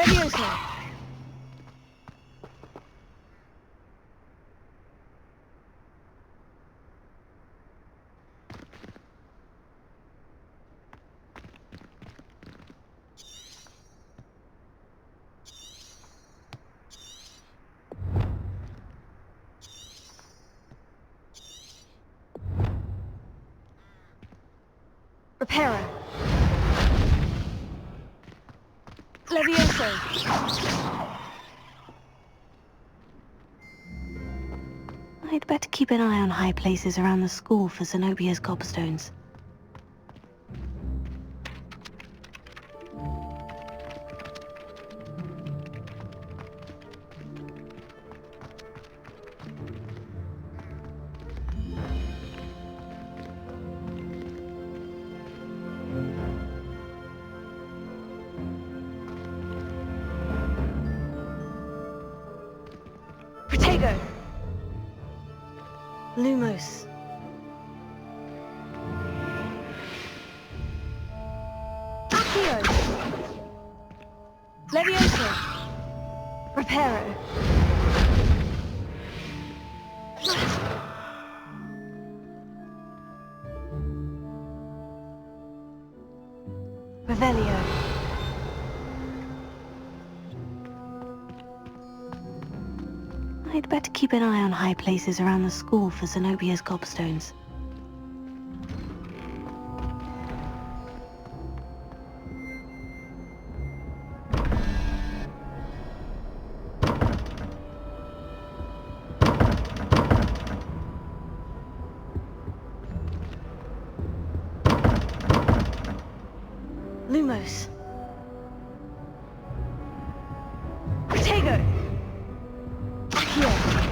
Leviosa! Reparo. Levioso. I'd better keep an eye on high places around the school for Zenobia's cobblstones. Protego. Lumos. Accio. Levioso. Reparo. Revelio. I'd better keep an eye on high places around the school for Zenobia's cobblstones. Lumos. Protego. Accio.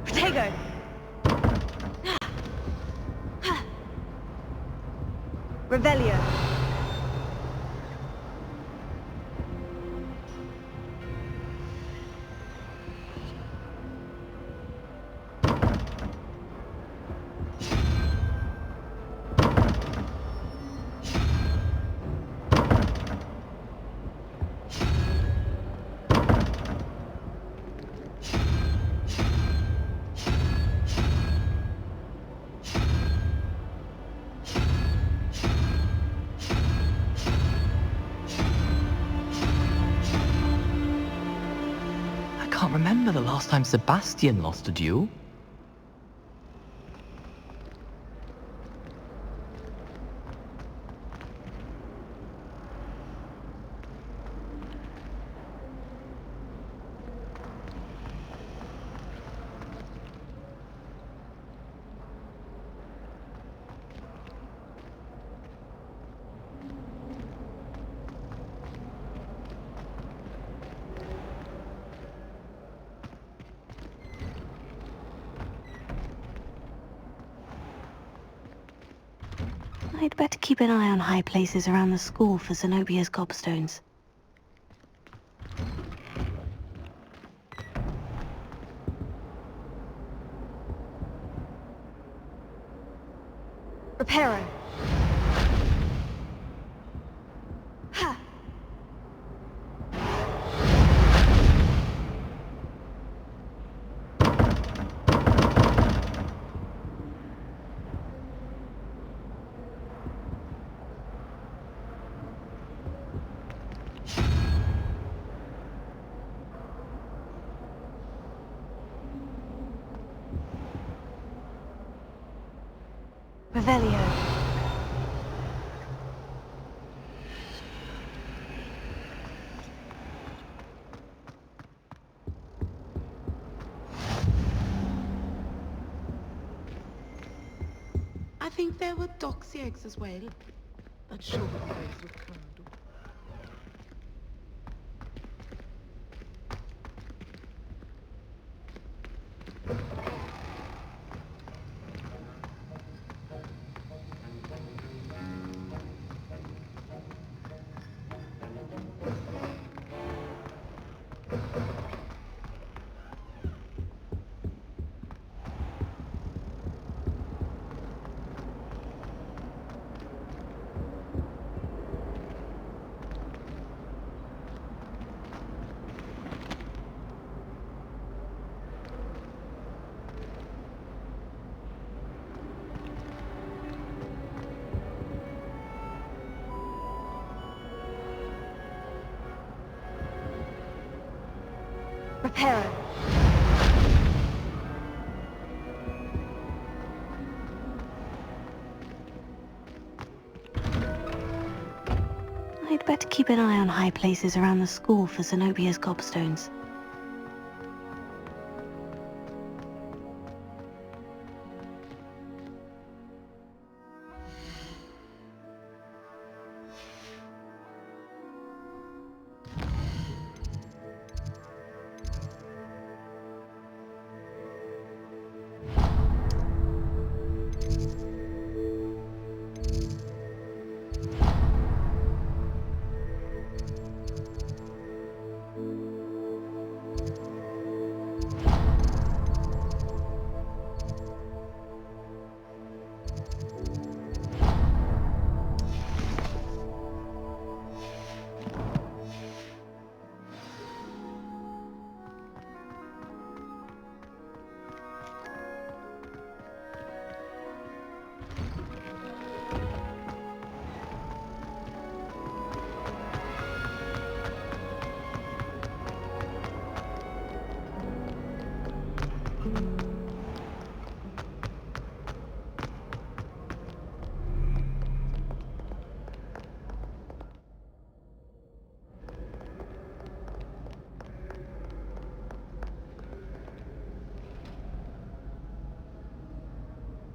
Protego. Revelio. I can't remember the last time Sebastian lost a duel. I'd better keep an eye on high places around the school for Zenobia's gobstones. Reparo. Ha! Revelio. I think there were doxy eggs as well. But sure, eggs with curdle. Reparo. I'd better keep an eye on high places around the school for Zenobia's gobstones.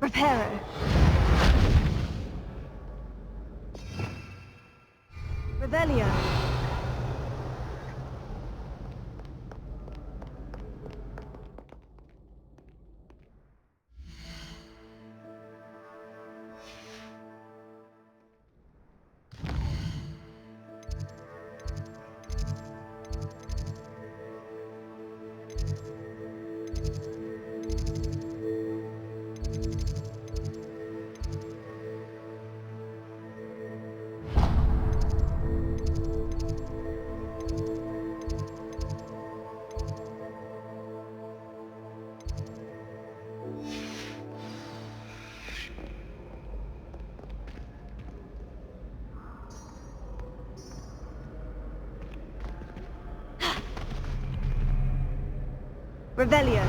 Reparo. Revelio. Revelio.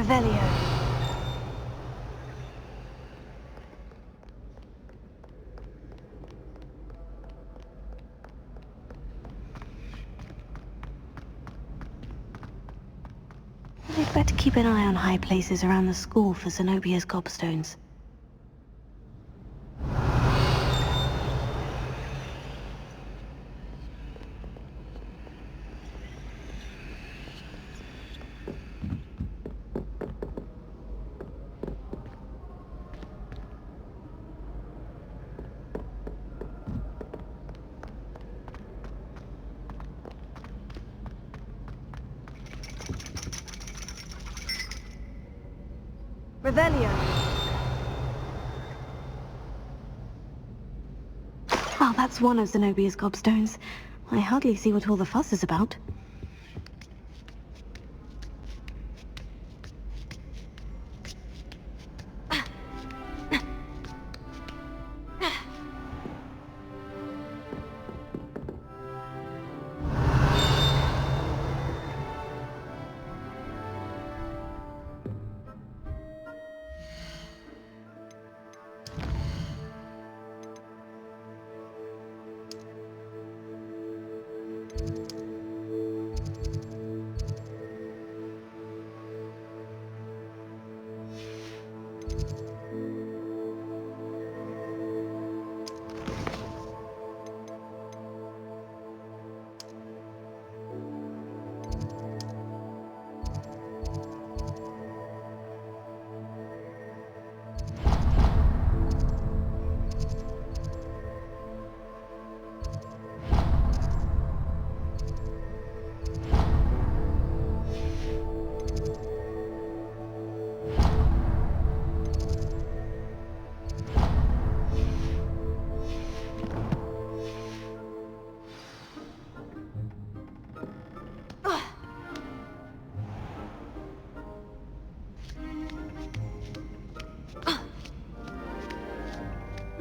Revelio. I'd better keep an eye on high places around the school for Zenobia's gobstones. Revelio. Ah, that's one of Zenobia's gobstones. I hardly see what all the fuss is about.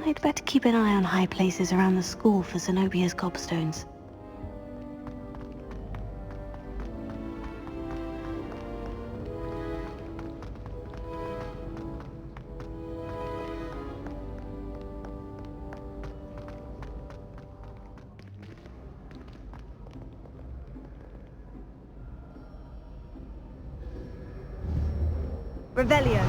I'd better keep an eye on high places around the school for Zenobia's gobstones. Revelio.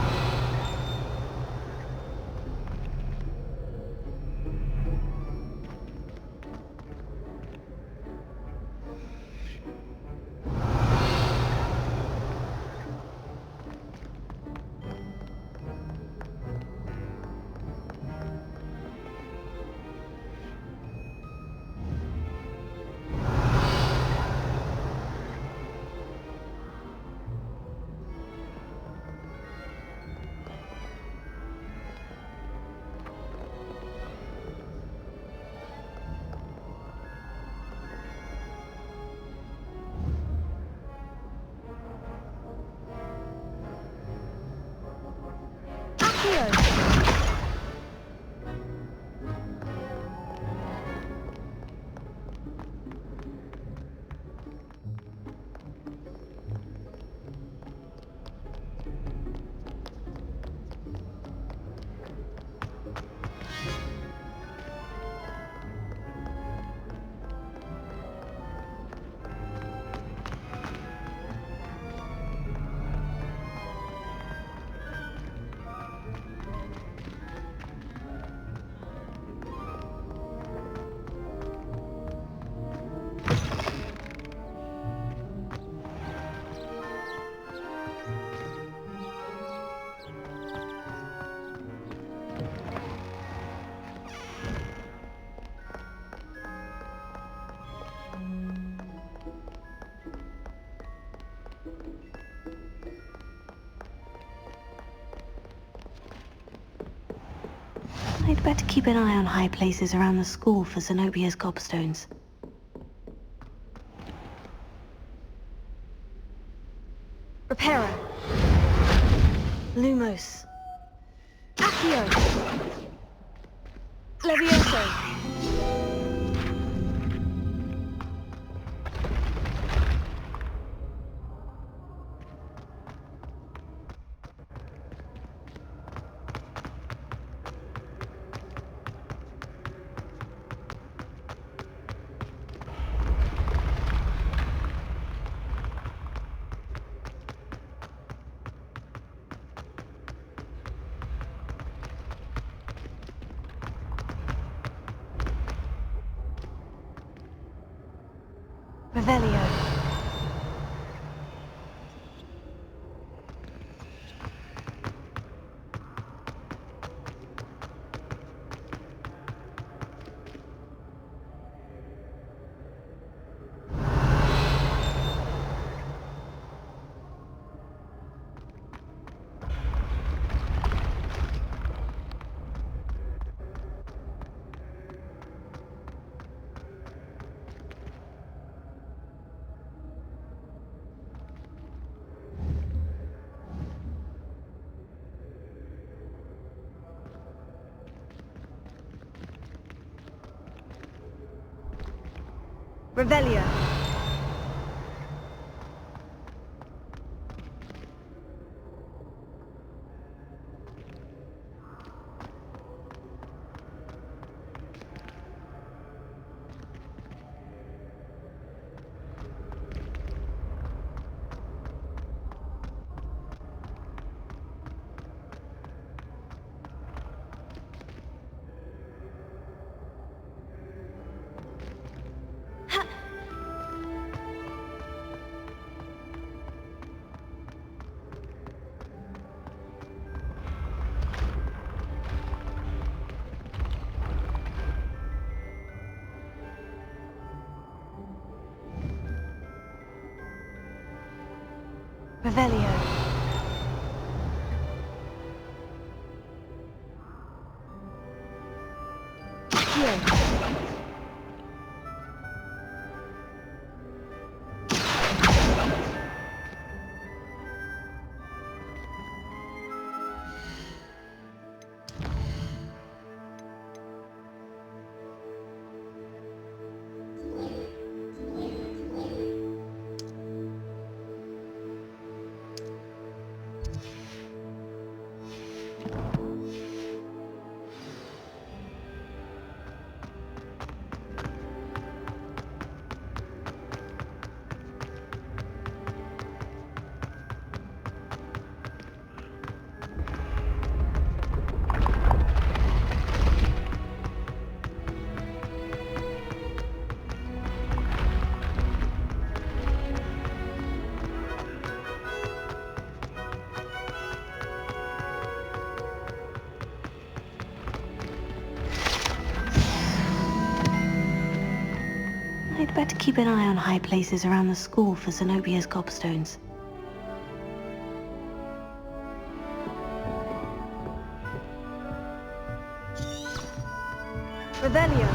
I'd better keep an eye on high places around the school for Zenobia's gobstones. Reparo. Lumos. Accio. Levioso. Revelio. Revelio. Revelio. Accio. I'd better keep an eye on high places around the school for Zenobia's gobstones. Revelio.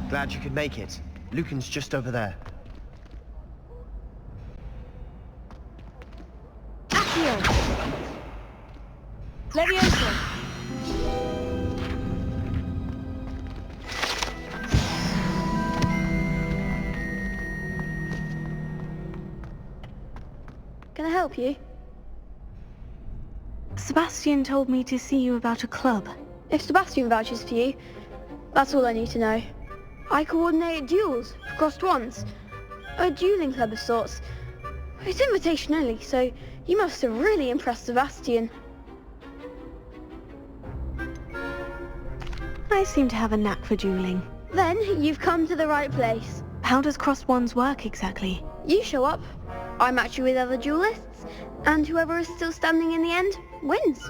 Glad you could make it. Lucan's just over there. Accio! Levioso! Can I help you? Sebastian told me to see you about a club. If Sebastian vouches for you, that's all I need to know. I coordinate duels for crossed wands. A dueling club of sorts. It's invitation only, so you must have really impressed Sebastian. I seem to have a knack for dueling. Then you've come to the right place. How does crossed wands work exactly? You show up, I match you with other duelists, and whoever is still standing in the end wins.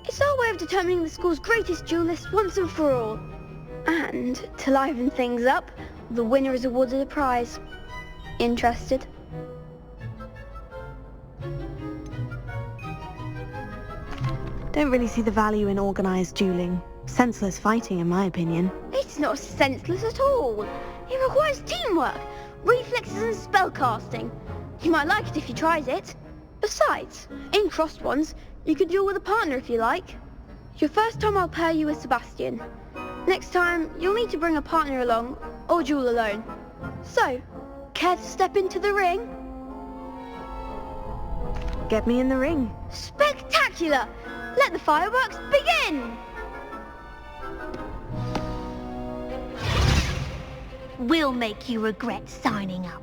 It's our way of determining the school's greatest duelist once and for all. And to liven things up, the winner is awarded a prize. Interested? Don't really see the value in organised dueling. Senseless fighting, in my opinion. It's not senseless at all. It requires teamwork, reflexes and spellcasting. You might like it if you tried it. Besides, in crossed ones, you can duel with a partner if you like. Your first time I'll pair you with Sebastian. Next time, you'll need to bring a partner along, or duel alone. So, care to step into the ring? Get me in the ring. Spectacular! Let the fireworks begin! We'll make you regret signing up.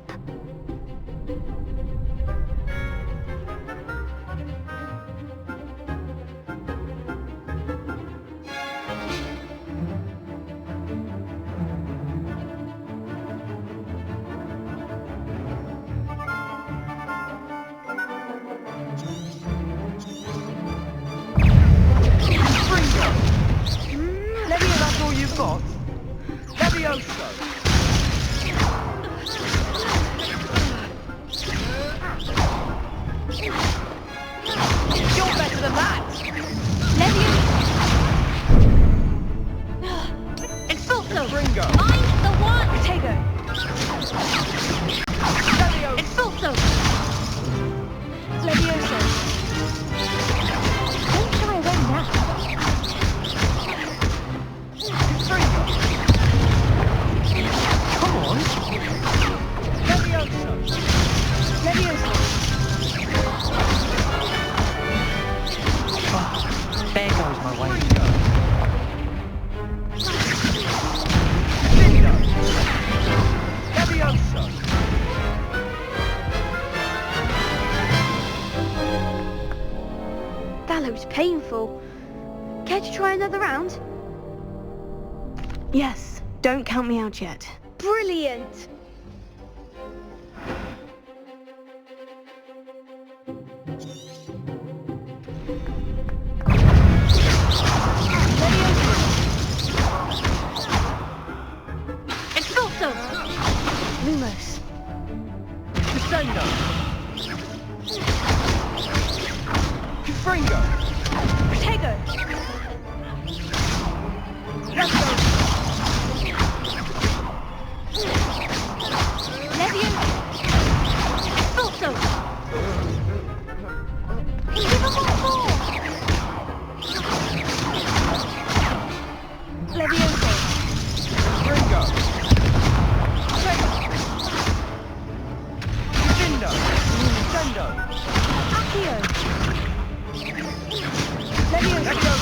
That's all you've got? Levioso! You're better than that! Expulso! Ringo! Find the one! Tego! Levioso! Expulso! Levioso! Don't shy away now. Come on! Levioso! Levioso! There goes my way. Lindo! Levioso! That looks painful. Care to try another round? Yes, don't count me out yet. Brilliant! Expulso! Lumos. Crescendo! Fringo! Tego! Levioso! Expulso! Give him more! Levioso! Ringo! Lindo! Crescendo! Accio! Levioso! Levioso!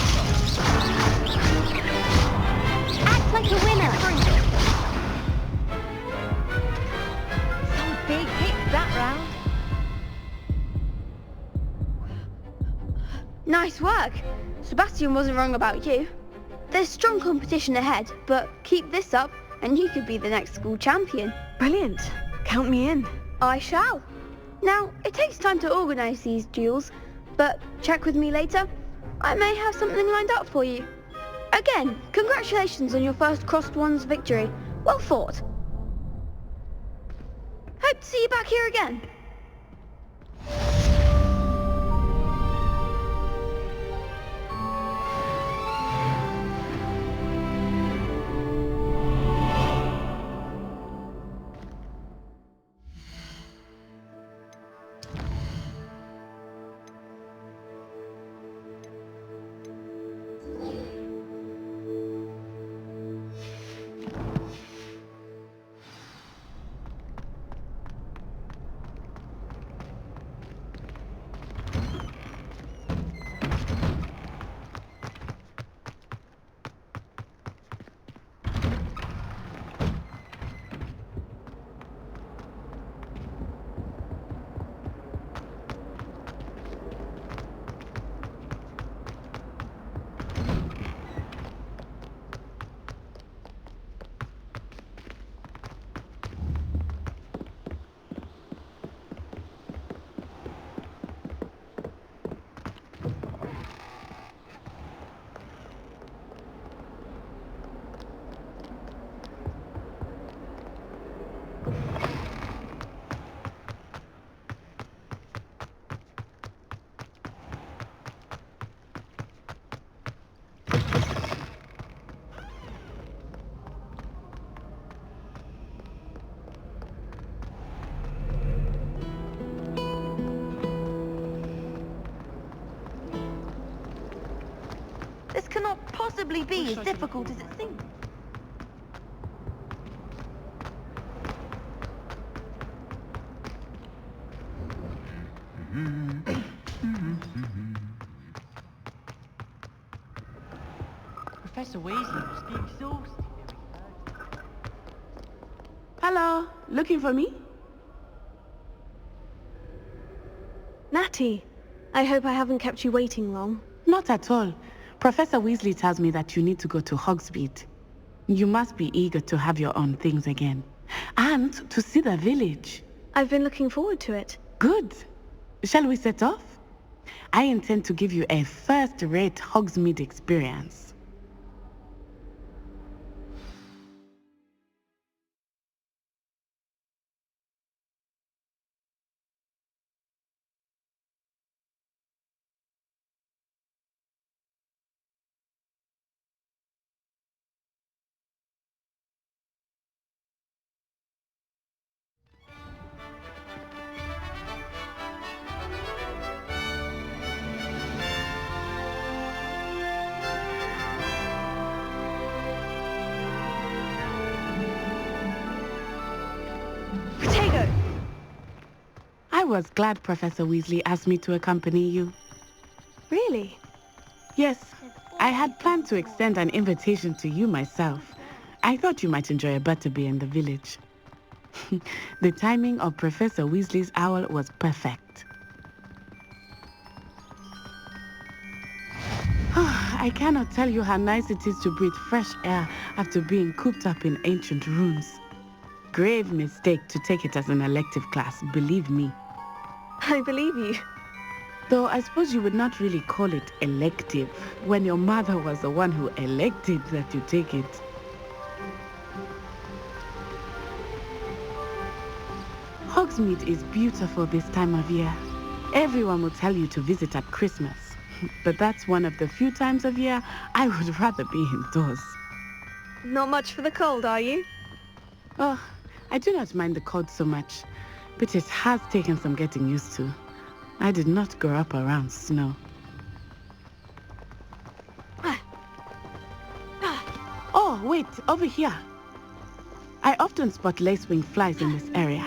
Act like a winner! Some big hits that round. Nice work! Sebastian wasn't wrong about you. There's strong competition ahead, but keep this up and you could be the next school champion. Brilliant. Count me in. I shall. Now, it takes time to organise these duels, but check with me later. I may have something lined up for you. Again, congratulations on your first crossed wands victory. Well fought. Hope to see you back here again. possibly be as difficult as it seems? Professor Weasley must be exhausted. Hello, looking for me? Natty, I hope I haven't kept you waiting long. Not at all. Professor Weasley tells me that you need to go to Hogsmeade. You must be eager to have your own things again. And to see the village. I've been looking forward to it. Good. Shall we set off? I intend to give you a first-rate Hogsmeade experience. Potato! I was glad Professor Weasley asked me to accompany you. Really? Yes, I had planned to extend an invitation to you myself. I thought you might enjoy a butterbeer in the village. The timing of Professor Weasley's owl was perfect. I cannot tell you how nice it is to breathe fresh air after being cooped up in ancient rooms. Grave mistake to take it as an elective class, believe me. I believe you. Though I suppose you would not really call it elective when your mother was the one who elected that you take it. Hogsmeade is beautiful this time of year. Everyone will tell you to visit at Christmas. But that's one of the few times of year I would rather be indoors. Not much for the cold, are you? Oh, I do not mind the cold so much, but it has taken some getting used to. I did not grow up around snow. Oh, wait, over here. I often spot lacewing flies in this area.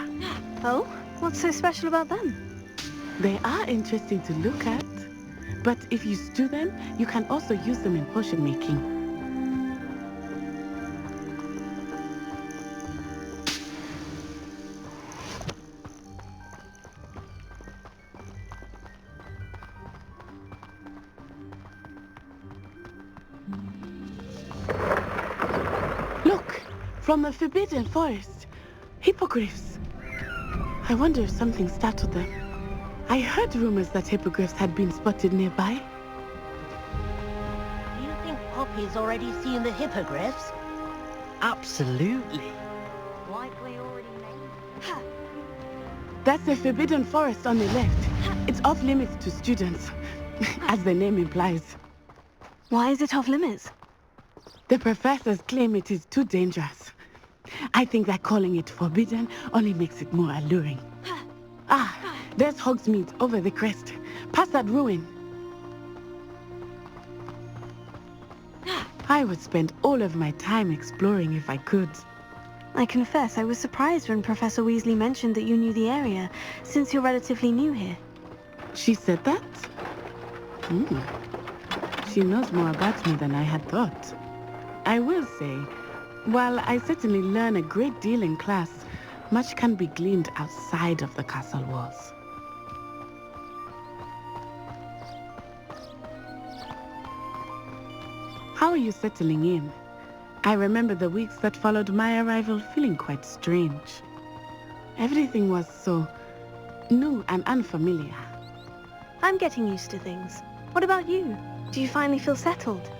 Oh? What's so special about them? They are interesting to look at, but if you stew them, you can also use them in potion making. Look, from the Forbidden Forest, hippogriffs. I wonder if something startled them. I heard rumors that hippogriffs had been spotted nearby. Do you think Poppy's already seen the hippogriffs? Absolutely. Likely already made. That's the Forbidden Forest on the left. It's off limits to students, as the name implies. Why is it off limits? The professors claim it is too dangerous. I think that calling it forbidden only makes it more alluring. Ah, there's Hogsmeade over the crest. Past that ruin. I would spend all of my time exploring if I could. I confess I was surprised when Professor Weasley mentioned that you knew the area, since you're relatively new here. She said that? She knows more about me than I had thought. I will say, while I certainly learn a great deal in class, much can be gleaned outside of the castle walls. How are you settling in? I remember the weeks that followed my arrival feeling quite strange. Everything was so new and unfamiliar. I'm getting used to things. What about you? Do you finally feel settled?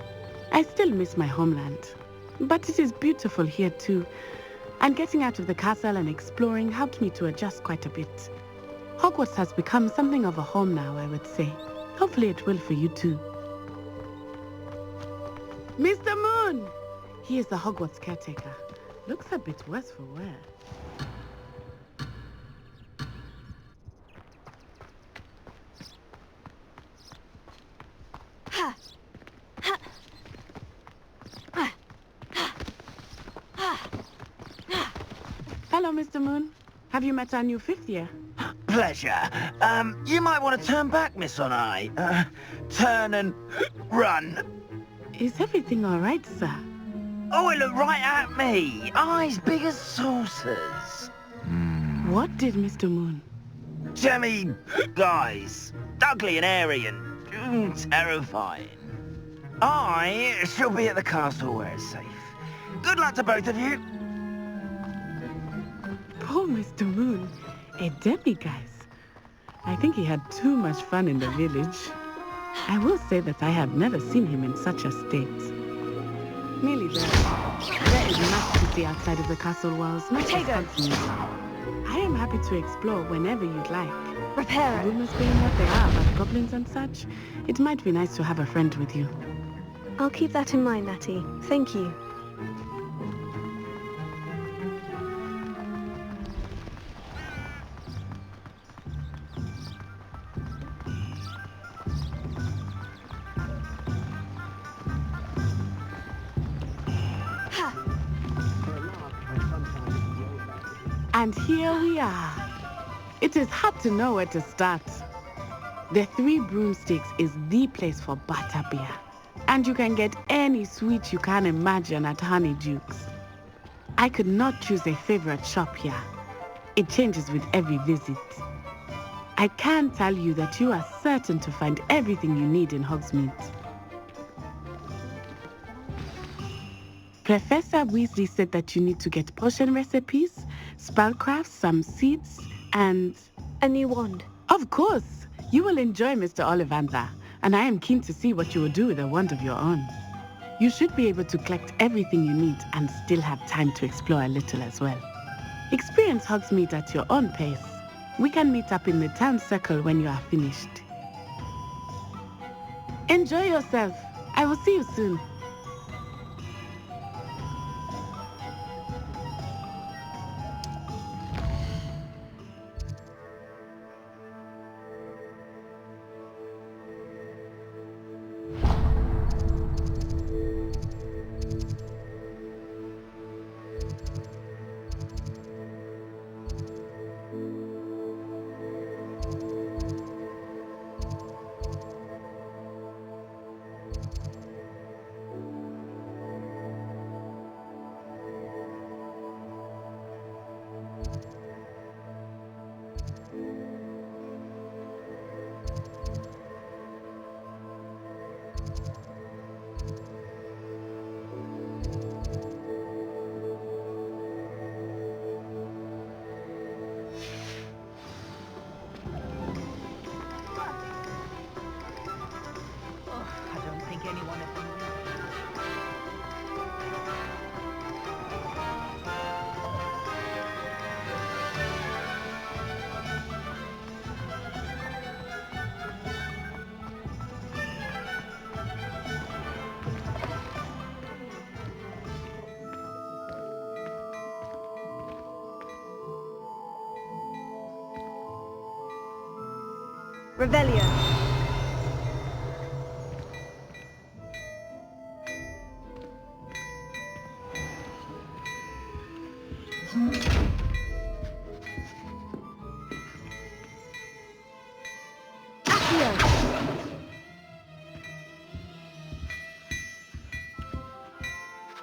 I still miss my homeland, but it is beautiful here too. And getting out of the castle and exploring helped me to adjust quite a bit. Hogwarts has become something of a home now, I would say. Hopefully it will for you too. Mr. Moon! He is the Hogwarts caretaker. Looks a bit worse for wear. Hello, Mr. Moon. Have you met our new fifth year? Pleasure. You might want to turn back, Miss Onai. Turn and run. Is everything all right, sir? Oh, it looked right at me. Eyes big as saucers. What did Mr. Moon? Jemmy guys. Ugly and airy and terrifying. I shall be at the castle where it's safe. Good luck to both of you. Poor Mr. Moon. A demiguise. I think he had too much fun in the village. I will say that I have never seen him in such a state. Merely there is much to see outside of the castle walls. Potato. I am happy to explore whenever you'd like. Reparo. Rumors being what they are about goblins and such, it might be nice to have a friend with you. I'll keep that in mind, Natty. Thank you. And here we are. It is hard to know where to start. The Three Broomsticks is the place for butterbeer. And you can get any sweet you can imagine at Honeydukes. I could not choose a favorite shop here. It changes with every visit. I can tell you that you are certain to find everything you need in Hogsmeade. Professor Weasley said that you need to get potion recipes, spellcrafts, some seeds, and... A new wand. Of course! You will enjoy Mr. Ollivander, and I am keen to see what you will do with a wand of your own. You should be able to collect everything you need and still have time to explore a little as well. Experience Hogsmeade at your own pace. We can meet up in the town circle when you are finished. Enjoy yourself. I will see you soon. I don't think anyone of them Revelio. Accio.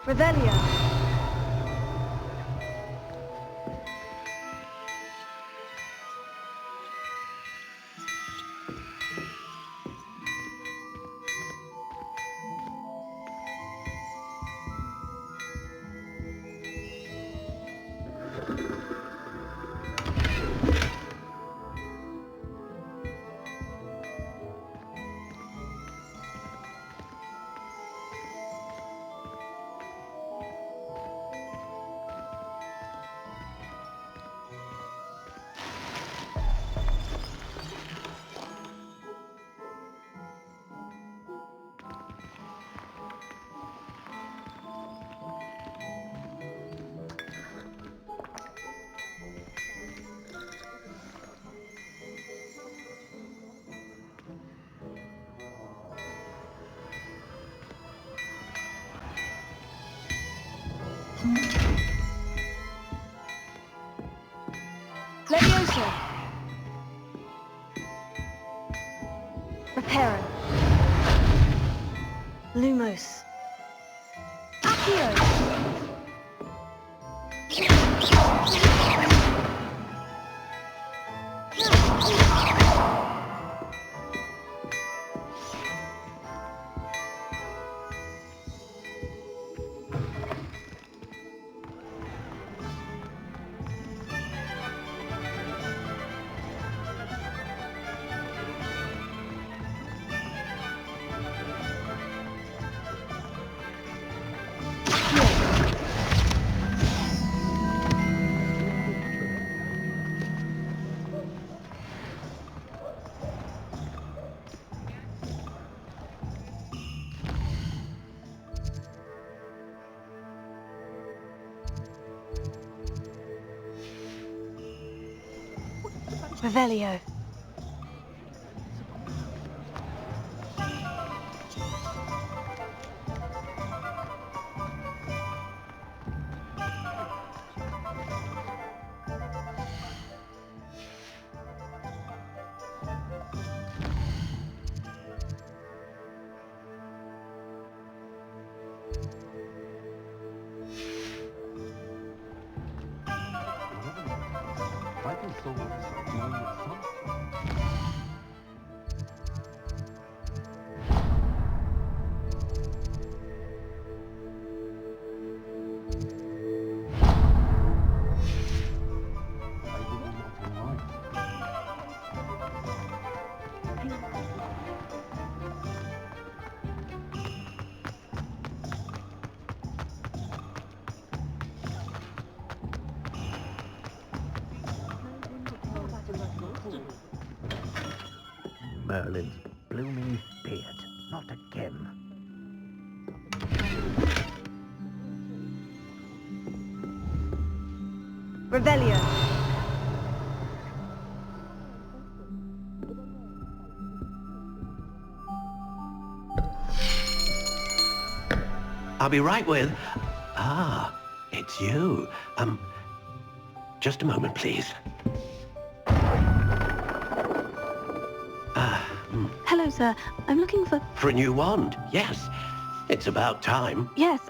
Revelio. Leviosa. Reparo. Lumos. Accio. Revelio. Merlin's blooming beard. Not again. Revelio. I'll be right with... Ah, it's you. Just a moment, please. Hello, sir. I'm looking for... For a new wand, yes. It's about time. Yes,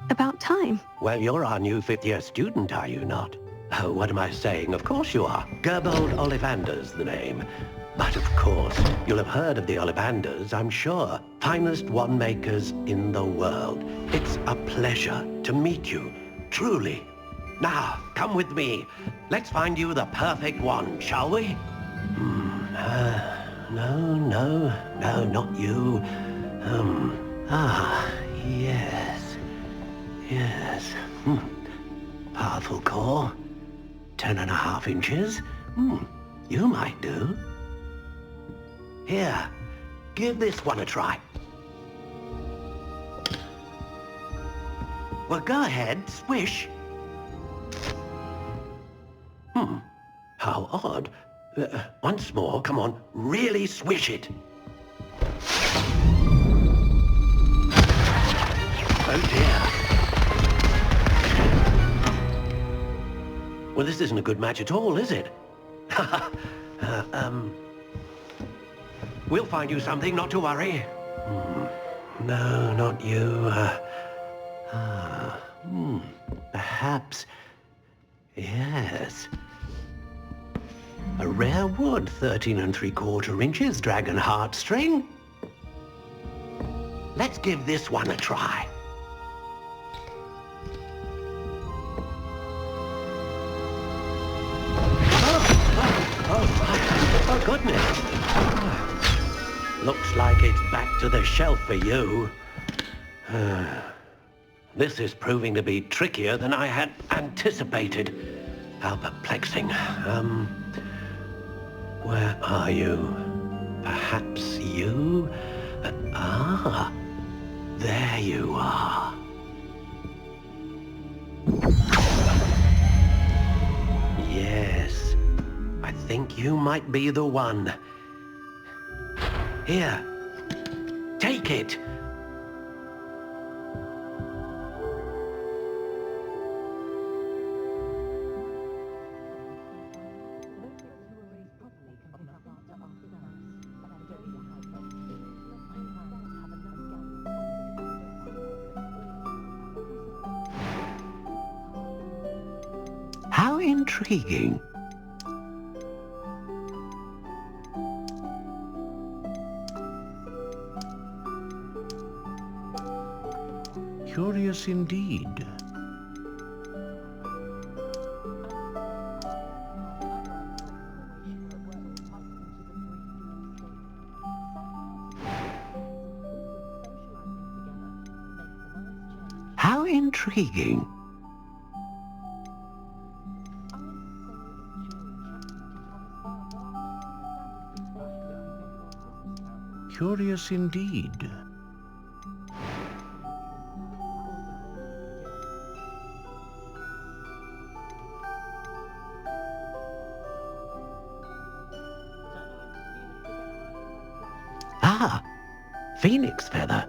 about time. Well, you're our new fifth-year student, are you not? Oh, what am I saying? Of course you are. Gerbold Ollivander's the name. But of course, you'll have heard of the Ollivanders, I'm sure. Finest wand makers in the world. It's a pleasure to meet you, truly. Now, come with me. Let's find you the perfect wand, shall we? No, not you. Yes. Powerful core. 10.5 inches. You might do. Here, give this one a try. Well, go ahead, swish. How odd. Once more, come on, really swish it. Oh dear. Well, this isn't a good match at all, is it? We'll find you something, not to worry. No, not you. Perhaps... Yes. A rare wood, 13 3/4 inches, dragon heartstring. Let's give this one a try. Oh, goodness. Looks like it's back to the shelf for you. This is proving to be trickier than I had anticipated. How perplexing. Where are you? Perhaps you? There you are. Yes, I think you might be the one. Here, take it. How intriguing. Curious indeed. How intriguing. Curious indeed. Ah, phoenix feather.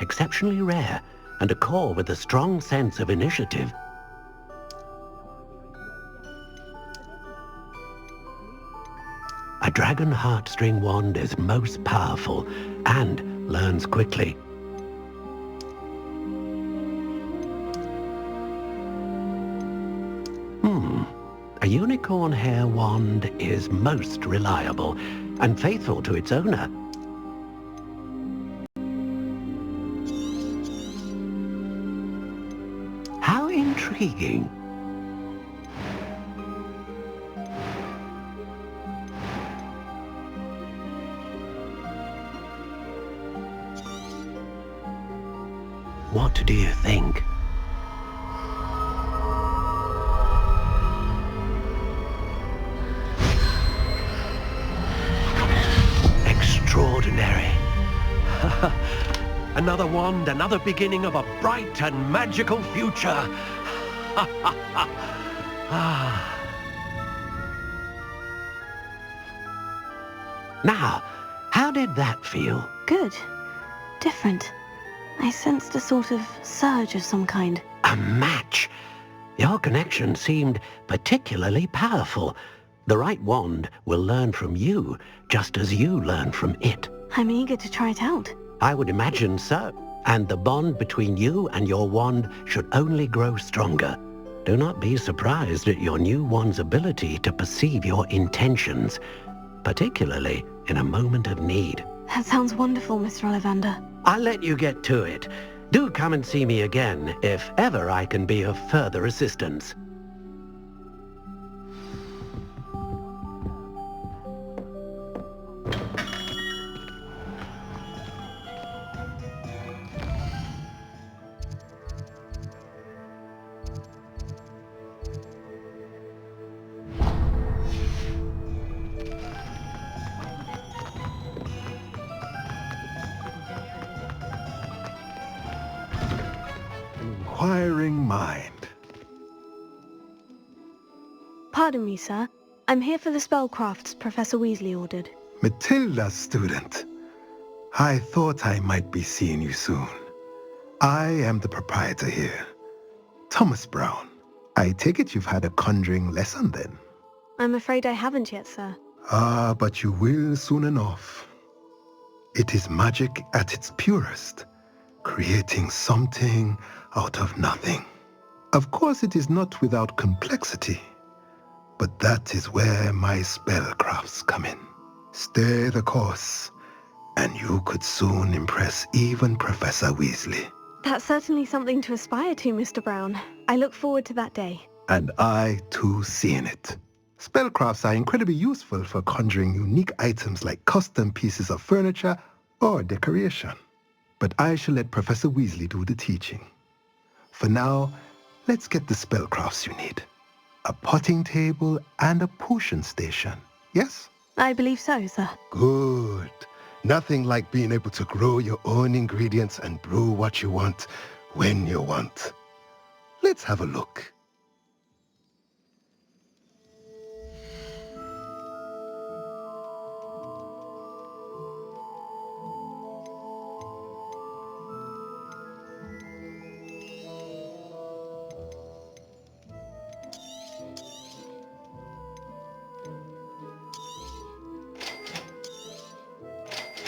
Exceptionally rare, and a core with a strong sense of initiative. A dragon heartstring wand is most powerful and learns quickly. A unicorn hair wand is most reliable and faithful to its owner. How intriguing. What do you think? Extraordinary. Another wand, another beginning of a bright and magical future. Now, how did that feel? Good. Different. I sensed a sort of surge of some kind. A match. Your connection seemed particularly powerful. The right wand will learn from you, just as you learn from it. I'm eager to try it out. I would imagine so. And the bond between you and your wand should only grow stronger. Do not be surprised at your new wand's ability to perceive your intentions, particularly in a moment of need. That sounds wonderful, Mr. Ollivander. I'll let you get to it. Do come and see me again if ever I can be of further assistance. Inquiring mind. Pardon me, sir. I'm here for the spellcrafts Professor Weasley ordered. Matilda's student. I thought I might be seeing you soon. I am the proprietor here, Thomas Brown. I take it you've had a conjuring lesson then? I'm afraid I haven't yet, sir. Ah, but you will soon enough. It is magic at its purest, creating something out of nothing. Of course, it is not without complexity, but that is where my spellcrafts come in. Stay the course, and you could soon impress even Professor Weasley. That's certainly something to aspire to, Mr. Brown. I look forward to that day. And I, too, seeing it. Spellcrafts are incredibly useful for conjuring unique items like custom pieces of furniture or decoration. But I shall let Professor Weasley do the teaching. For now, let's get the spellcrafts you need. A potting table and a potion station, yes? I believe so, sir. Good. Nothing like being able to grow your own ingredients and brew what you want when you want. Let's have a look.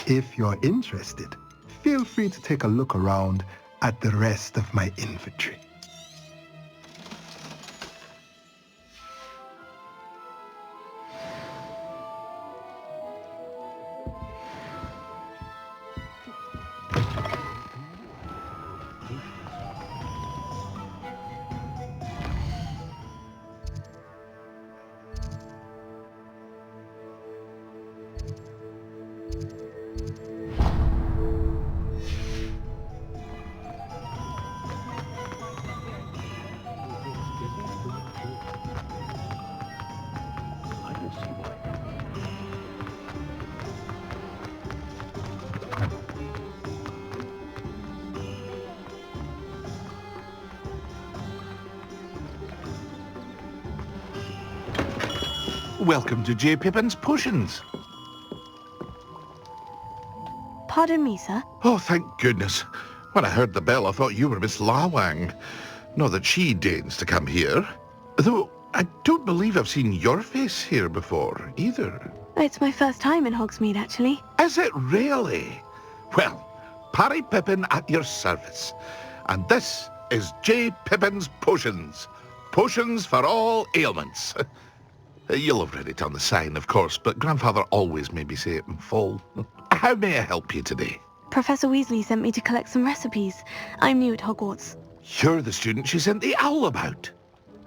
If you're interested, feel free to take a look around at the rest of my inventory. Welcome to J. Pippin's Potions. Pardon me, sir. Oh, thank goodness. When I heard the bell, I thought you were Miss Lawang. Not that she deigns to come here. Though, I don't believe I've seen your face here before, either. It's my first time in Hogsmeade, actually. Is it really? Well, Parry Pippin at your service. And this is J. Pippin's Potions. Potions for all ailments. You'll have read it on the sign, of course, but Grandfather always made me say it in full. How may I help you today? Professor Weasley sent me to collect some recipes. I'm new at Hogwarts. You're the student she sent the owl about.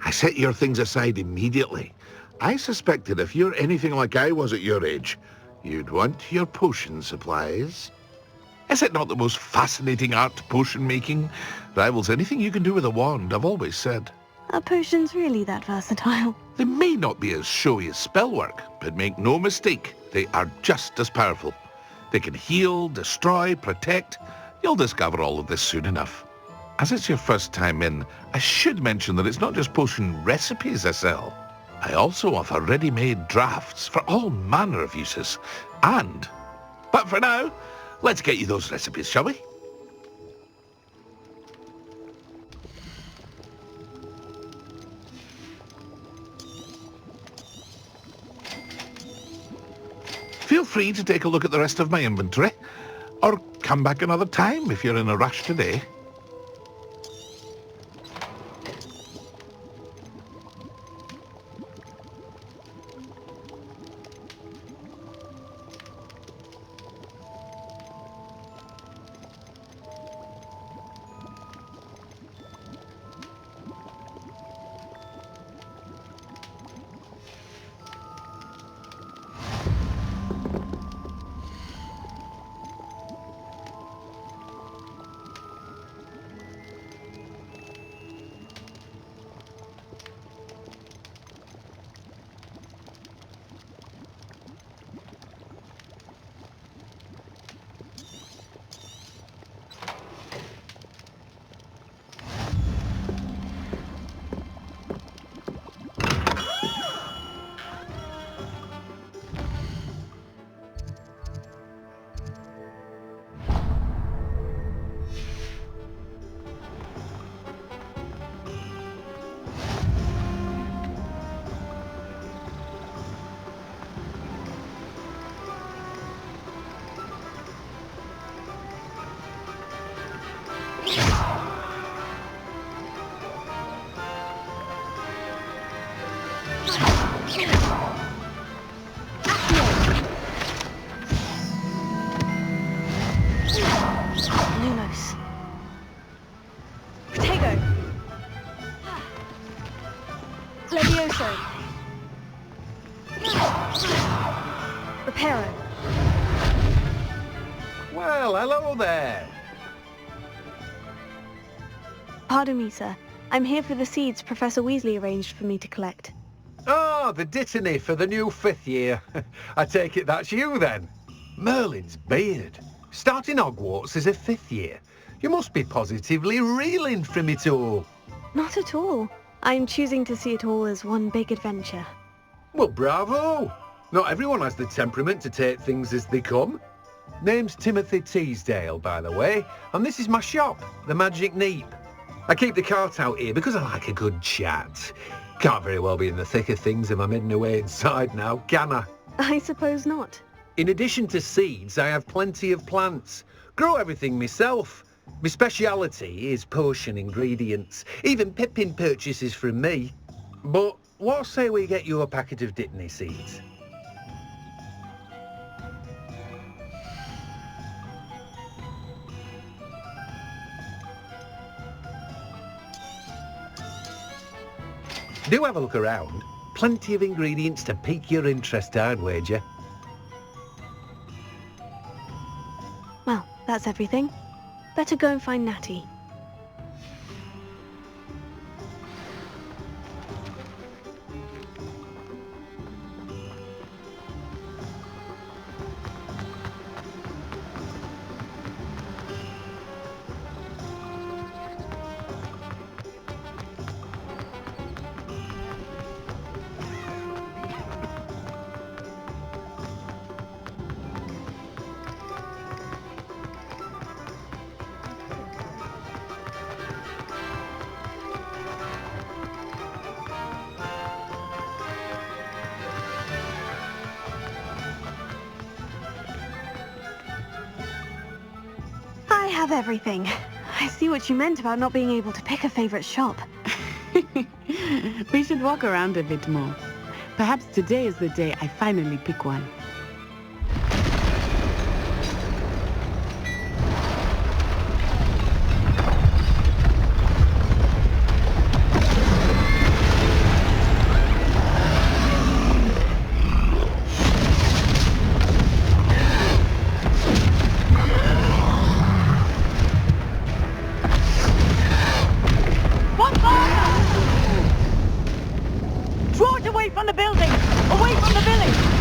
I set your things aside immediately. I suspected if you're anything like I was at your age, you'd want your potion supplies. Is it not the most fascinating art, potion making? Rivals anything you can do with a wand, I've always said. Are potions really that versatile? They may not be as showy as spellwork, but make no mistake, they are just as powerful. They can heal, destroy, protect. You'll discover all of this soon enough. As it's your first time in, I should mention that it's not just potion recipes I sell. I also offer ready-made drafts for all manner of uses. But for now, let's get you those recipes, shall we? Feel free to take a look at the rest of my inventory, or come back another time if you're in a rush today. Lumos. Protego. Levioso. Reparo. Well, hello there. Pardon me, sir. I'm here for the seeds Professor Weasley arranged for me to collect. Oh, the dittany for the new 5th year. I take it that's you then. Merlin's beard. Starting Hogwarts as a 5th year. You must be positively reeling from it all. Not at all. I'm choosing to see it all as one big adventure. Well, bravo. Not everyone has the temperament to take things as they come. Name's Timothy Teasdale, by the way, and this is my shop, the Magic Neep. I keep the cart out here because I like a good chat. Can't very well be in the thick of things if I'm hidden away inside now, can I? I suppose not. In addition to seeds, I have plenty of plants. Grow everything myself. My speciality is potion ingredients. Even Pippin purchases from me. But what say we get you a packet of dittany seeds? Do have a look around. Plenty of ingredients to pique your interest, I'd wager. Well, that's everything. Better go and find Natty. have everything. I see what you meant about not being able to pick a favorite shop. We should walk around a bit more. Perhaps today is the day I finally pick one. Draw it away from the building! Away from the village!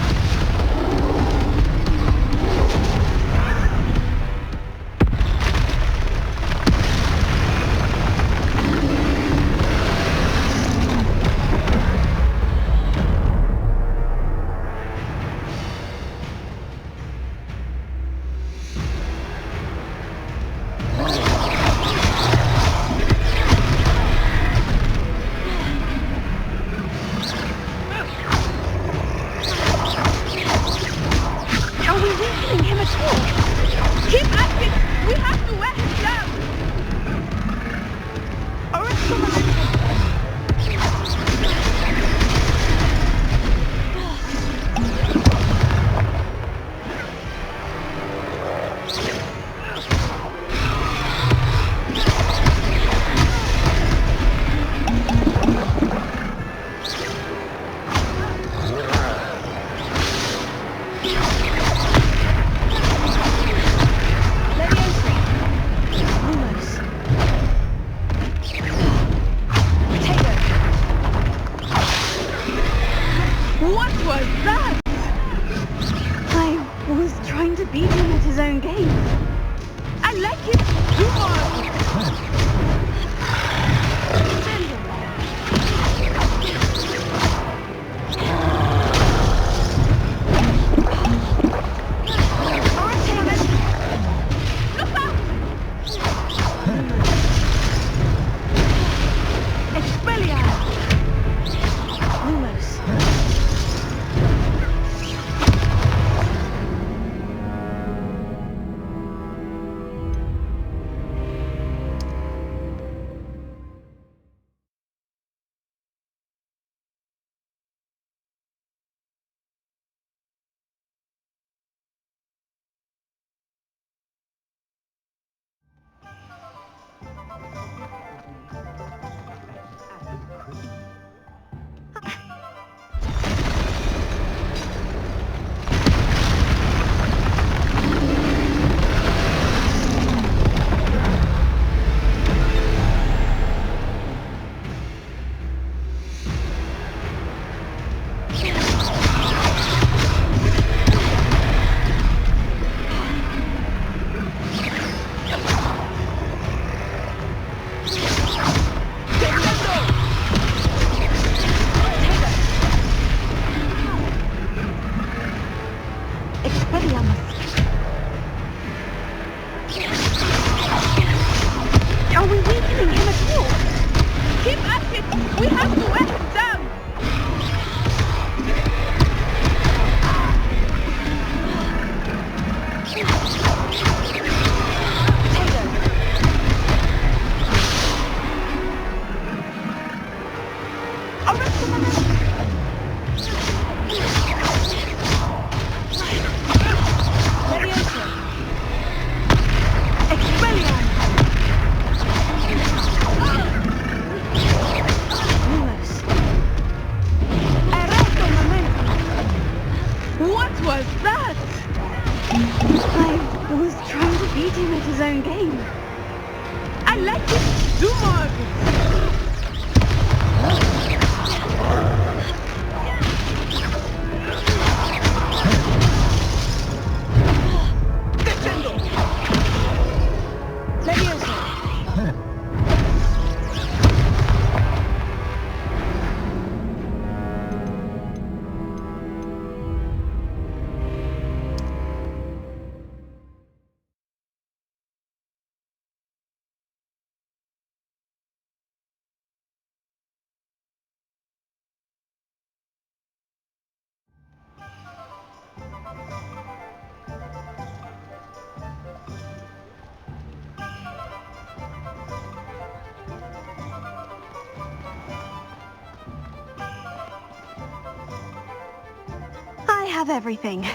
have everything.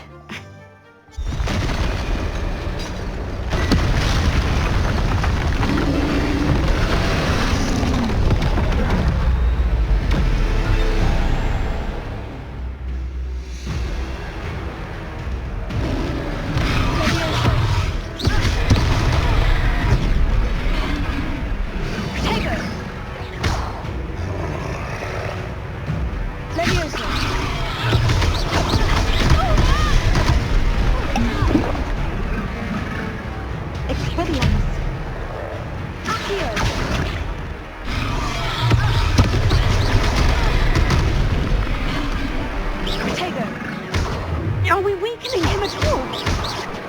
Are we weakening him at all?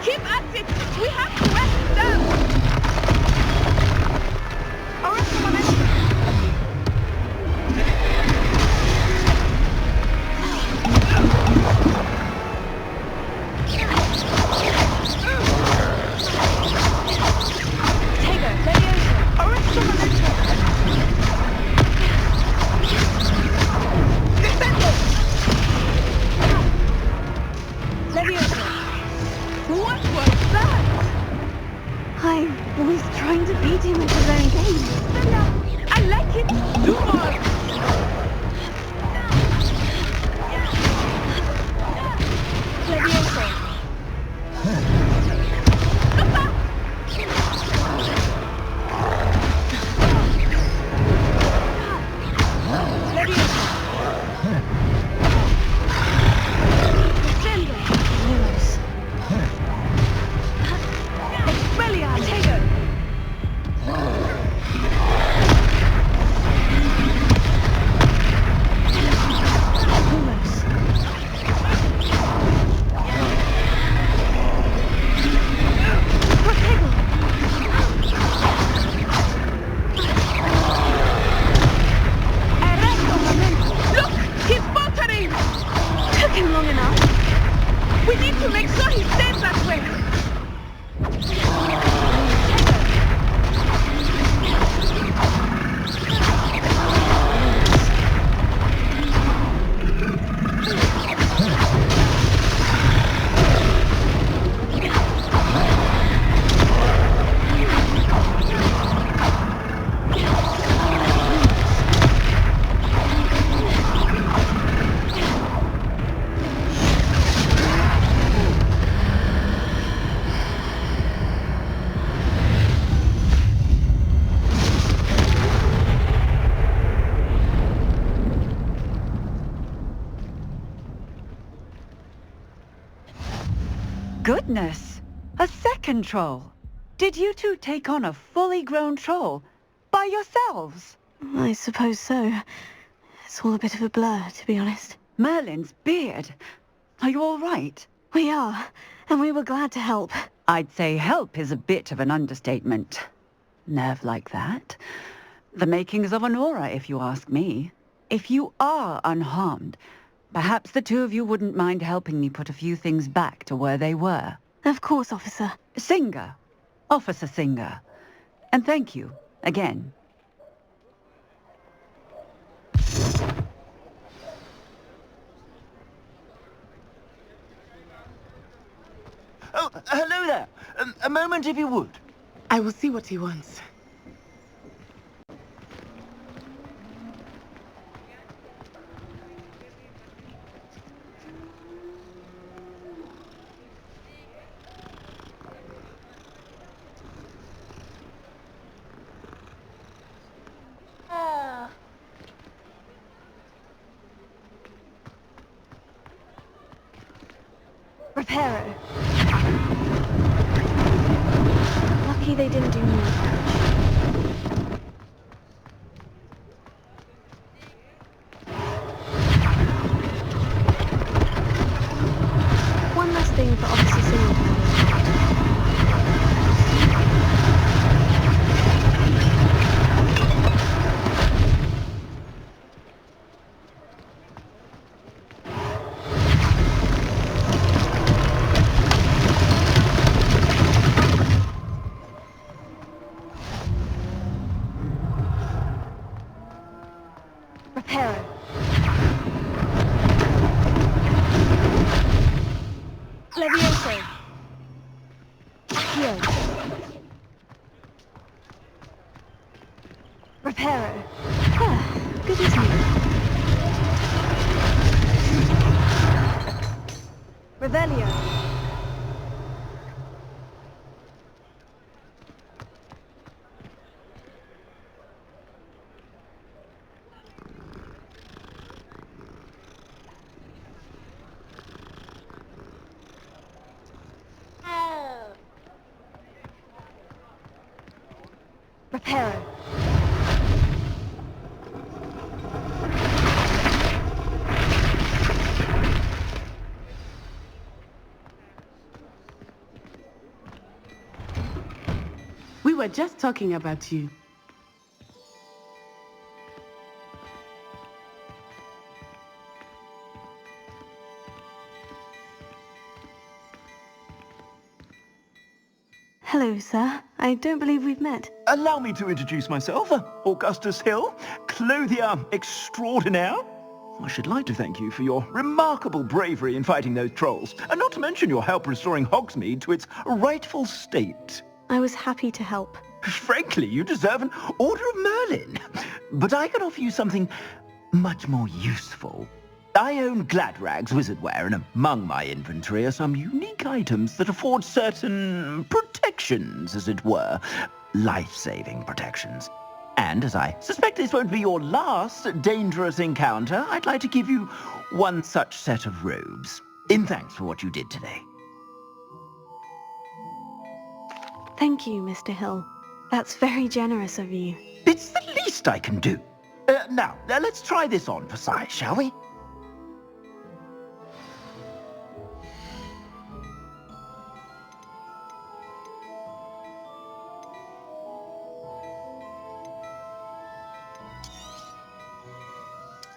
Keep at it! We have to wear him down! Arrest him, momentum! Tago, Leviosa! Arrest him, momentum! Defender! Leviosa! What was that? I was trying to beat him at his own game. I like it! Do more! Leviosa! We need to make sure he stays that way! Goodness! A second troll! Did you two take on a fully grown troll by yourselves? I suppose so. It's all a bit of a blur, to be honest. Merlin's beard. Are you all right? We are, and we were glad to help. I'd say help is a bit of an understatement. Nerve like that. The makings of an aura, if you ask me. If you are unharmed, perhaps the two of you wouldn't mind helping me put a few things back to where they were. Of course, officer. Singer. Officer Singer. And thank you, again. Oh, hello there. A moment if you would. I will see what he wants. Reparo. Lucky they didn't do more damage. One last thing for Officer Singer. Revelio. Reparo. We were just talking about you. Hello, sir. I don't believe we've met. Allow me to introduce myself, Augustus Hill, clothier extraordinaire. I should like to thank you for your remarkable bravery in fighting those trolls, and not to mention your help restoring Hogsmeade to its rightful state. I was happy to help. Frankly, you deserve an Order of Merlin. But I can offer you something much more useful. I own Gladrag's wizardware, and among my inventory are some unique items that afford certain protections, as it were. Life-saving protections. And as I suspect this won't be your last dangerous encounter, I'd like to give you one such set of robes, in thanks for what you did today. Thank you, Mr. Hill. That's very generous of you. It's the least I can do. Now, let's try this on for size, shall we?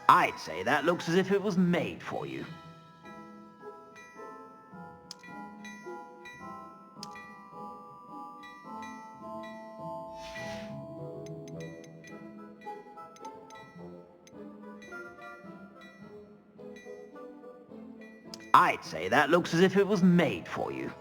I'd say that looks as if it was made for you. I'd say that looks as if it was made for you.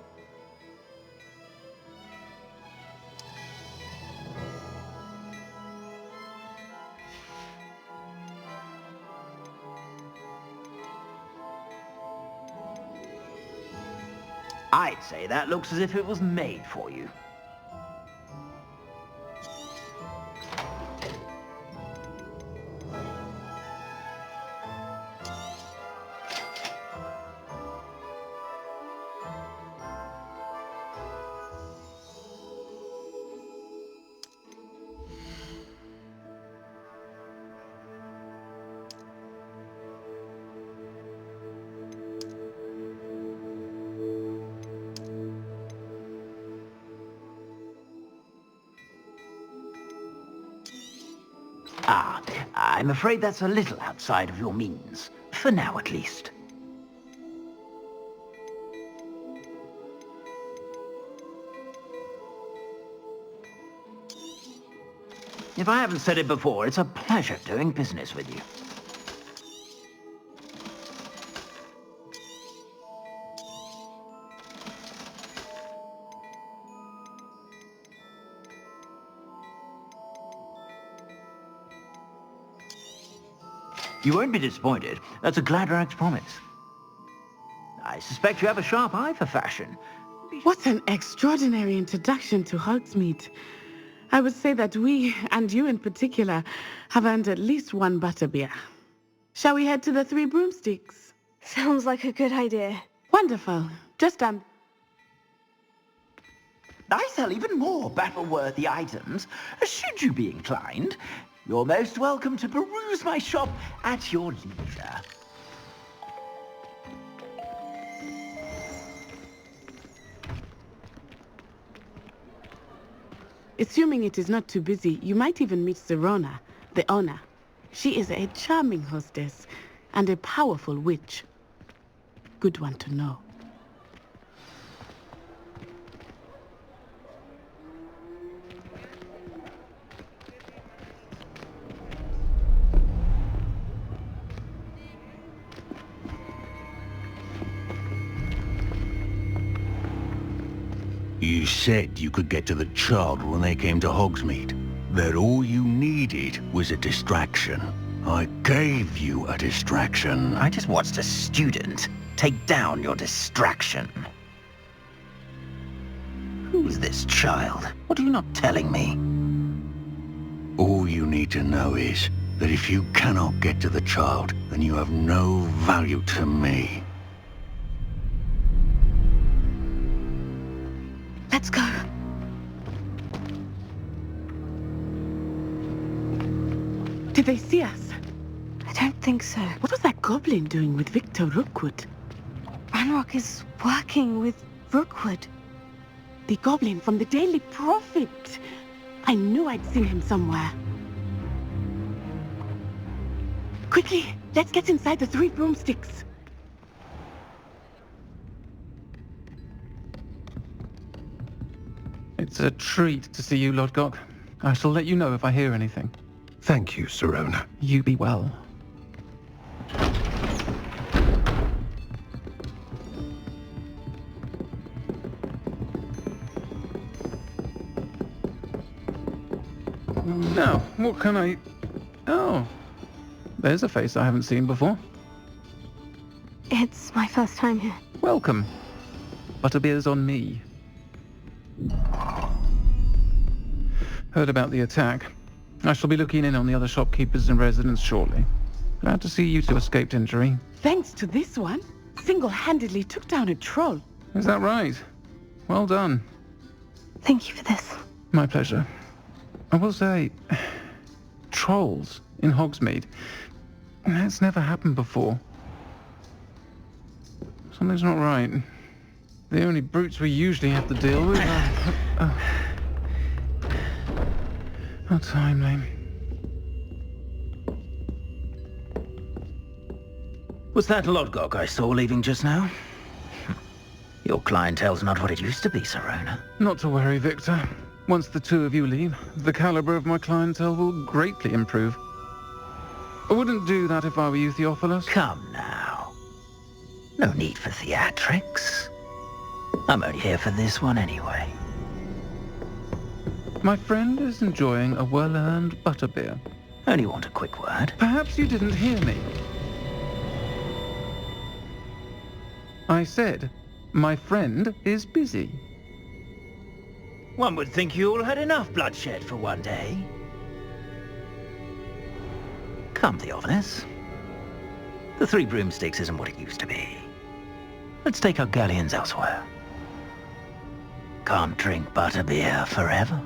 I'd say that looks as if it was made for you. I'm afraid that's a little outside of your means. For now, at least. If I haven't said it before, it's a pleasure doing business with you. You won't be disappointed. That's a Gladrag's promise. I suspect you have a sharp eye for fashion. What an extraordinary introduction to Hogsmeade. I would say that we, and you in particular, have earned at least one butterbeer. Shall we head to the Three Broomsticks? Sounds like a good idea. Wonderful. Just, I sell even more battle-worthy items, should you be inclined. You're most welcome to peruse my shop at your leisure. Assuming it is not too busy, you might even meet Serona, the owner. She is a charming hostess and a powerful witch. Good one to know. You said you could get to the child when they came to Hogsmeade. That all you needed was a distraction. I gave you a distraction. I just watched a student take down your distraction. Who's this child? What are you not telling me? All you need to know is that if you cannot get to the child, then you have no value to me. Let's go. Did they see us? I don't think so. What was that goblin doing with Victor Rookwood? Ranrock is working with Rookwood. The goblin from the Daily Prophet. I knew I'd seen him somewhere. Quickly, let's get inside the 3 broomsticks. It's a treat to see you, Lodgok. I shall let you know if I hear anything. Thank you, Sirona. You be well. Now, what can I... Oh, there's a face I haven't seen before. It's my first time here. Welcome. Butterbeer's on me. Heard about the attack. I shall be looking in on the other shopkeepers and residents shortly. Glad to see you two escaped injury. Thanks to this one, single-handedly took down a troll. Is that right? Well done. Thank you for this. My pleasure. I will say, trolls in Hogsmeade. That's never happened before. Something's not right. The only brutes we usually have to deal with are... How timely. Was that Lodgok I saw leaving just now? Your clientele's not what it used to be, Sirona. Not to worry, Victor. Once the two of you leave, the caliber of my clientele will greatly improve. I wouldn't do that if I were you, Theophilus. Come now. No need for theatrics. I'm only here for this one anyway. My friend is enjoying a well-earned butterbeer. Only want a quick word. Perhaps you didn't hear me. I said, my friend is busy. One would think you all had enough bloodshed for one day. Come, Theophilus. The 3 broomsticks isn't what it used to be. Let's take our galleons elsewhere. Can't drink butterbeer forever.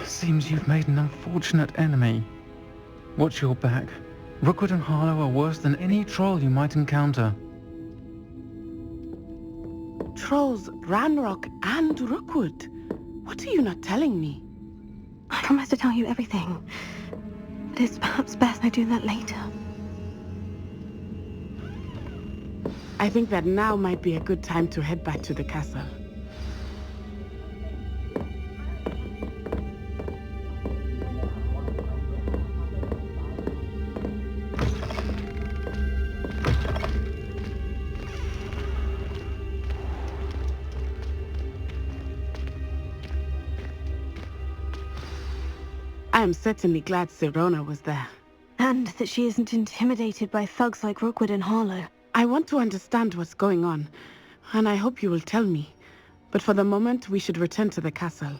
Seems you've made an unfortunate enemy. Watch your back. Rookwood and Harlow are worse than any troll you might encounter. Trolls, Ranrock, and Rookwood. What are you not telling me? I promise to tell you everything. But it's perhaps best I do that later. I think that now might be a good time to head back to the castle. I am certainly glad Sirona was there. And that she isn't intimidated by thugs like Rookwood and Harlow. I want to understand what's going on, and I hope you will tell me. But for the moment, we should return to the castle.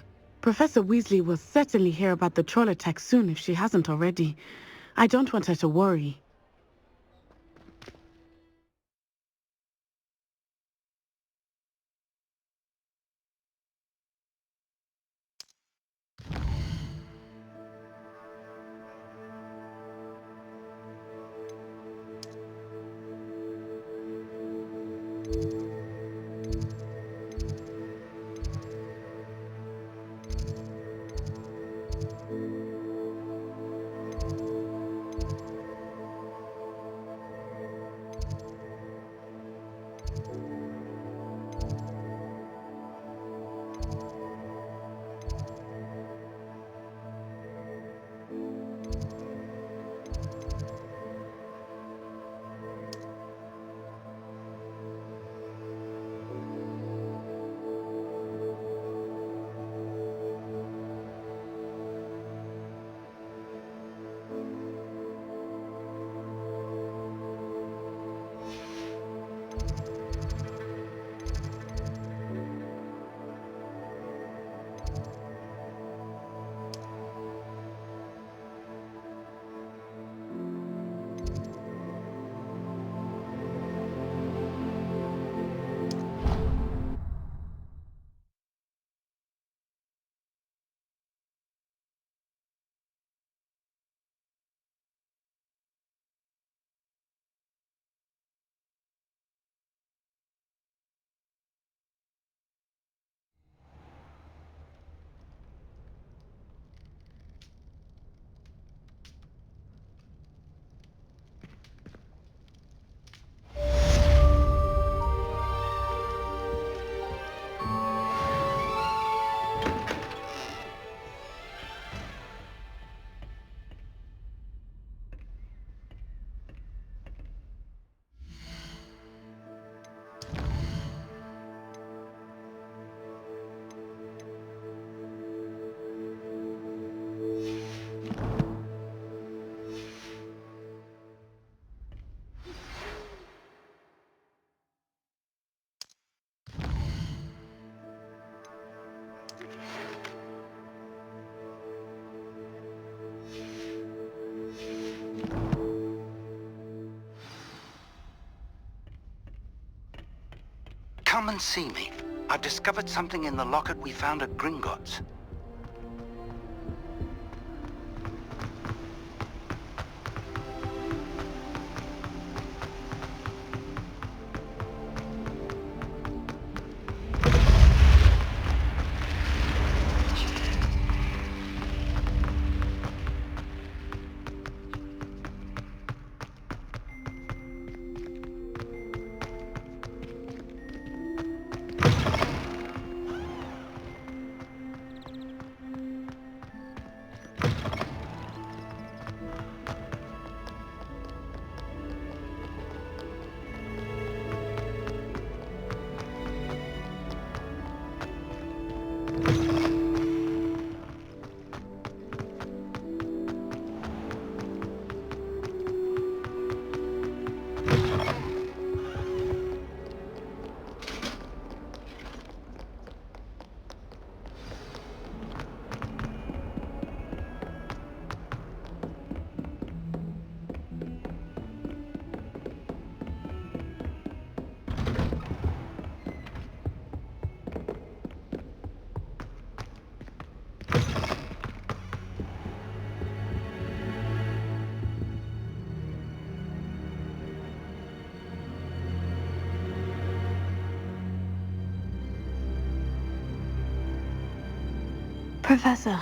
Professor Weasley will certainly hear about the troll attack soon if she hasn't already. I don't want her to worry. and see me. I've discovered something in the locket we found at Gringotts. Professor,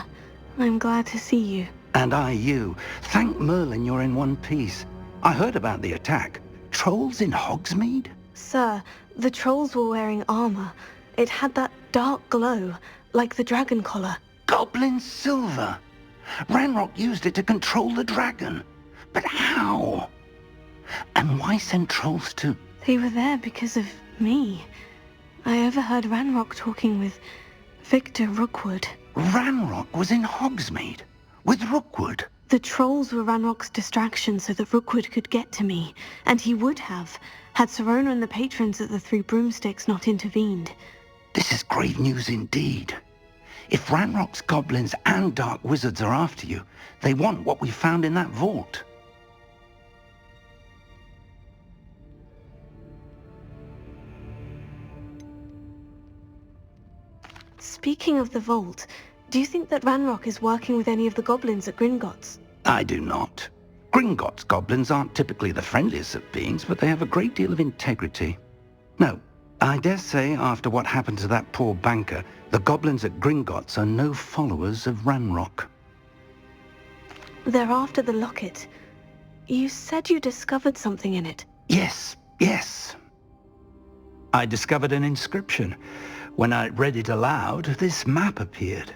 I'm glad to see you. And I you. Thank Merlin you're in one piece. I heard about the attack. Trolls in Hogsmeade? Sir, the trolls were wearing armor. It had that dark glow, like the dragon collar. Goblin silver! Ranrock used it to control the dragon. But how? And why send trolls to... They were there because of me. I overheard Ranrock talking with Victor Rookwood. Ranrock was in Hogsmeade? With Rookwood? The trolls were Ranrock's distraction so that Rookwood could get to me. And he would have, had Serona and the patrons at the Three Broomsticks not intervened. This is grave news indeed. If Ranrock's goblins and dark wizards are after you, they want what we found in that vault. Speaking of the vault, do you think that Ranrock is working with any of the goblins at Gringotts? I do not. Gringotts goblins aren't typically the friendliest of beings, but they have a great deal of integrity. No, I dare say after what happened to that poor banker, the goblins at Gringotts are no followers of Ranrock. They're after the locket. You said you discovered something in it. Yes. I discovered an inscription. When I read it aloud, this map appeared.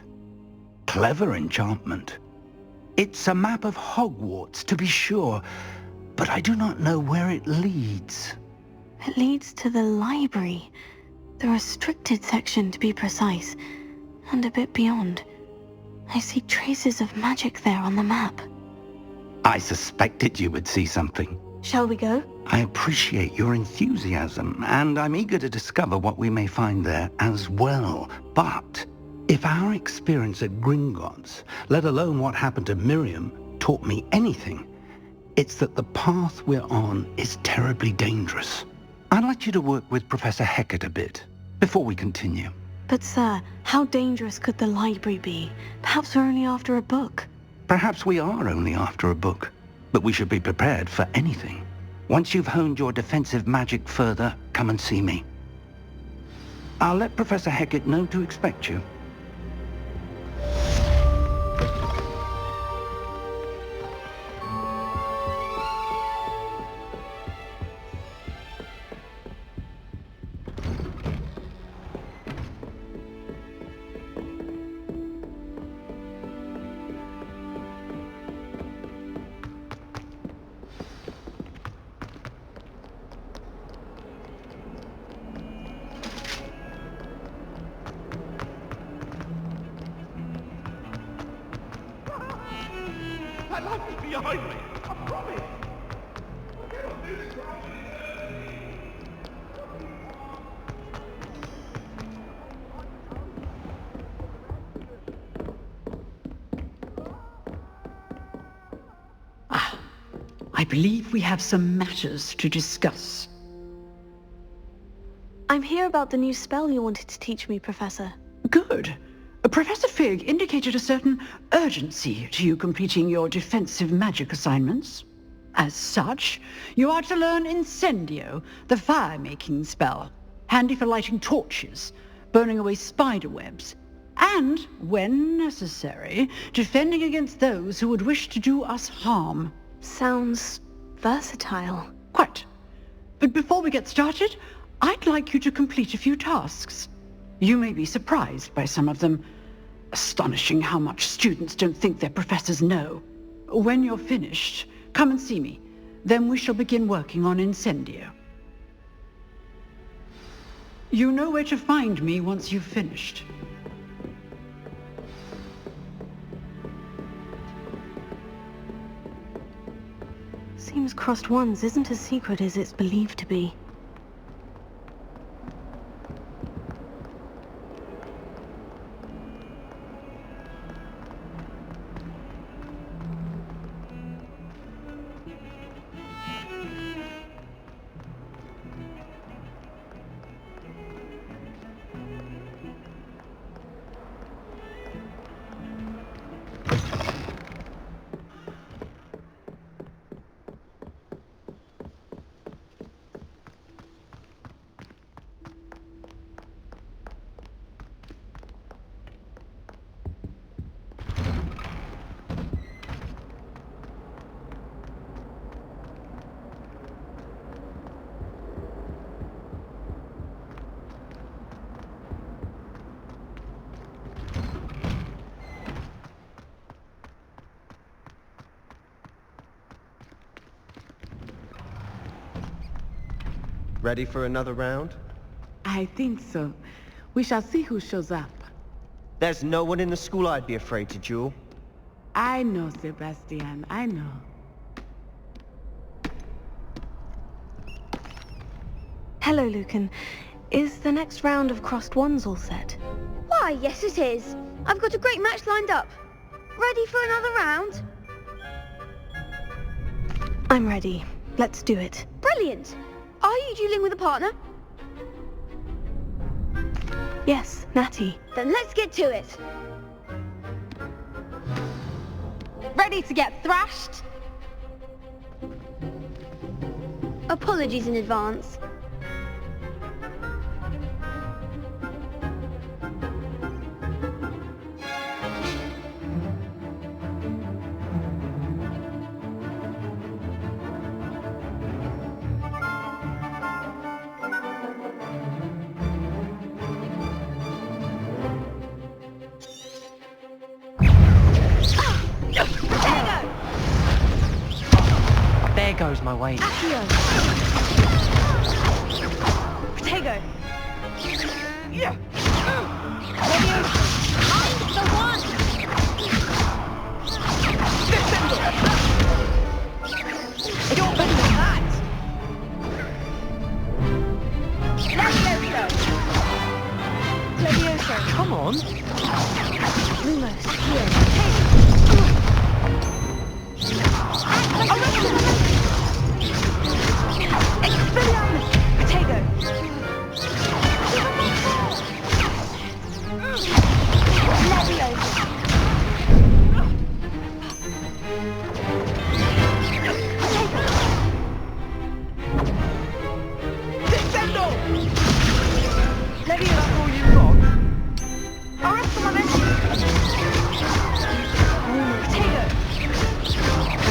Clever enchantment. It's a map of Hogwarts, to be sure, but I do not know where it leads. It leads to the library. The restricted section, to be precise, and a bit beyond. I see traces of magic there on the map. I suspected you would see something. Shall we go? I appreciate your enthusiasm, and I'm eager to discover what we may find there as well. But if our experience at Gringotts, let alone what happened to Miriam, taught me anything, it's that the path we're on is terribly dangerous. I'd like you to work with Professor Hecat a bit before we continue. But sir, how dangerous could the library be? Perhaps we're only after a book. Perhaps we are only after a book, but we should be prepared for anything. Once you've honed your defensive magic further, come and see me. I'll let Professor Hecat know to expect you. Behind me! I promise! I believe we have some matters to discuss. I'm here about the new spell you wanted to teach me, Professor. Good. Professor Fig indicated a certain urgency to you completing your defensive magic assignments. As such, you are to learn Incendio, the fire-making spell, handy for lighting torches, burning away spider webs, and, when necessary, defending against those who would wish to do us harm. Sounds versatile. Quite. But before we get started, I'd like you to complete a few tasks. You may be surprised by some of them. Astonishing how much students don't think their professors know. When you're finished, come and see me. Then we shall begin working on Incendio. You know where to find me once you've finished. Seems Crossed Wands isn't as secret as it's believed to be. Ready for another round? I think so. We shall see who shows up. There's no one in the school I'd be afraid to duel. I know, Sebastian, I know. Hello, Lucan. Is the next round of Crossed Wands all set? Why, yes it is. I've got a great match lined up. Ready for another round? I'm ready. Let's do it. Brilliant. Are you dueling with a partner? Yes, Natty. Then let's get to it. Ready to get thrashed? Apologies in advance. There goes my weight. Accio. Protego. Yeah. I'm the one! You're better than that. Levioso. Levioso. Come on. Lumos. Here. Expelliarmus! Protego! Levioso! Descendo! Levioso! That's all you got? Arresto momenti! Protego!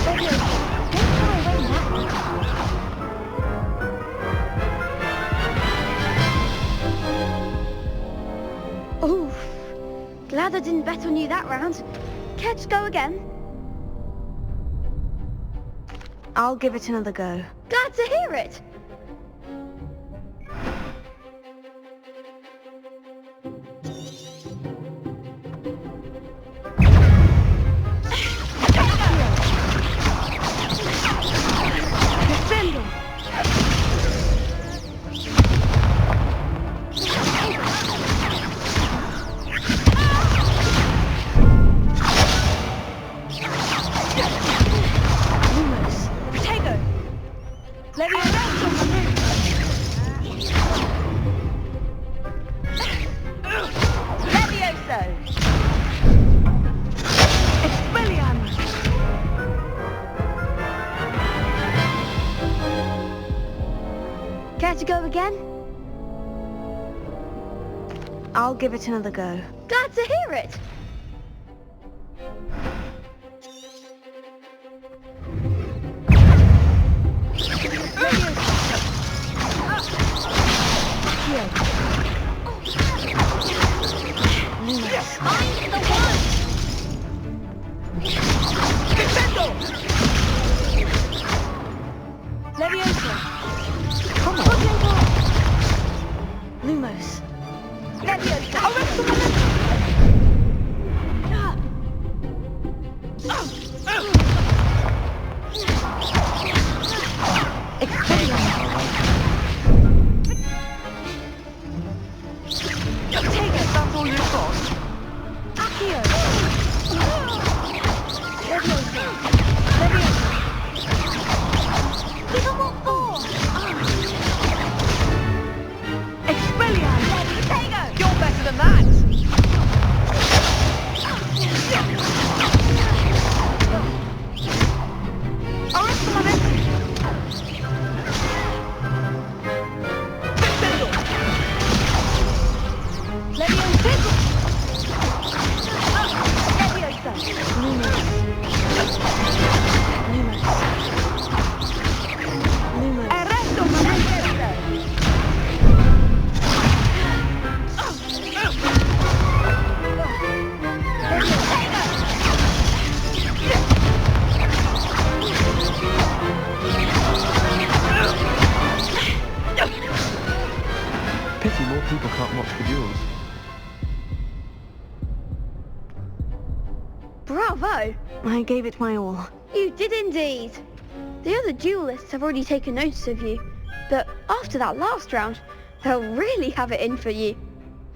Levioso! Don't throw away that one. Oof. Glad I didn't bet on you that round. Care to go again? I'll give it another go. Glad to hear it. Defendo! Lumos! Protego! Levioso! I'll give it another go. Glad to hear it. Lumos. That's all you've got. Accio. Give them what for? Expelliarmus! You're better than that! Pity more people can't watch the duels. Bravo! I gave it my all. You did indeed. The other duelists have already taken notice of you, but after that last round, they'll really have it in for you.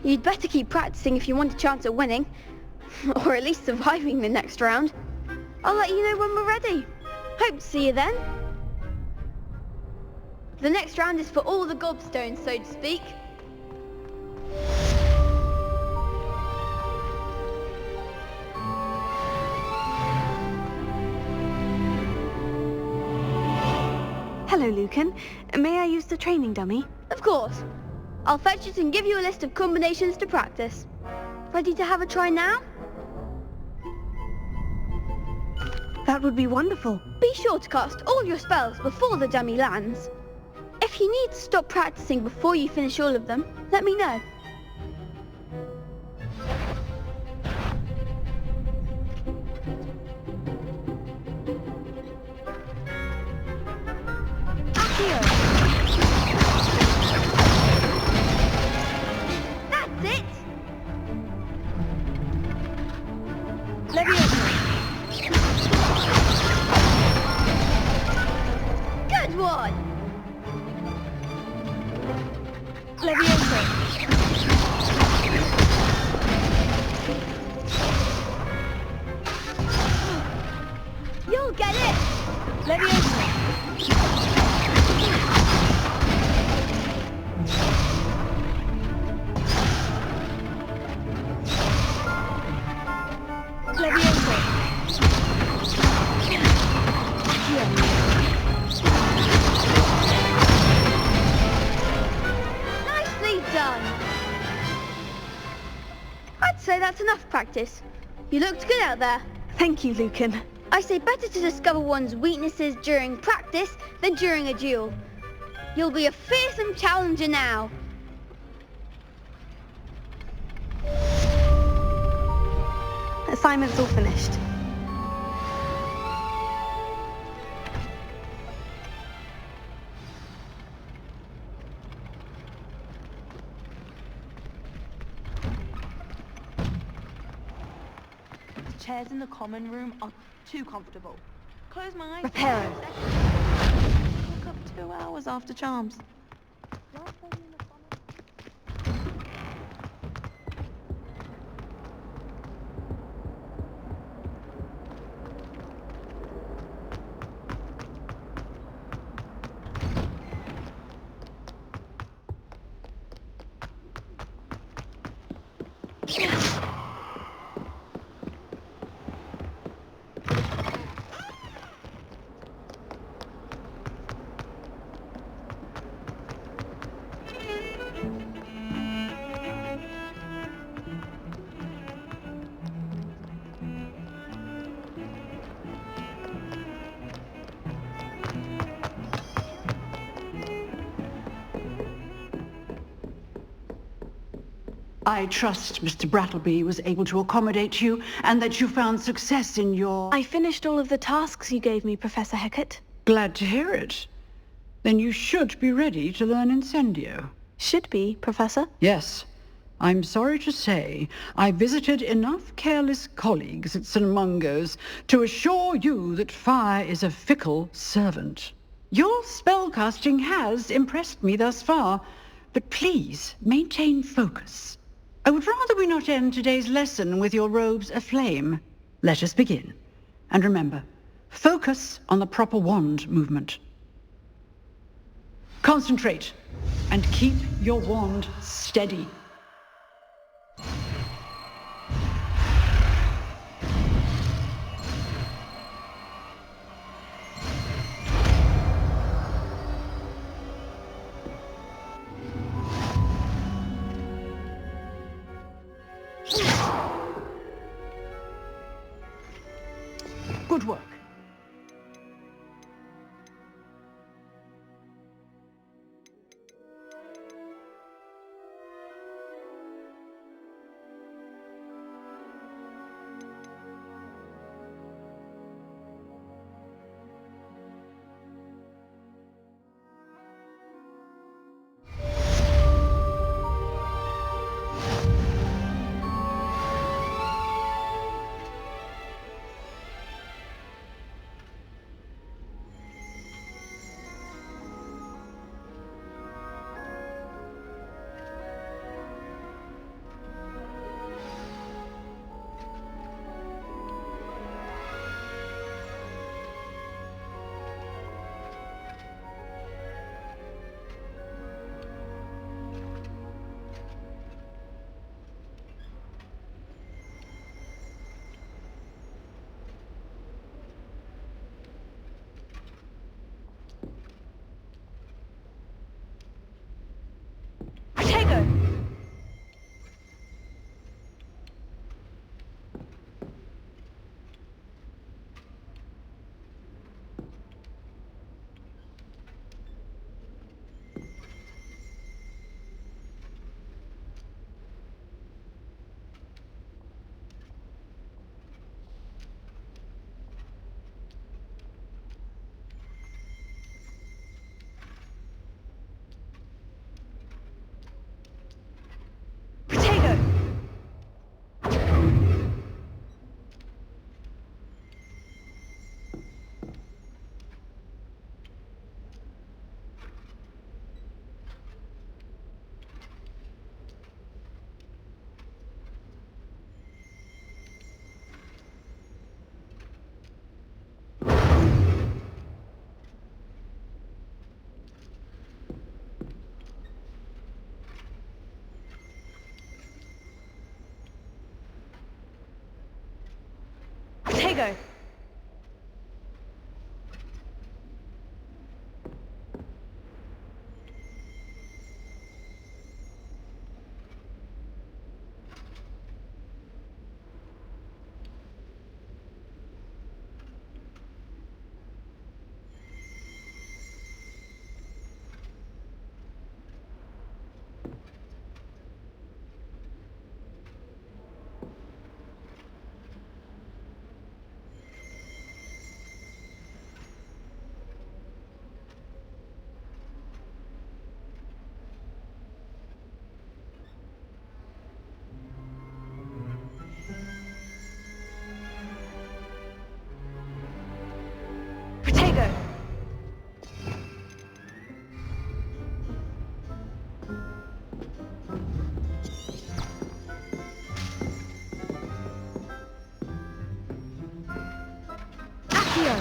You'd better keep practicing if you want a chance at winning, or at least surviving the next round. I'll let you know when we're ready. Hope to see you then. The next round is for all the gobstones, so to speak. Hello, Lucan. May I use the training dummy? Of course. I'll fetch it and give you a list of combinations to practice. Ready to have a try now? That would be wonderful. Be sure to cast all your spells before the dummy lands. If you need to stop practicing before you finish all of them, let me know. That's it! Good one! You'll get it! Nicely done! I'd say that's enough practice. You looked good out there. Thank you, Lucan. I say better to discover one's weaknesses during practice than during a duel. You'll be a fearsome challenger now. Assignment's all finished. The chairs in the common room are too comfortable. Close my eyes. Reparo. Woke up 2 hours after charms. I trust Mr. Brattleby was able to accommodate you and that you found success in your... I finished all of the tasks you gave me, Professor Hecat. Glad to hear it. Then you should be ready to learn Incendio. Should be, Professor? Yes. I'm sorry to say I visited enough careless colleagues at St. Mungo's to assure you that fire is a fickle servant. Your spellcasting has impressed me thus far, but please maintain focus. I would rather we not end today's lesson with your robes aflame. Let us begin. And remember, focus on the proper wand movement. Concentrate, and keep your wand steady. Good work. Potato! Potato! Accio!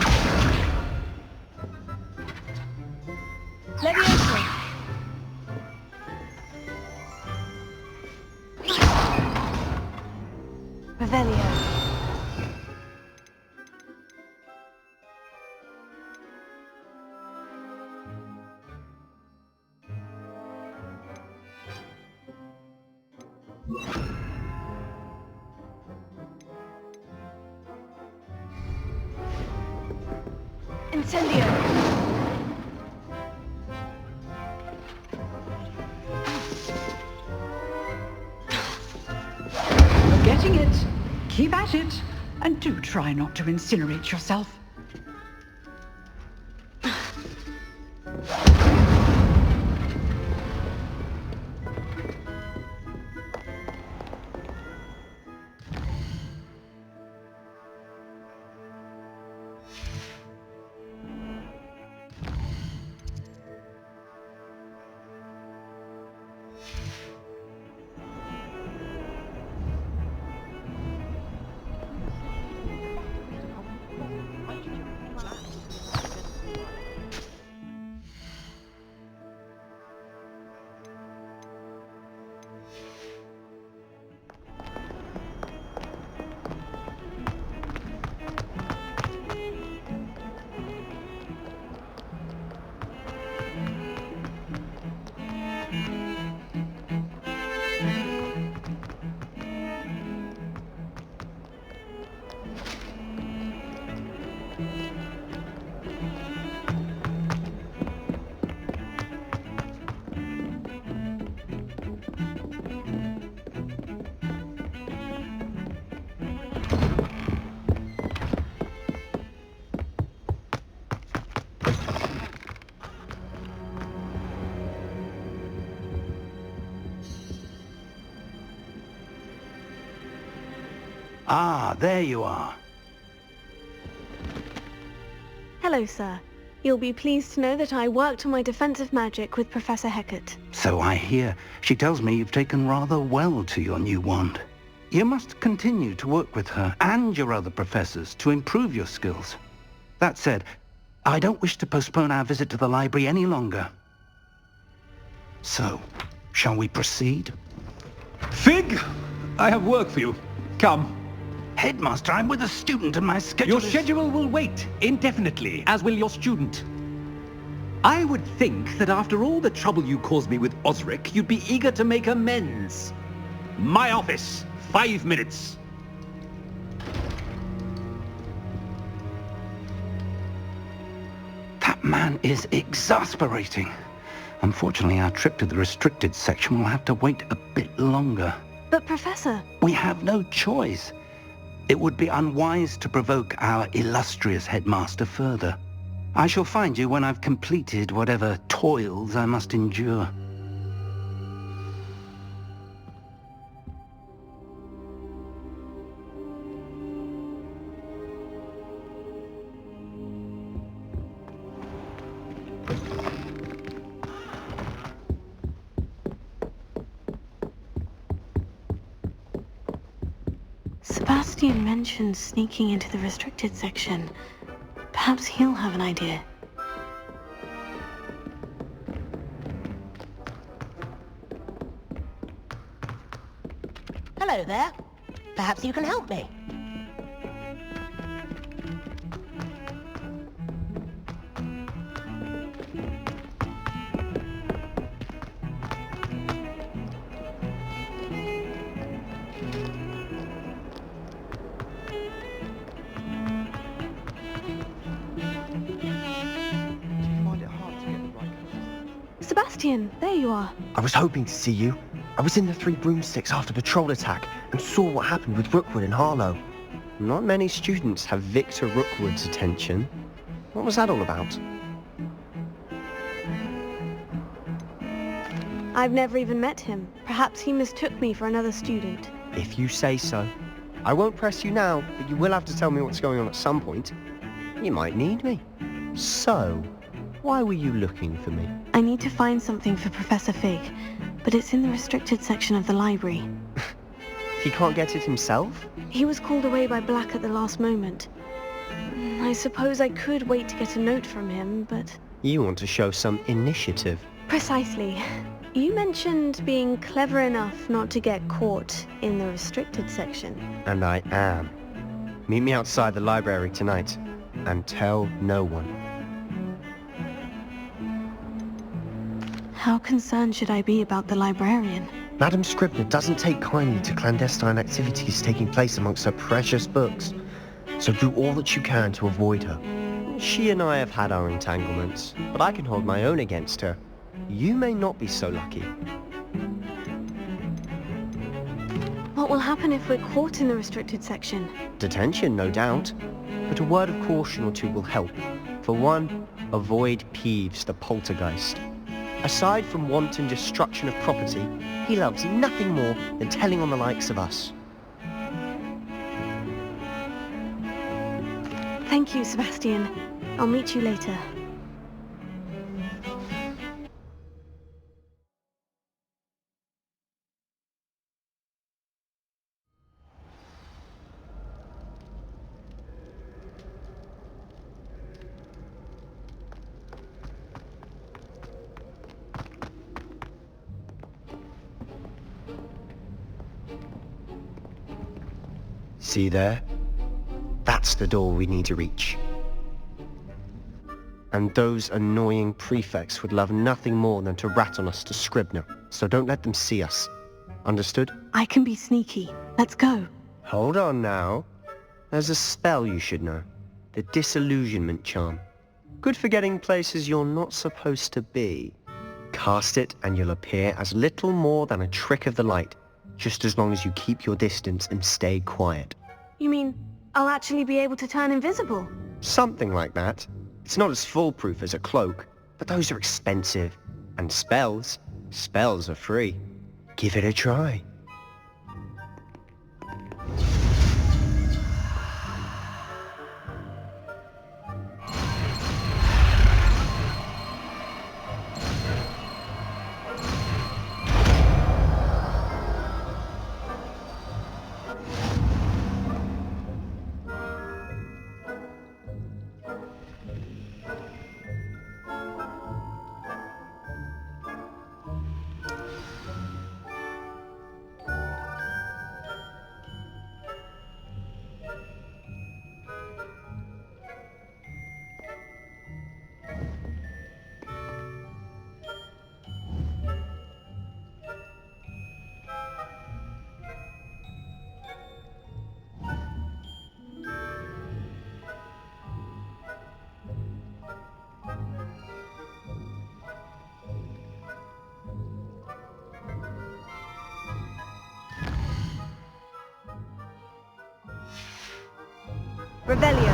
Levioso! Revelio! Incendio! Keep at it, and do try not to incinerate yourself. Ah, there you are. Hello, sir. You'll be pleased to know that I worked on my defensive magic with Professor Hecat. So I hear. She tells me you've taken rather well to your new wand. You must continue to work with her and your other professors to improve your skills. That said, I don't wish to postpone our visit to the library any longer. So, shall we proceed? Fig! I have work for you. Come. Headmaster, I'm with a student and my schedule Your schedule will wait indefinitely, as will your student. I would think that after all the trouble you caused me with Osric, you'd be eager to make amends. My office, 5 minutes. That man is exasperating. Unfortunately, our trip to the restricted section will have to wait a bit longer. But Professor... We have no choice. It would be unwise to provoke our illustrious headmaster further. I shall find you when I've completed whatever toils I must endure. Sebastian mentioned sneaking into the restricted section. Perhaps he'll have an idea. Hello there. Perhaps you can help me. Sebastian, there you are. I was hoping to see you. I was in the Three Broomsticks after the troll attack and saw what happened with Rookwood and Harlow. Not many students have Victor Rookwood's attention. What was that all about? I've never even met him. Perhaps he mistook me for another student. If you say so. I won't press you now, but you will have to tell me what's going on at some point. You might need me. So, why were you looking for me? I need to find something for Professor Fig, but it's in the restricted section of the library. He can't get it himself? He was called away by Black at the last moment. I suppose I could wait to get a note from him, but... You want to show some initiative. Precisely. You mentioned being clever enough not to get caught in the restricted section. And I am. Meet me outside the library tonight, and tell no one. How concerned should I be about the librarian? Madam Scribner doesn't take kindly to clandestine activities taking place amongst her precious books, so do all that you can to avoid her. She and I have had our entanglements, but I can hold my own against her. You may not be so lucky. What will happen if we're caught in the restricted section? Detention, no doubt. But a word of caution or two will help. For one, avoid Peeves, the poltergeist. Aside from wanton destruction of property, he loves nothing more than telling on the likes of us. Thank you, Sebastian. I'll meet you later. See there? That's the door we need to reach. And those annoying prefects would love nothing more than to rat on us to Scribner, so don't let them see us. Understood? I can be sneaky. Let's go. Hold on now. There's a spell you should know. The Disillusionment Charm. Good for getting places you're not supposed to be. Cast it and you'll appear as little more than a trick of the light, just as long as you keep your distance and stay quiet. You mean I'll actually be able to turn invisible? Something like that. It's not as foolproof as a cloak, but those are expensive. And spells are free. Give it a try. Revelio.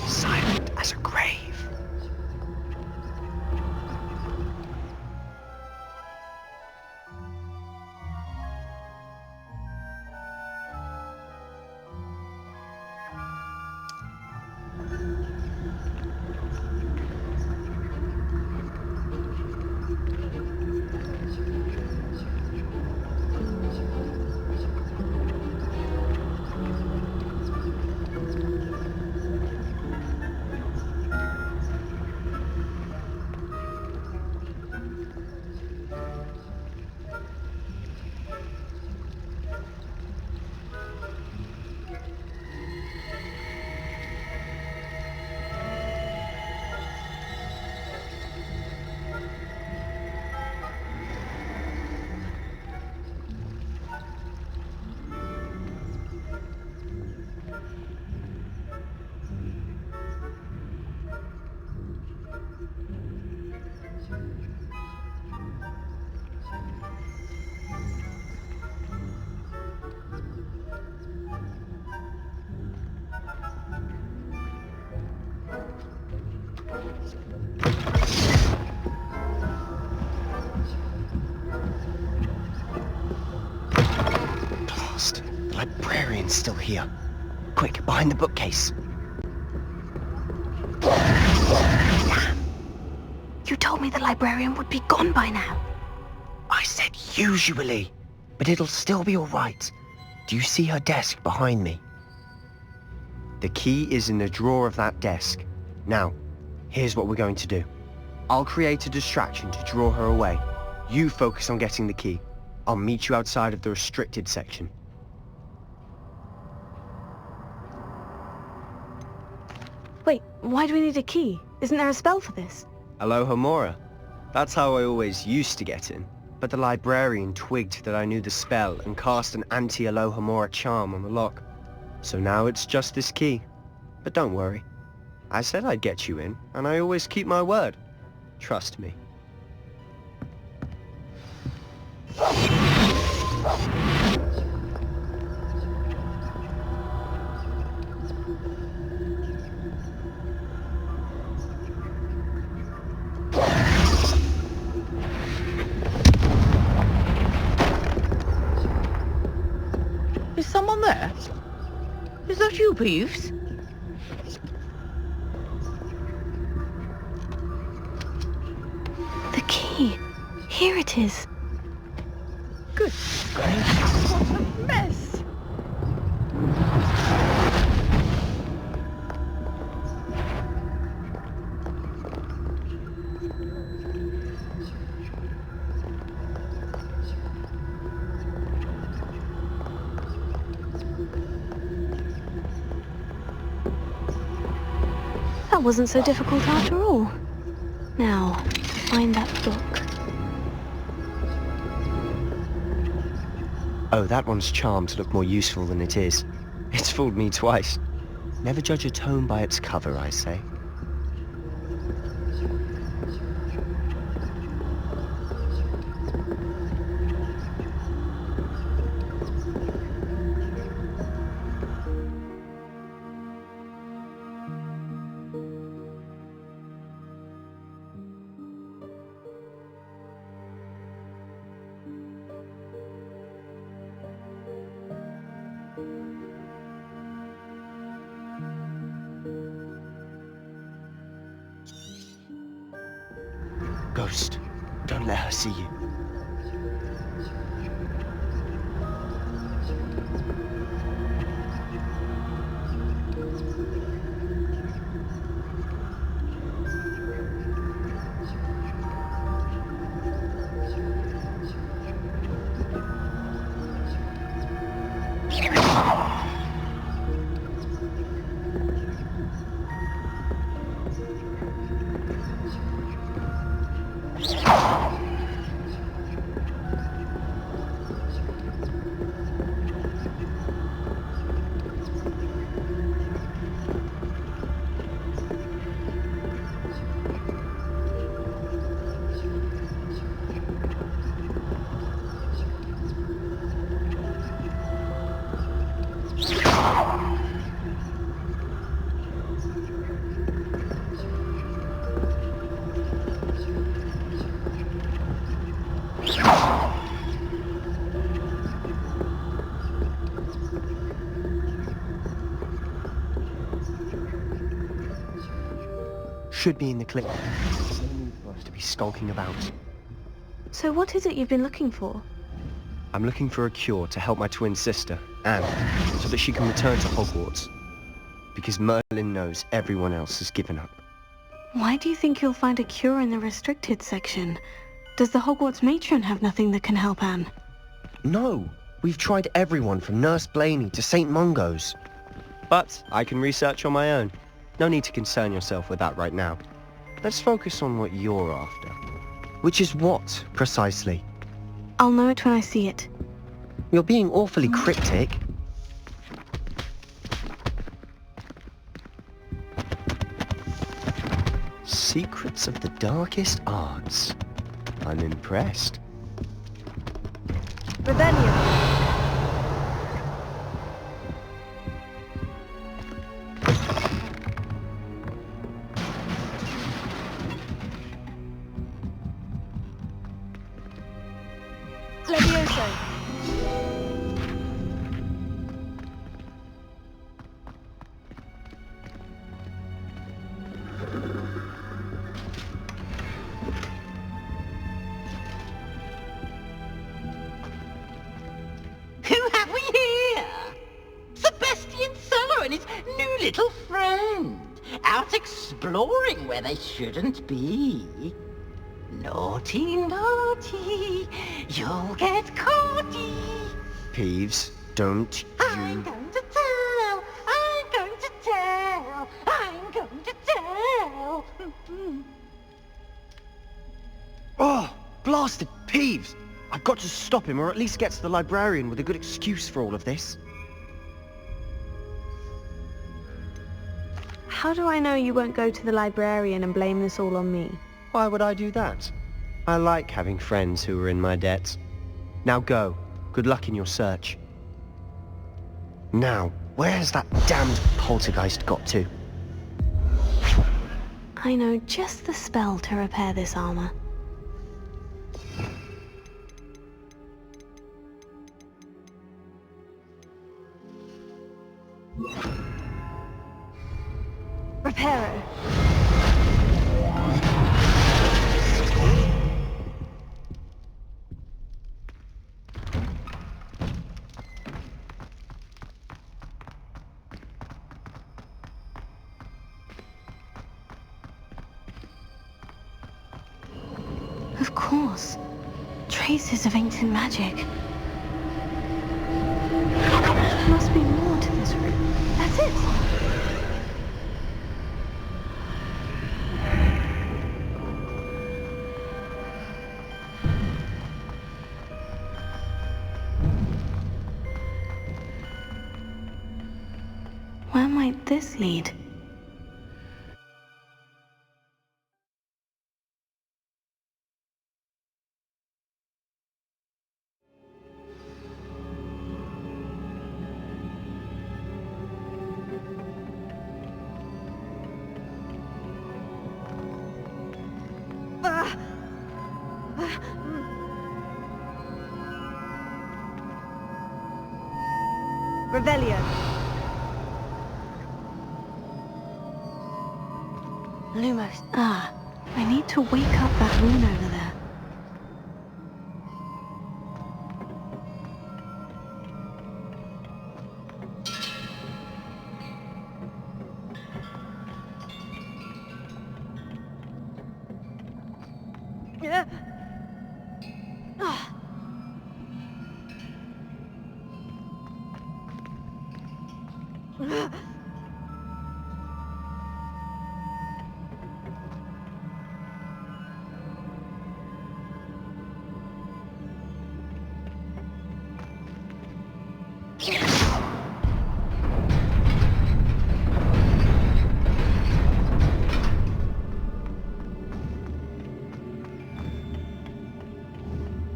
Silent as a grave. The librarian's still here. Quick, behind the bookcase. Damn. You told me the librarian would be gone by now. I said usually, but it'll still be all right. Do you see her desk behind me? The key is in the drawer of that desk. Now, here's what we're going to do. I'll create a distraction to draw her away. You focus on getting the key. I'll meet you outside of the restricted section. Wait, why do we need a key? Isn't there a spell for this? Alohomora. That's how I always used to get in. But the librarian twigged that I knew the spell and cast an anti-Alohomora charm on the lock. So now it's just this key. But don't worry. I said I'd get you in, and I always keep my word. Trust me. Is someone there? Is that you, Peeves? The key. Here it is. Good gracious, what a mess! That wasn't so difficult after all. Now, find that book. Oh, that one's charmed to look more useful than it is. It's fooled me twice. Never judge a tome by its cover, I say. Ghost, don't let her see you. Should be in the clip. There's no need for us to be skulking about. So what is it you've been looking for? I'm looking for a cure to help my twin sister, Anne, so that she can return to Hogwarts. Because Merlin knows everyone else has given up. Why do you think you'll find a cure in the restricted section? Does the Hogwarts matron have nothing that can help Anne? No! We've tried everyone from Nurse Blaney to St. Mungo's. But I can research on my own. No need to concern yourself with that right now. Let's focus on what you're after. Which is what, precisely? I'll know it when I see it. You're being awfully cryptic. Secrets of the darkest arts. I'm impressed. Rebellion. Levioso. little friend, out exploring where they shouldn't be. Naughty, naughty, you'll get caughty. Peeves, don't I'm you... going to tell, I'm going to tell, I'm going to tell. Oh, blasted Peeves! I've got to stop him, or at least get to the librarian with a good excuse for all of this. How do I know you won't go to the librarian and blame this all on me? Why would I do that? I like having friends who are in my debt. Now go. Good luck in your search. Now, where's that damned poltergeist got to? I know just the spell to repair this armor. Reparo. Of course. Traces of ancient magic. There must be more to this room. That's it! Where might this lead? Revelio. Lumos. Ah, I need to wake up that rune over there.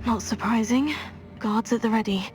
Not surprising. Guards at the ready.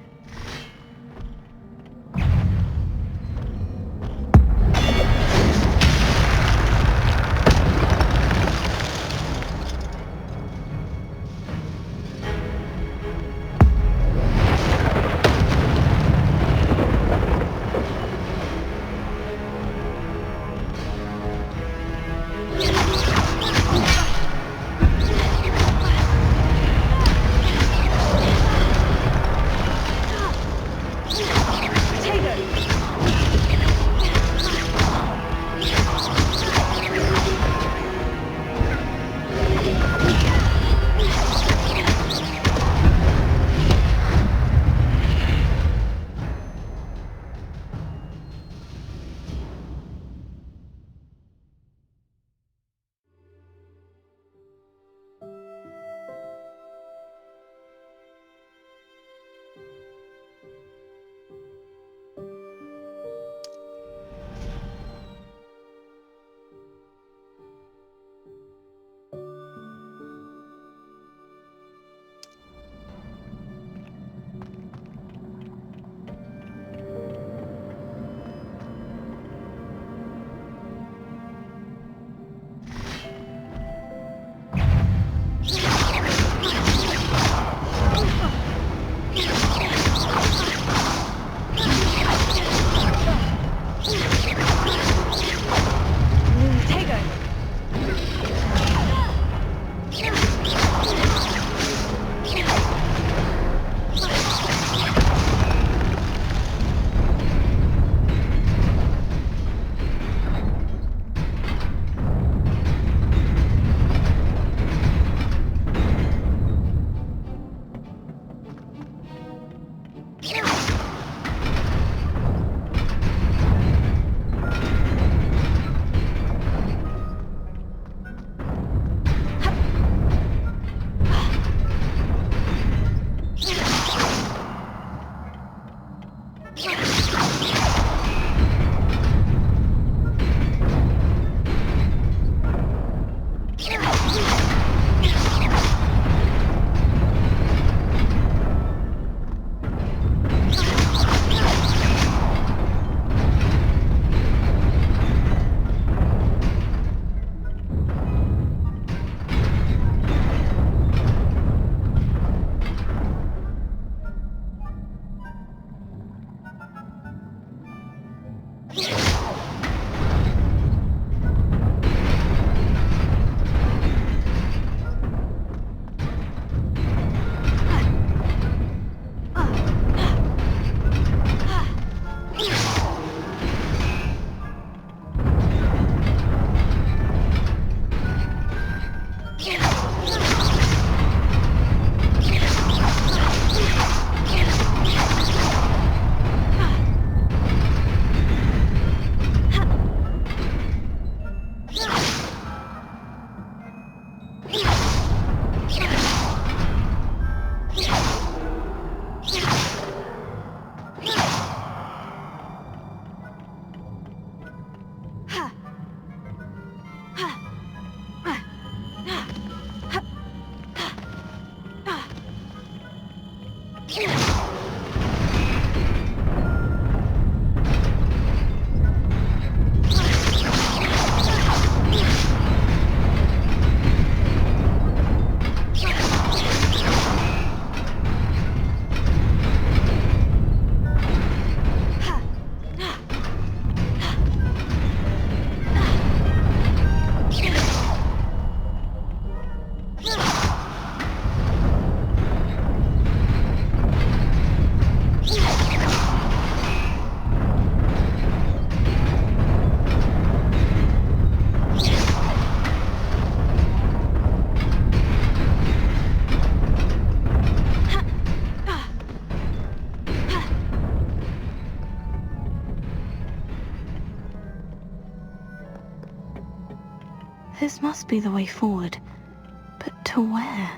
This must be the way forward. But to where?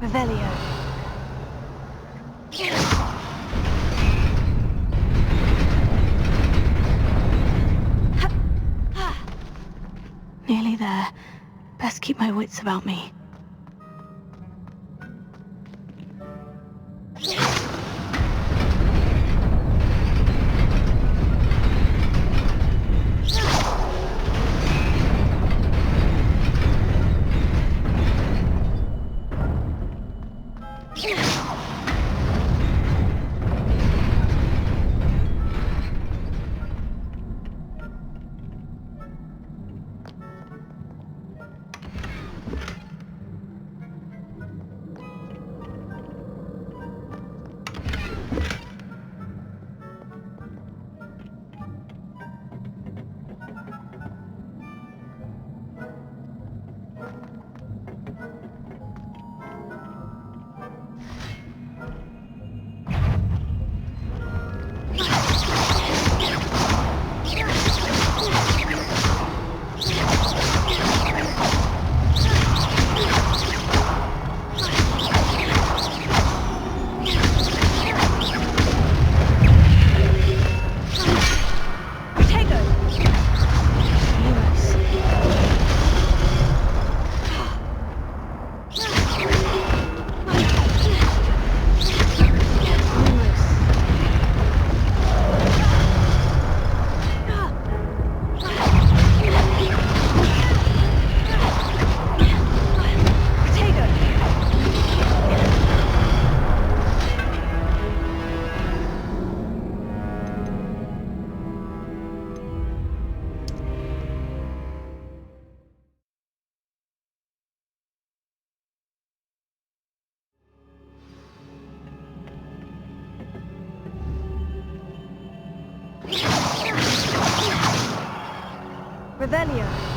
Revelio. Nearly there. Best keep my wits about me. Revelio.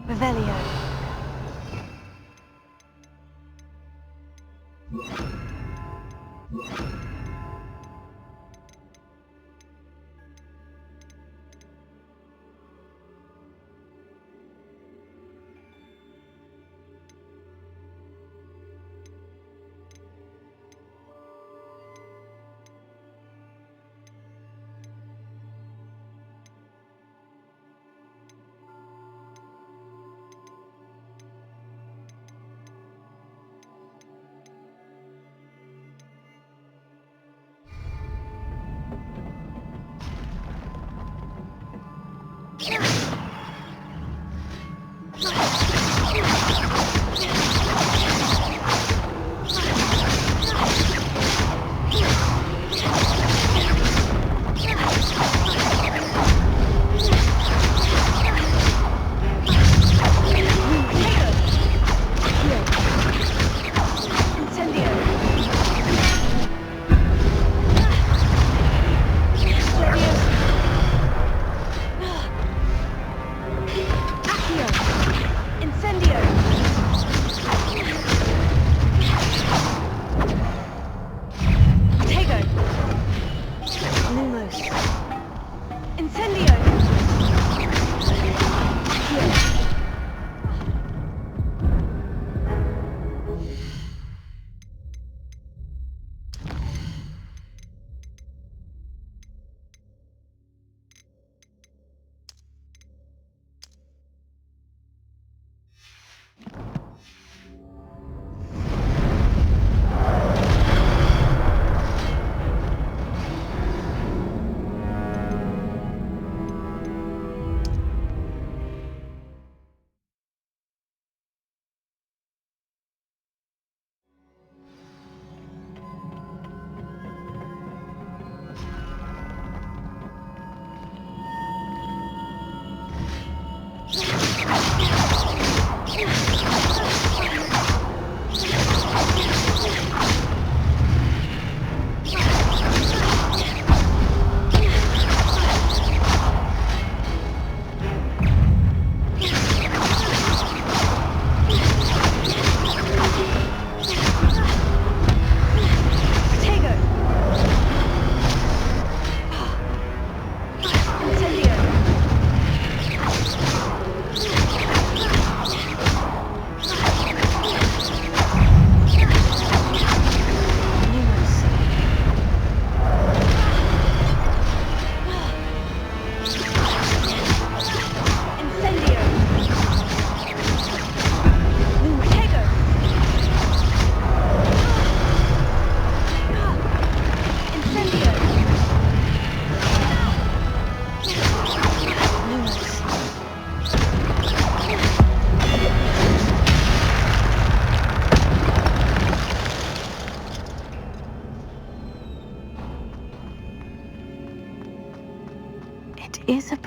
Revelio.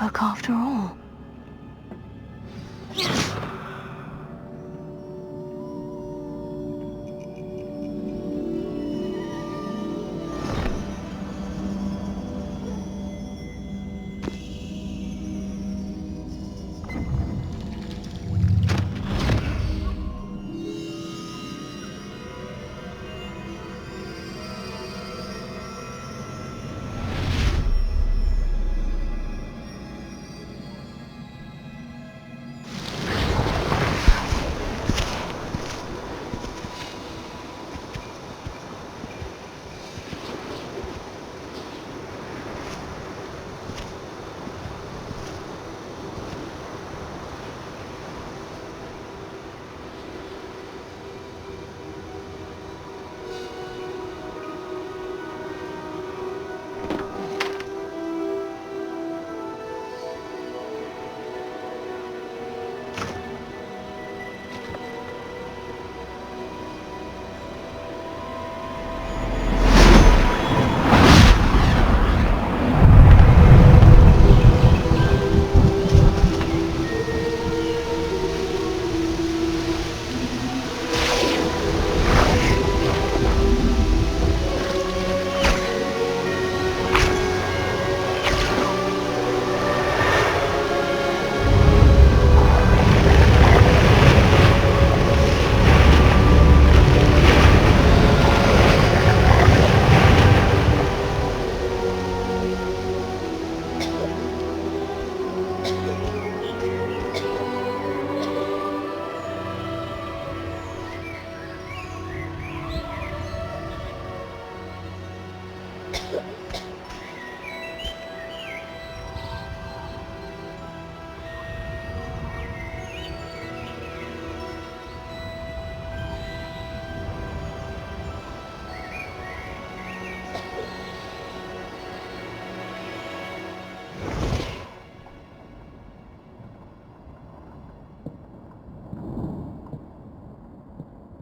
book after all.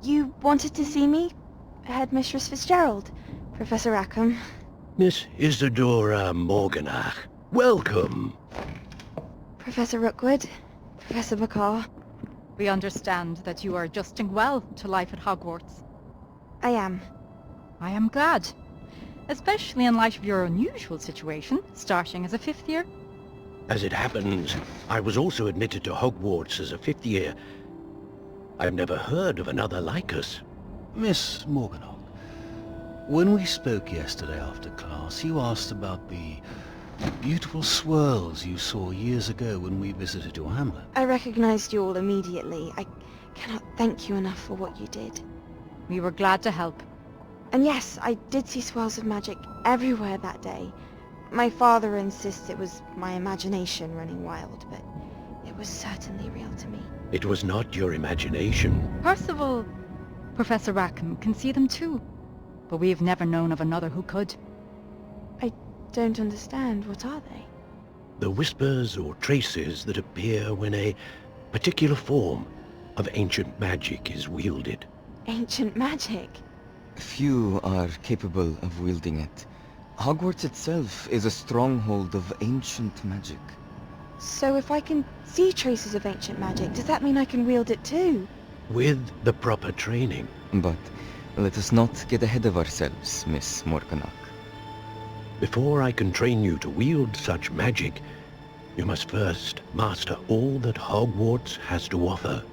You wanted to see me? Headmistress Fitzgerald? Professor Rackham? Miss Isadora Morganach, welcome. Professor Rookwood? Professor McCaw? We understand that you are adjusting well to life at Hogwarts. I am. I am glad. Especially in light of your unusual situation, starting as a 5th year. As it happens, I was also admitted to Hogwarts as a 5th year. I've never heard of another like us. Miss Morganach, when we spoke yesterday after class, you asked about the beautiful swirls you saw years ago when we visited your hamlet. I recognized you all immediately. I cannot thank you enough for what you did. We were glad to help. And yes, I did see swirls of magic everywhere that day. My father insists it was my imagination running wild, but it was certainly real to me. It was not your imagination. Percival, Professor Rackham can see them too, but we have never known of another who could. I don't understand. What are they? The whispers or traces that appear when a particular form of ancient magic is wielded. Ancient magic? Few are capable of wielding it. Hogwarts itself is a stronghold of ancient magic. So if I can see traces of ancient magic, does that mean I can wield it too? With the proper training. But let us not get ahead of ourselves, Miss Morganach. Before I can train you to wield such magic, you must first master all that Hogwarts has to offer.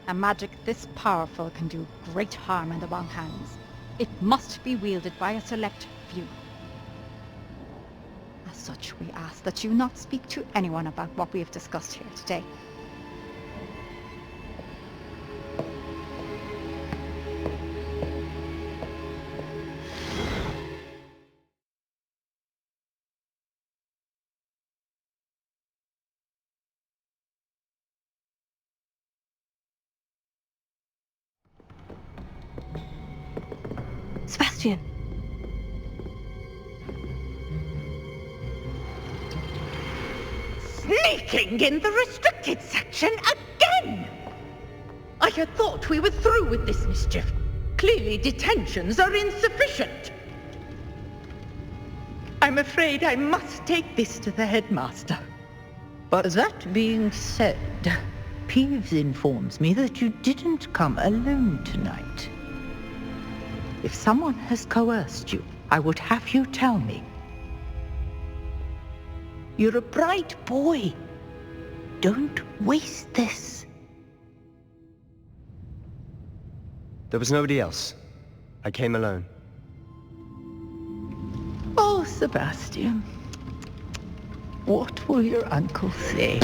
A magic this powerful can do great harm in the wrong hands. It must be wielded by a select few. As such, we ask that you not speak to anyone about what we have discussed here today. Sebastian! Sneaking in the restricted section again! I had thought we were through with this mischief. Clearly detentions are insufficient. I'm afraid I must take this to the headmaster. But that being said, Peeves informs me that you didn't come alone tonight. If someone has coerced you, I would have you tell me. You're a bright boy. Don't waste this. There was nobody else. I came alone. Oh, Sebastian. What will your uncle say?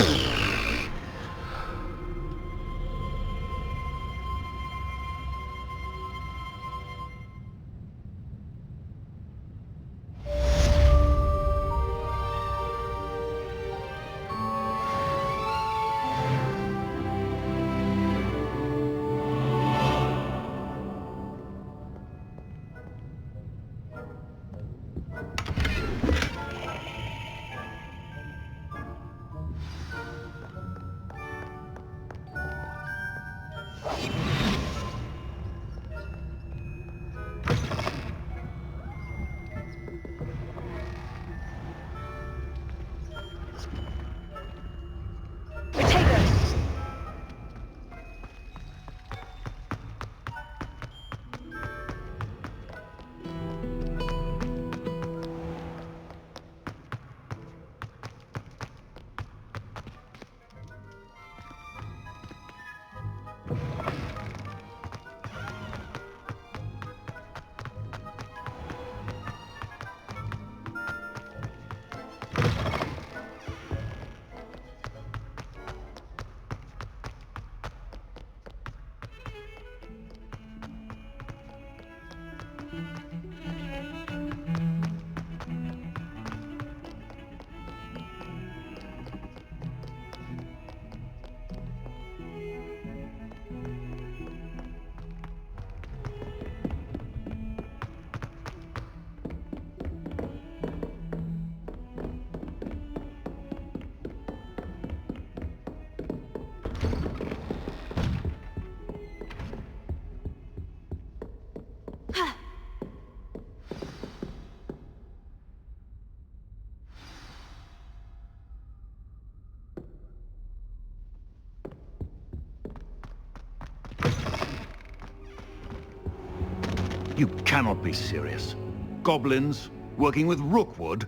You cannot be serious. Goblins working with Rookwood?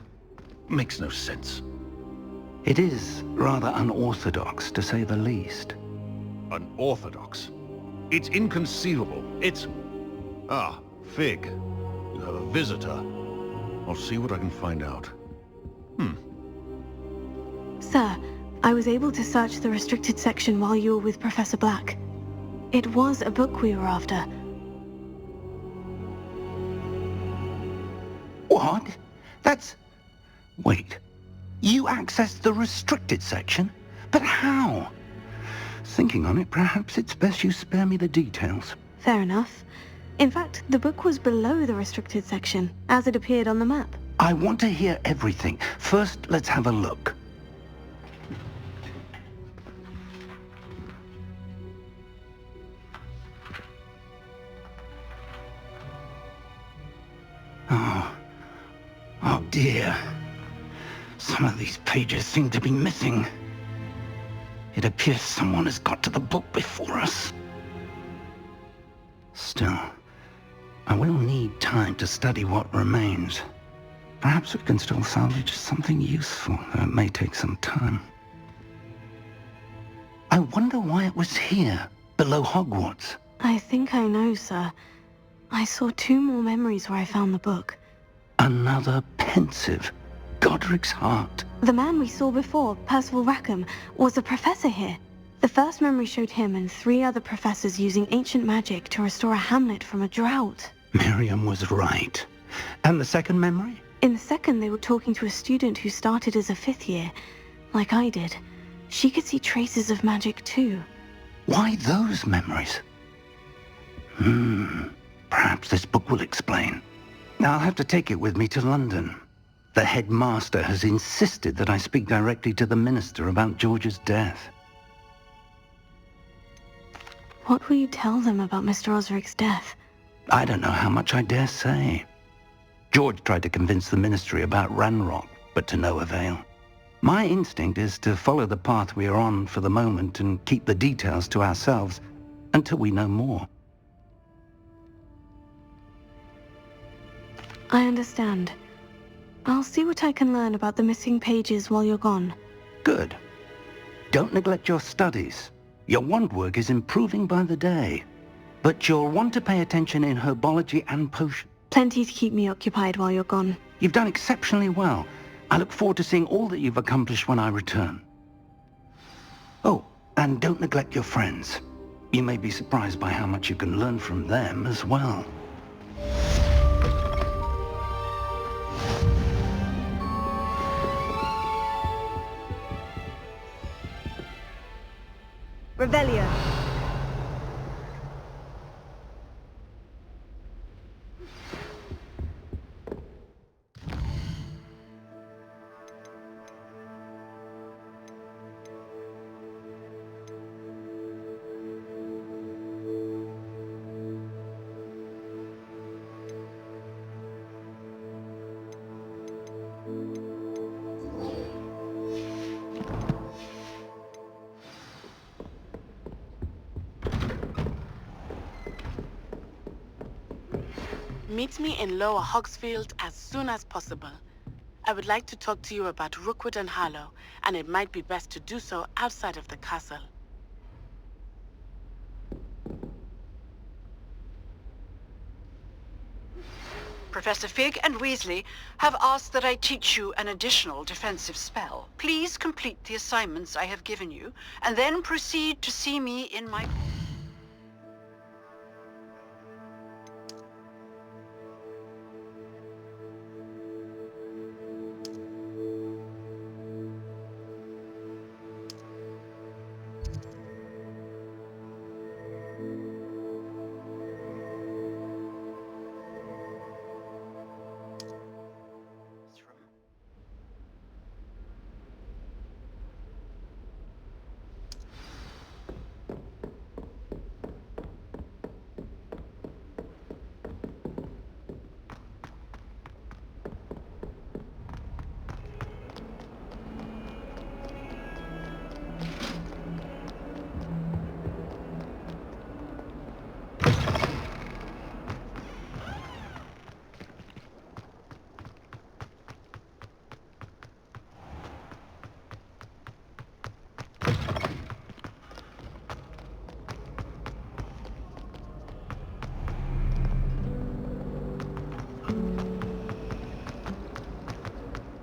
Makes no sense. It is rather unorthodox, to say the least. Unorthodox? It's inconceivable. It's... Ah, Fig. You have a visitor. I'll see what I can find out. Sir, I was able to search the restricted section while you were with Professor Black. It was a book we were after. What? That's... Wait. You accessed the restricted section? But how? Thinking on it, perhaps it's best you spare me the details. Fair enough. In fact, the book was below the restricted section, as it appeared on the map. I want to hear everything. First, let's have a look. Oh dear. Some of these pages seem to be missing. It appears someone has got to the book before us. Still, I will need time to study what remains. Perhaps we can still salvage something useful, though it may take some time. I wonder why it was here, below Hogwarts. I think I know, sir. I saw 2 more memories where I found the book. Another pensive. Godric's heart. The man we saw before, Percival Rackham, was a professor here. The first memory showed him and 3 other professors using ancient magic to restore a hamlet from a drought. Miriam was right. And the second memory? In the second, they were talking to a student who started as a 5th year, like I did. She could see traces of magic too. Why those memories? Perhaps this book will explain. I'll have to take it with me to London. The headmaster has insisted that I speak directly to the minister about George's death. What will you tell them about Mr. Osric's death? I don't know how much I dare say. George tried to convince the Ministry about Ranrock, but to no avail. My instinct is to follow the path we are on for the moment and keep the details to ourselves until we know more. I understand. I'll see what I can learn about the missing pages while you're gone. Good. Don't neglect your studies. Your wand work is improving by the day. But you'll want to pay attention in herbology and potion. Plenty to keep me occupied while you're gone. You've done exceptionally well. I look forward to seeing all that you've accomplished when I return. Oh, and don't neglect your friends. You may be surprised by how much you can learn from them as well. Revelio. Meet me in Lower Hogsfield as soon as possible. I would like to talk to you about Rookwood and Harlow, and it might be best to do so outside of the castle. Professor Fig and Weasley have asked that I teach you an additional defensive spell. Please complete the assignments I have given you, and then proceed to see me in my...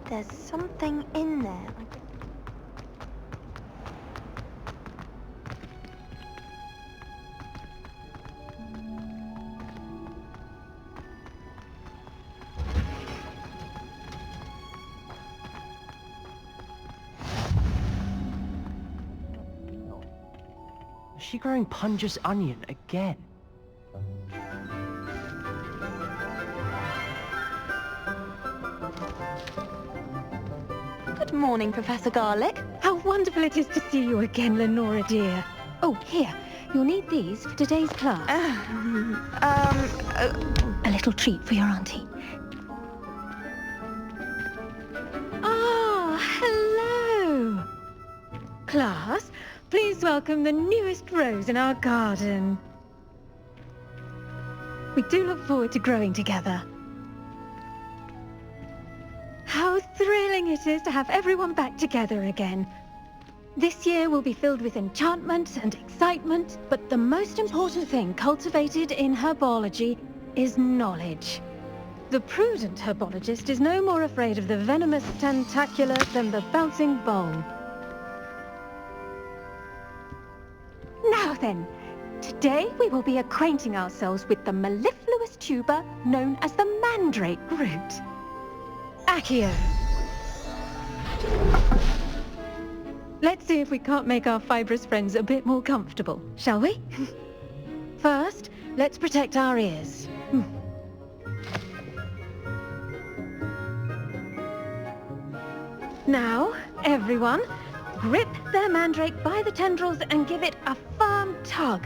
There's something in there. Is she growing Punja's onion again? Good morning, Professor Garlick. How wonderful it is to see you again, Lenora dear. Oh, here. You'll need these for today's class. A little treat for your auntie. Ah, hello. Class, please welcome the newest rose in our garden. We do look forward to growing together. How thrilling it is to have everyone back together again. This year will be filled with enchantment and excitement, but the most important thing cultivated in herbology is knowledge. The prudent herbologist is no more afraid of the venomous tentacula than the bouncing bowl. Now then, today we will be acquainting ourselves with the mellifluous tuber known as the mandrake root. Accio. Let's see if we can't make our fibrous friends a bit more comfortable, shall we? First, let's protect our ears. Now, everyone, grip their mandrake by the tendrils and give it a firm tug.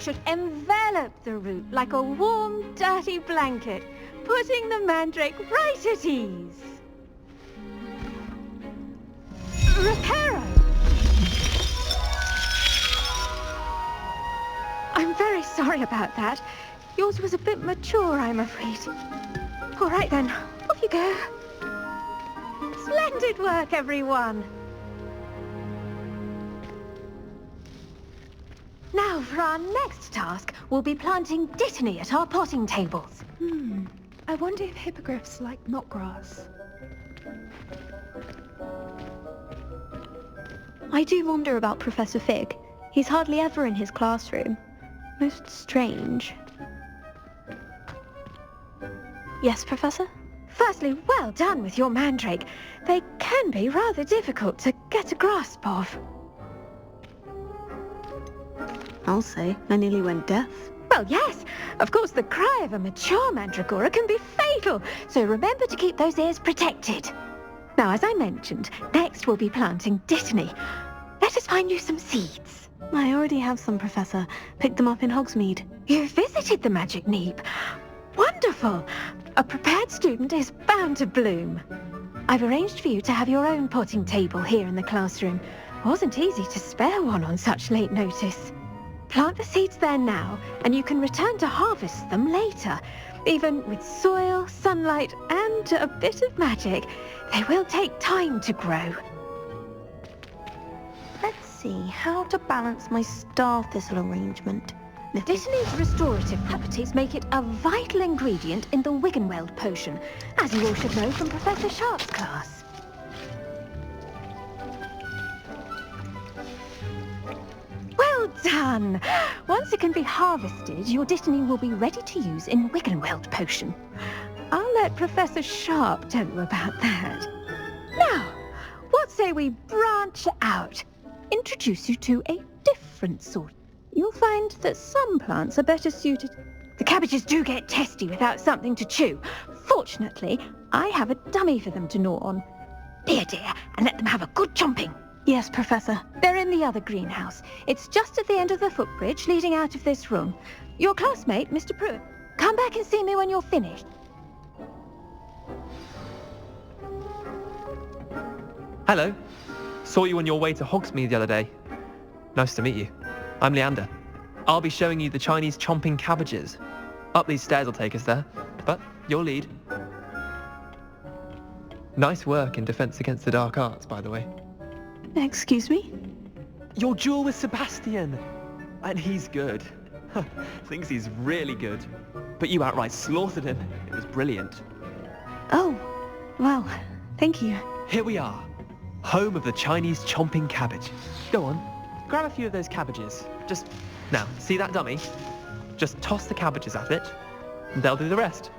should envelop the root like a warm, dirty blanket, putting the mandrake right at ease. Reparo! I'm very sorry about that. Yours was a bit mature, I'm afraid. All right then, off you go. Splendid work, everyone. Now for our next task, we'll be planting dittany at our potting tables. I wonder if hippogriffs like knotgrass. I do wonder about Professor Fig. He's hardly ever in his classroom. Most strange. Yes, Professor? Firstly, well done with your mandrake. They can be rather difficult to get a grasp of. I'll say, I nearly went deaf. Well, yes. Of course, the cry of a mature mandragora can be fatal, so remember to keep those ears protected. Now, as I mentioned, next we'll be planting dittany. Let us find you some seeds. I already have some, Professor. Picked them up in Hogsmeade. You visited the Magic Neep. Wonderful! A prepared student is bound to bloom. I've arranged for you to have your own potting table here in the classroom. Wasn't easy to spare one on such late notice. Plant the seeds there now, and you can return to harvest them later. Even with soil, sunlight, and a bit of magic, they will take time to grow. Let's see how to balance my star thistle arrangement. Dittany's restorative properties make it a vital ingredient in the Wiggenweld potion, as you all should know from Professor Sharp's class. Well done! Once it can be harvested, your dittany will be ready to use in Wiggenweld potion. I'll let Professor Sharp tell you about that. Now, what say we branch out? Introduce you to a different sort. You'll find that some plants are better suited. The cabbages do get testy without something to chew. Fortunately, I have a dummy for them to gnaw on. Dear, and let them have a good chomping. Yes, Professor. They're in the other greenhouse. It's just at the end of the footbridge leading out of this room. Your classmate, Mr. Pruitt. Come back and see me when you're finished. Hello. Saw you on your way to Hogsmeade the other day. Nice to meet you. I'm Leander. I'll be showing you the Chinese chomping cabbages. Up these stairs will take us there, but you'll lead. Nice work in Defense Against the Dark Arts, by the way. Excuse me? Your duel with Sebastian! And he's good. Thinks he's really good. But you outright slaughtered him. It was brilliant. Oh, well, thank you. Here we are. Home of the Chinese chomping cabbage. Go on. Grab a few of those cabbages. Just, now, see that dummy? Just toss the cabbages at it, and they'll do the rest.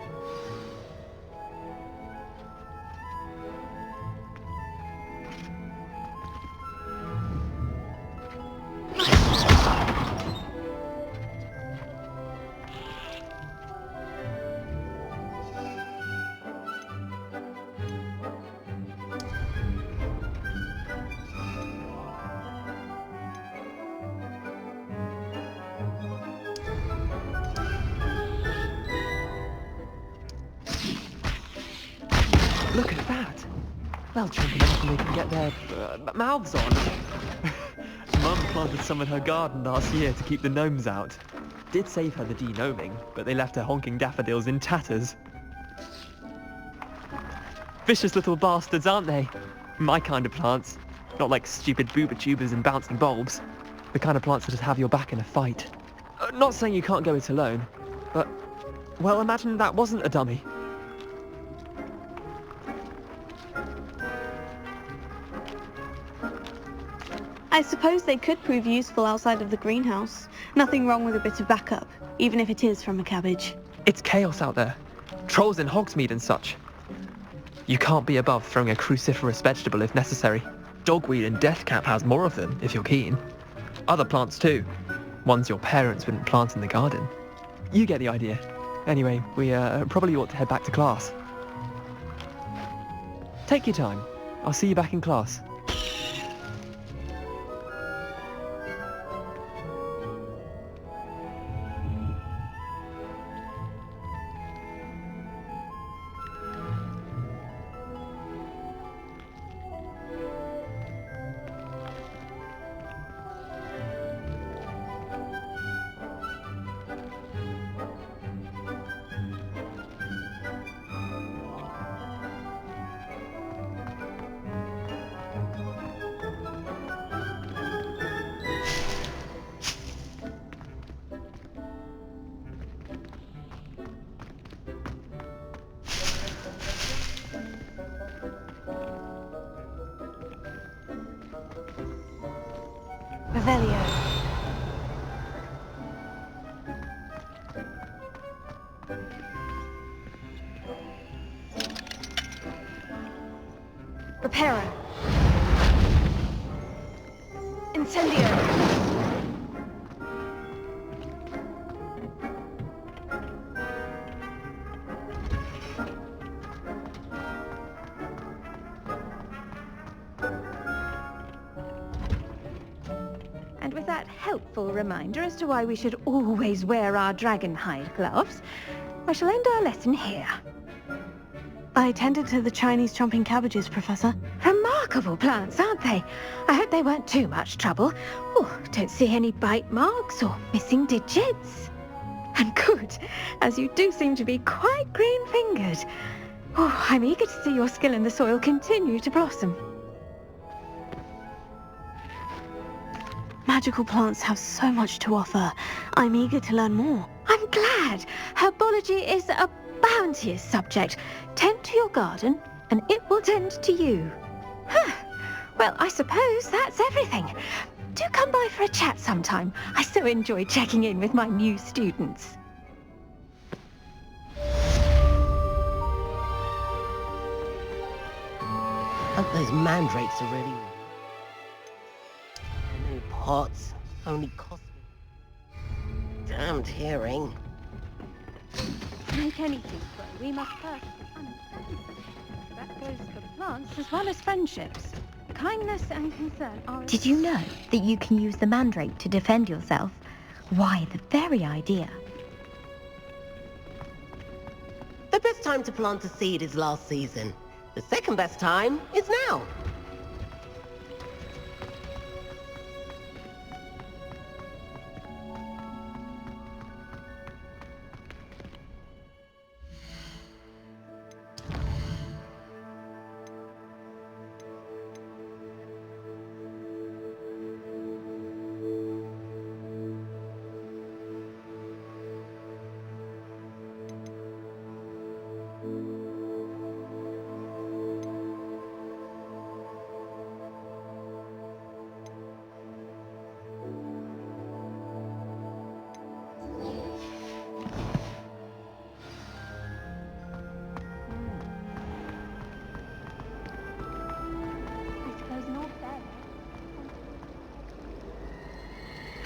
Look at that! They'll chomp enough and they can get their mouths on. Mum planted some in her garden last year to keep the gnomes out. Did save her the de-gnoming, but they left her honking daffodils in tatters. Vicious little bastards, aren't they? My kind of plants. Not like stupid booba tubers and bouncing bulbs. The kind of plants that just have your back in a fight. Not saying you can't go it alone, but, well, imagine that wasn't a dummy. I suppose they could prove useful outside of the greenhouse. Nothing wrong with a bit of backup, even if it is from a cabbage. It's chaos out there. Trolls in Hogsmeade and such. You can't be above throwing a cruciferous vegetable if necessary. Dogweed and deathcap has more of them, if you're keen. Other plants too. Ones your parents wouldn't plant in the garden. You get the idea. Anyway, we probably ought to head back to class. Take your time. I'll see you back in class. Reparo. Incendio. And with that helpful reminder as to why we should always wear our dragon hide gloves, I shall end our lesson here. I tended to the Chinese chomping cabbages, Professor. Remarkable plants, aren't they? I hope they weren't too much trouble. Oh, don't see any bite marks or missing digits. And good, as you do seem to be quite green-fingered. Oh, I'm eager to see your skill in the soil continue to blossom. Magical plants have so much to offer. I'm eager to learn more. I'm glad. Herbology is a bounteous subject. Tend to your garden, and it will tend to you. Huh. Well, I suppose that's everything. Do come by for a chat sometime. I so enjoy checking in with my new students. Hope those mandrakes are ready. New pots only cost me. Damned hearing. To make anything grow, we must first understand them. That goes for plants as well as friendships. Kindness and concern are... Did you know that you can use the mandrake to defend yourself? Why, the very idea. The best time to plant a seed is last season. The second best time is now.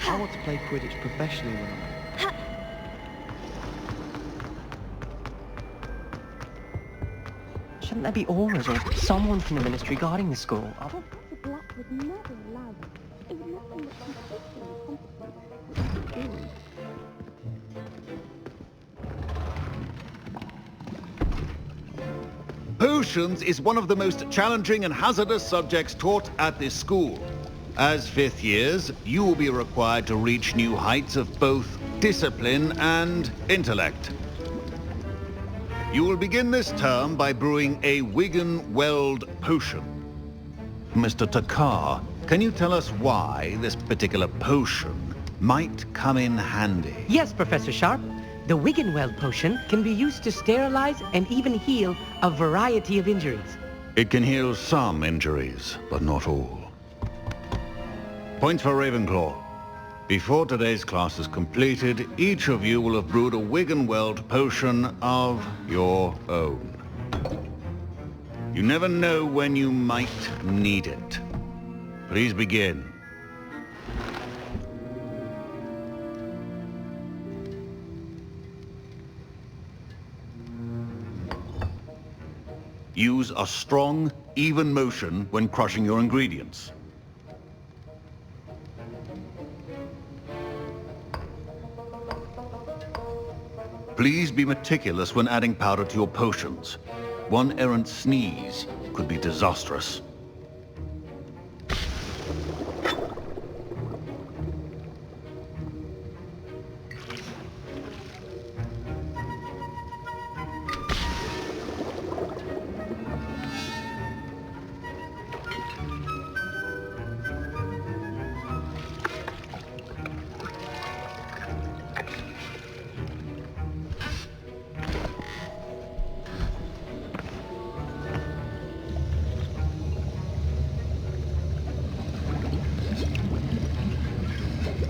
I want to play Quidditch professionally when I'm... Shouldn't there be auras or someone from the ministry guarding the school? Professor Black would never allow it. It would not be completely Potions is one of the most challenging and hazardous subjects taught at this school. As fifth years, you will be required to reach new heights of both discipline and intellect. You will begin this term by brewing a Wigan-Weld potion. Mr. Takar, can you tell us why this particular potion might come in handy? Yes, Professor Sharp. The Wigan-Weld potion can be used to sterilize and even heal a variety of injuries. It can heal some injuries, but not all. Points for Ravenclaw. Before today's class is completed, each of you will have brewed a Wigan-Weld potion of your own. You never know when you might need it. Please begin. Use a strong, even motion when crushing your ingredients. Please be meticulous when adding powder to your potions. One errant sneeze could be disastrous.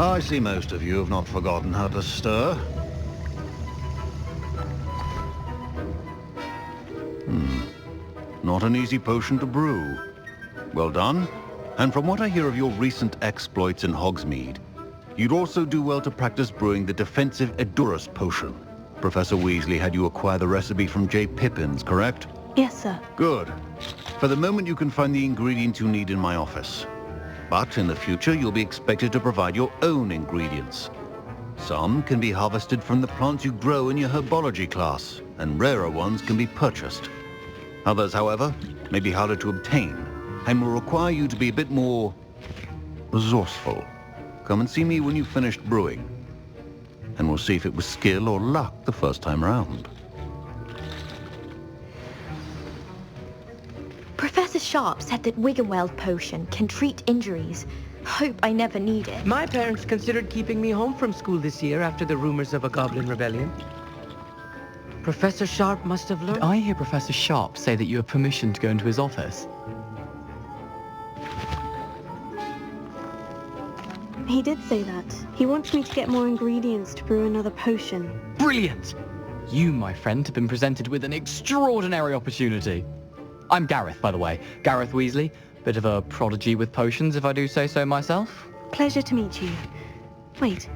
I see most of you have not forgotten how to stir. not an easy potion to brew. Well done. And from what I hear of your recent exploits in Hogsmeade, you'd also do well to practice brewing the defensive Edurus potion. Professor Weasley had you acquire the recipe from J. Pippins, correct? Yes, sir. Good. For the moment, you can find the ingredients you need in my office. But in the future, you'll be expected to provide your own ingredients. Some can be harvested from the plants you grow in your herbology class, and rarer ones can be purchased. Others, however, may be harder to obtain, and will require you to be a bit more resourceful. Come and see me when you've finished brewing, and we'll see if it was skill or luck the first time round. Professor Sharp said that Wiggenweld potion can treat injuries. Hope I never need it. My parents considered keeping me home from school this year after the rumors of a goblin rebellion. Professor Sharp must have learned... Did I hear Professor Sharp say that you have permission to go into his office? He did say that. He wants me to get more ingredients to brew another potion. Brilliant! You, my friend, have been presented with an extraordinary opportunity. I'm Gareth, by the way. Gareth Weasley. Bit of a prodigy with potions, if I do say so myself. Pleasure to meet you. Wait,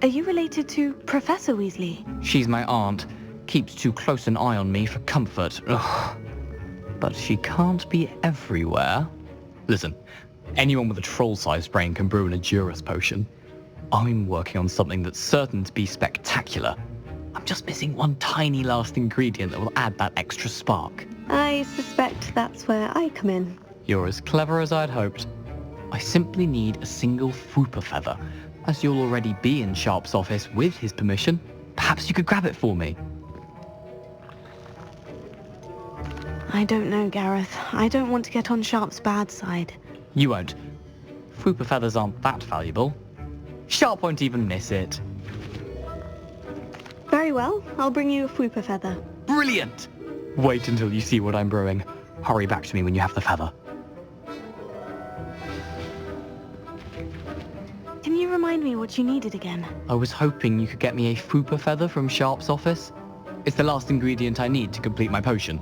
are you related to Professor Weasley? She's my aunt. Keeps too close an eye on me for comfort. Ugh. But she can't be everywhere. Listen, anyone with a troll-sized brain can brew an Edurus potion. I'm working on something that's certain to be spectacular. I'm just missing one tiny last ingredient that will add that extra spark. I suspect that's where I come in. You're as clever as I'd hoped. I simply need a single Fooper feather. As you'll already be in Sharp's office with his permission, perhaps you could grab it for me. I don't know, Gareth. I don't want to get on Sharp's bad side. You won't. Fooper feathers aren't that valuable. Sharp won't even miss it. Very well. I'll bring you a Fooper feather. Brilliant! Wait until you see what I'm brewing. Hurry back to me when you have the feather. Can you remind me what you needed again? I was hoping you could get me a Fooper feather from Sharp's office. It's the last ingredient I need to complete my potion.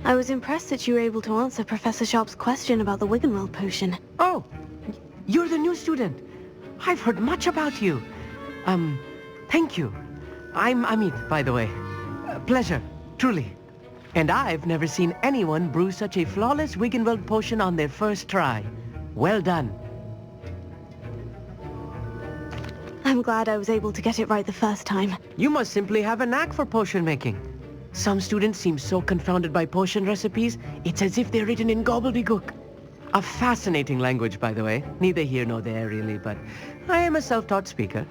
I was impressed that you were able to answer Professor Sharp's question about the Wiggenweld potion. Oh, you're the new student. I've heard much about you. Thank you. I'm Amit, by the way. Pleasure, truly. And I've never seen anyone brew such a flawless Wiggenweld potion on their first try. Well done. I'm glad I was able to get it right the first time. You must simply have a knack for potion making. Some students seem so confounded by potion recipes, it's as if they're written in gobbledygook. A fascinating language, by the way. Neither here nor there, really, but I am a self-taught speaker.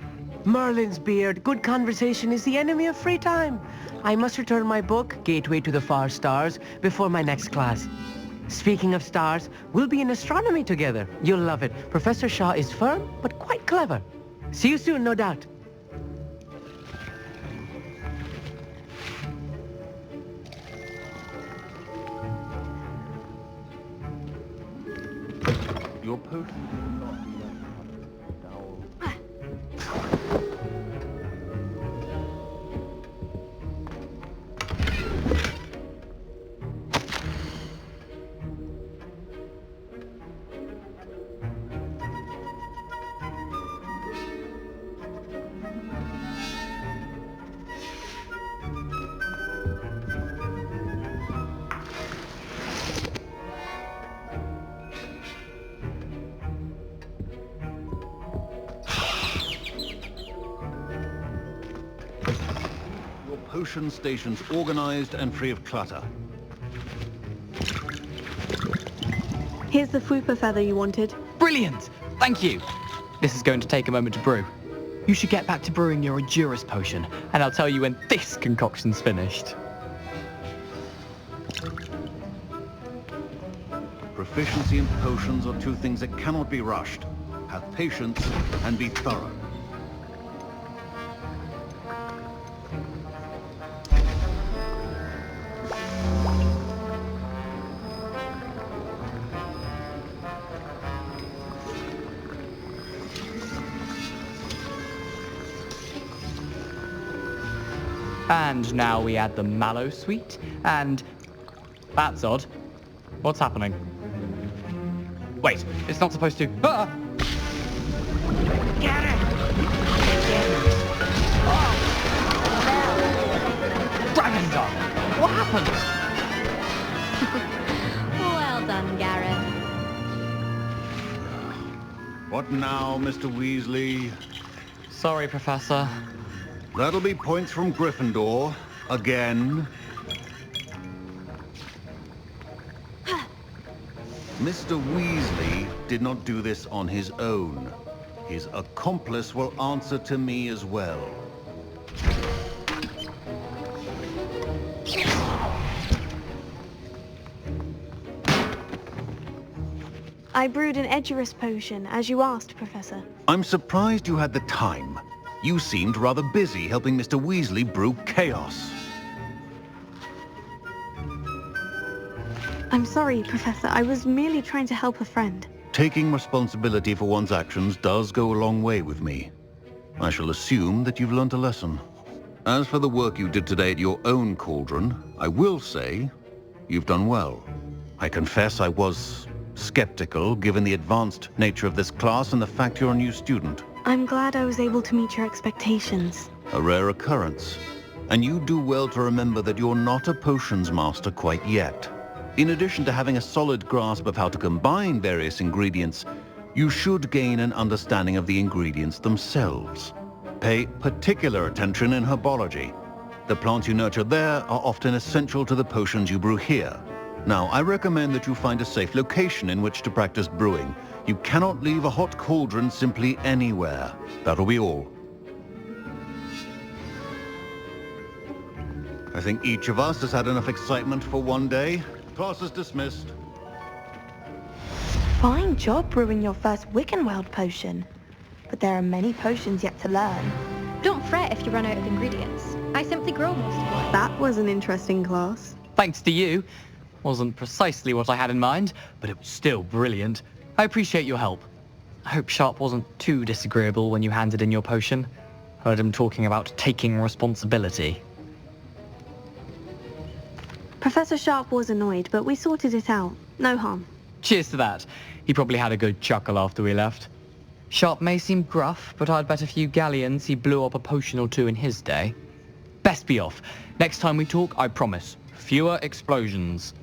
Merlin's beard, good conversation is the enemy of free time. I must return my book, Gateway to the Far Stars, before my next class. Speaking of stars, we'll be in astronomy together. You'll love it. Professor Shaw is firm, but quite clever. See you soon, no doubt. Your potion will not be potion stations organized and free of clutter. Here's the Fooper feather you wanted. Brilliant! Thank you! This is going to take a moment to brew. You should get back to brewing your Edurus potion, and I'll tell you when this concoction's finished. Proficiency in potions are two things that cannot be rushed. Have patience and be thorough. And now we add the mallow sweet, and... That's odd. What's happening? Wait, it's not supposed to... Ah! Get it! Dragon Dog! What happened? Well done, Gareth. What now, Mr. Weasley? Sorry, Professor. That'll be points from Gryffindor. Again. Mr. Weasley did not do this on his own. His accomplice will answer to me as well. I brewed an Edurus potion, as you asked, Professor. I'm surprised you had the time. You seemed rather busy helping Mr. Weasley brew chaos. I'm sorry, Professor. I was merely trying to help a friend. Taking responsibility for one's actions does go a long way with me. I shall assume that you've learnt a lesson. As for the work you did today at your own cauldron, I will say you've done well. I confess I was skeptical, given the advanced nature of this class and the fact you're a new student. I'm glad I was able to meet your expectations. A rare occurrence. And you do well to remember that you're not a potions master quite yet. In addition to having a solid grasp of how to combine various ingredients, you should gain an understanding of the ingredients themselves. Pay particular attention in herbology. The plants you nurture there are often essential to the potions you brew here. Now, I recommend that you find a safe location in which to practice brewing. You cannot leave a hot cauldron simply anywhere. That'll be all. I think each of us has had enough excitement for one day. Class is dismissed. Fine job brewing your first Wiccanweld potion. But there are many potions yet to learn. Don't fret if you run out of ingredients. I simply grow most of mine. That was an interesting class. Thanks to you. Wasn't precisely what I had in mind, but it was still brilliant. I appreciate your help. I hope Sharp wasn't too disagreeable when you handed in your potion. Heard him talking about taking responsibility. Professor Sharp was annoyed, but we sorted it out. No harm. Cheers to that. He probably had a good chuckle after we left. Sharp may seem gruff, but I'd bet a few galleons he blew up a potion or two in his day. Best be off. Next time we talk, I promise. Fewer explosions.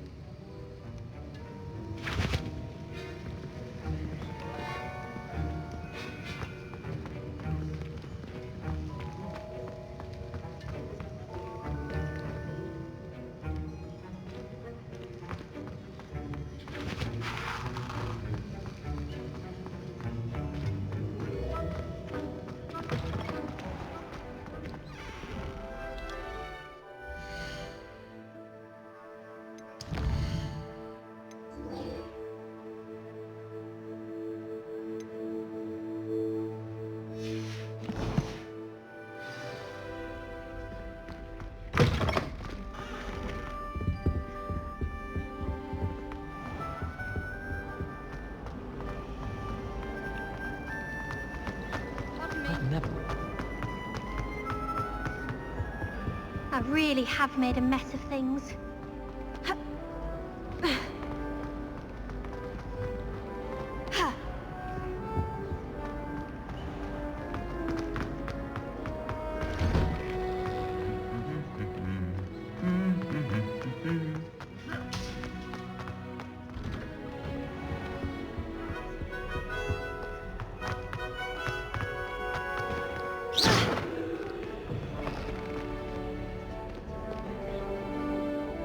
I really have made a mess of things.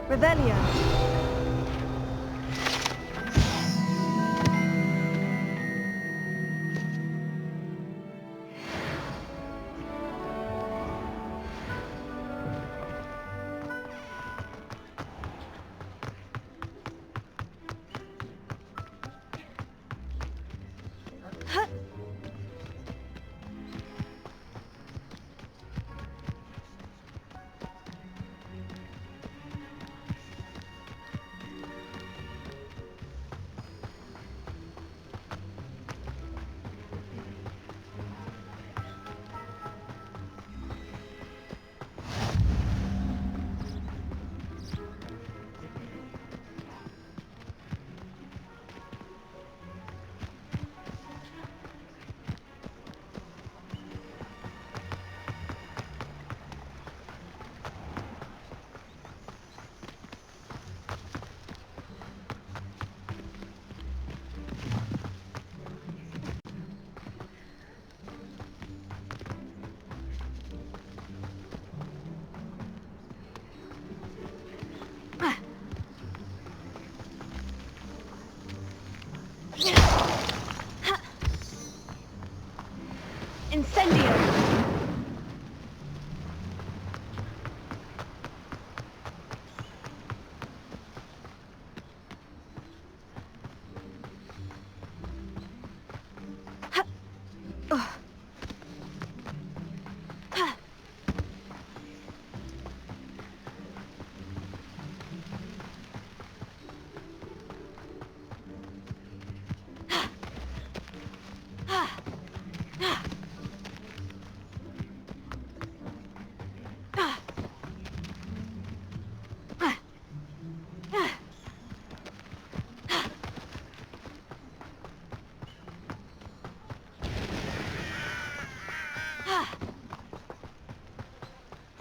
Revelio. Incendio!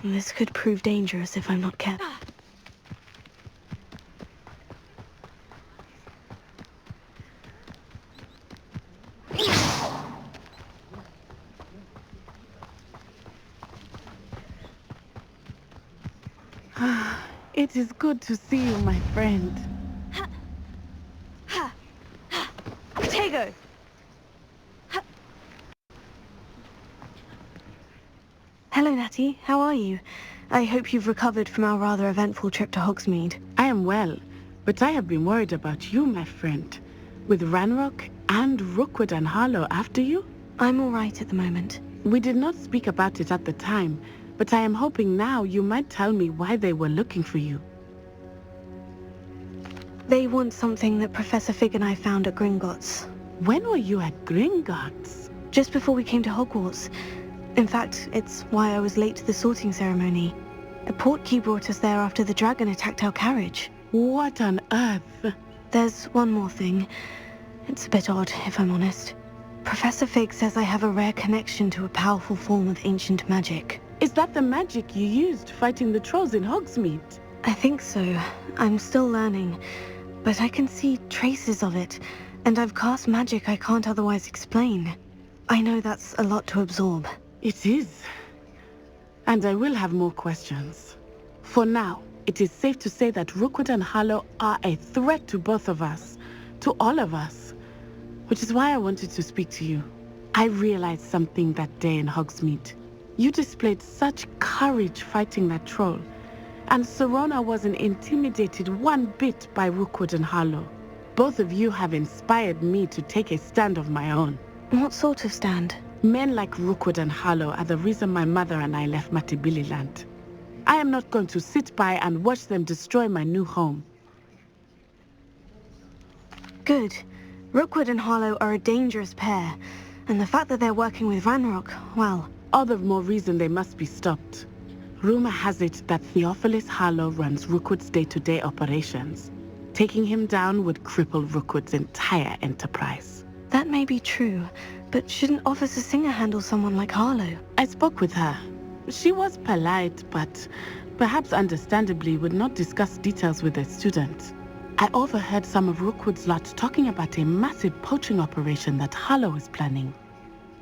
This could prove dangerous if I'm not careful. It is good to see you, my friend. Tego! Hello, Natty. How are you? I hope you've recovered from our rather eventful trip to Hogsmeade. I am well, but I have been worried about you, my friend. With Ranrock and Rookwood and Harlow after you? I'm all right at the moment. We did not speak about it at the time, but I am hoping now you might tell me why they were looking for you. They want something that Professor Fig and I found at Gringotts. When were you at Gringotts? Just before we came to Hogwarts. In fact, it's why I was late to the sorting ceremony. A portkey brought us there after the dragon attacked our carriage. What on earth? There's one more thing. It's a bit odd, if I'm honest. Professor Fig says I have a rare connection to a powerful form of ancient magic. Is that the magic you used fighting the trolls in Hogsmeade? I think so. I'm still learning, but I can see traces of it, and I've cast magic I can't otherwise explain. I know that's a lot to absorb. It is. And I will have more questions. For now, it is safe to say that Rookwood and Harlow are a threat to both of us, to all of us, which is why I wanted to speak to you. I realized something that day in Hogsmeade. You displayed such courage fighting that troll, and Serona wasn't intimidated one bit by Rookwood and Harlow. Both of you have inspired me to take a stand of my own. What sort of stand? Men like Rookwood and Harlow are the reason my mother and I left Matabeleland. I am not going to sit by and watch them destroy my new home. Good. Rookwood and Harlow are a dangerous pair, and the fact that they're working with Ranrock, well... All the more reason they must be stopped. Rumor has it that Theophilus Harlow runs Rookwood's day-to-day operations. Taking him down would cripple Rookwood's entire enterprise. That may be true, but shouldn't Officer Singer handle someone like Harlow? I spoke with her. She was polite, but perhaps understandably would not discuss details with a student. I overheard some of Rookwood's lot talking about a massive poaching operation that Harlow is planning.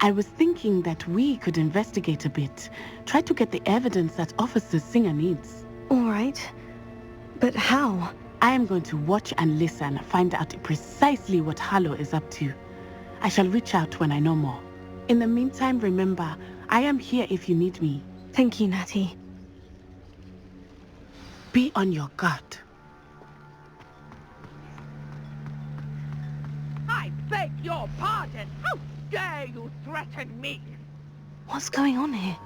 I was thinking that we could investigate a bit, try to get the evidence that Officer Singer needs. All right. But how? I am going to watch and listen, find out precisely what Harlow is up to. I shall reach out when I know more. In the meantime, remember, I am here if you need me. Thank you, Natty. Be on your guard. I beg your pardon! How dare you threaten me? What's going on here?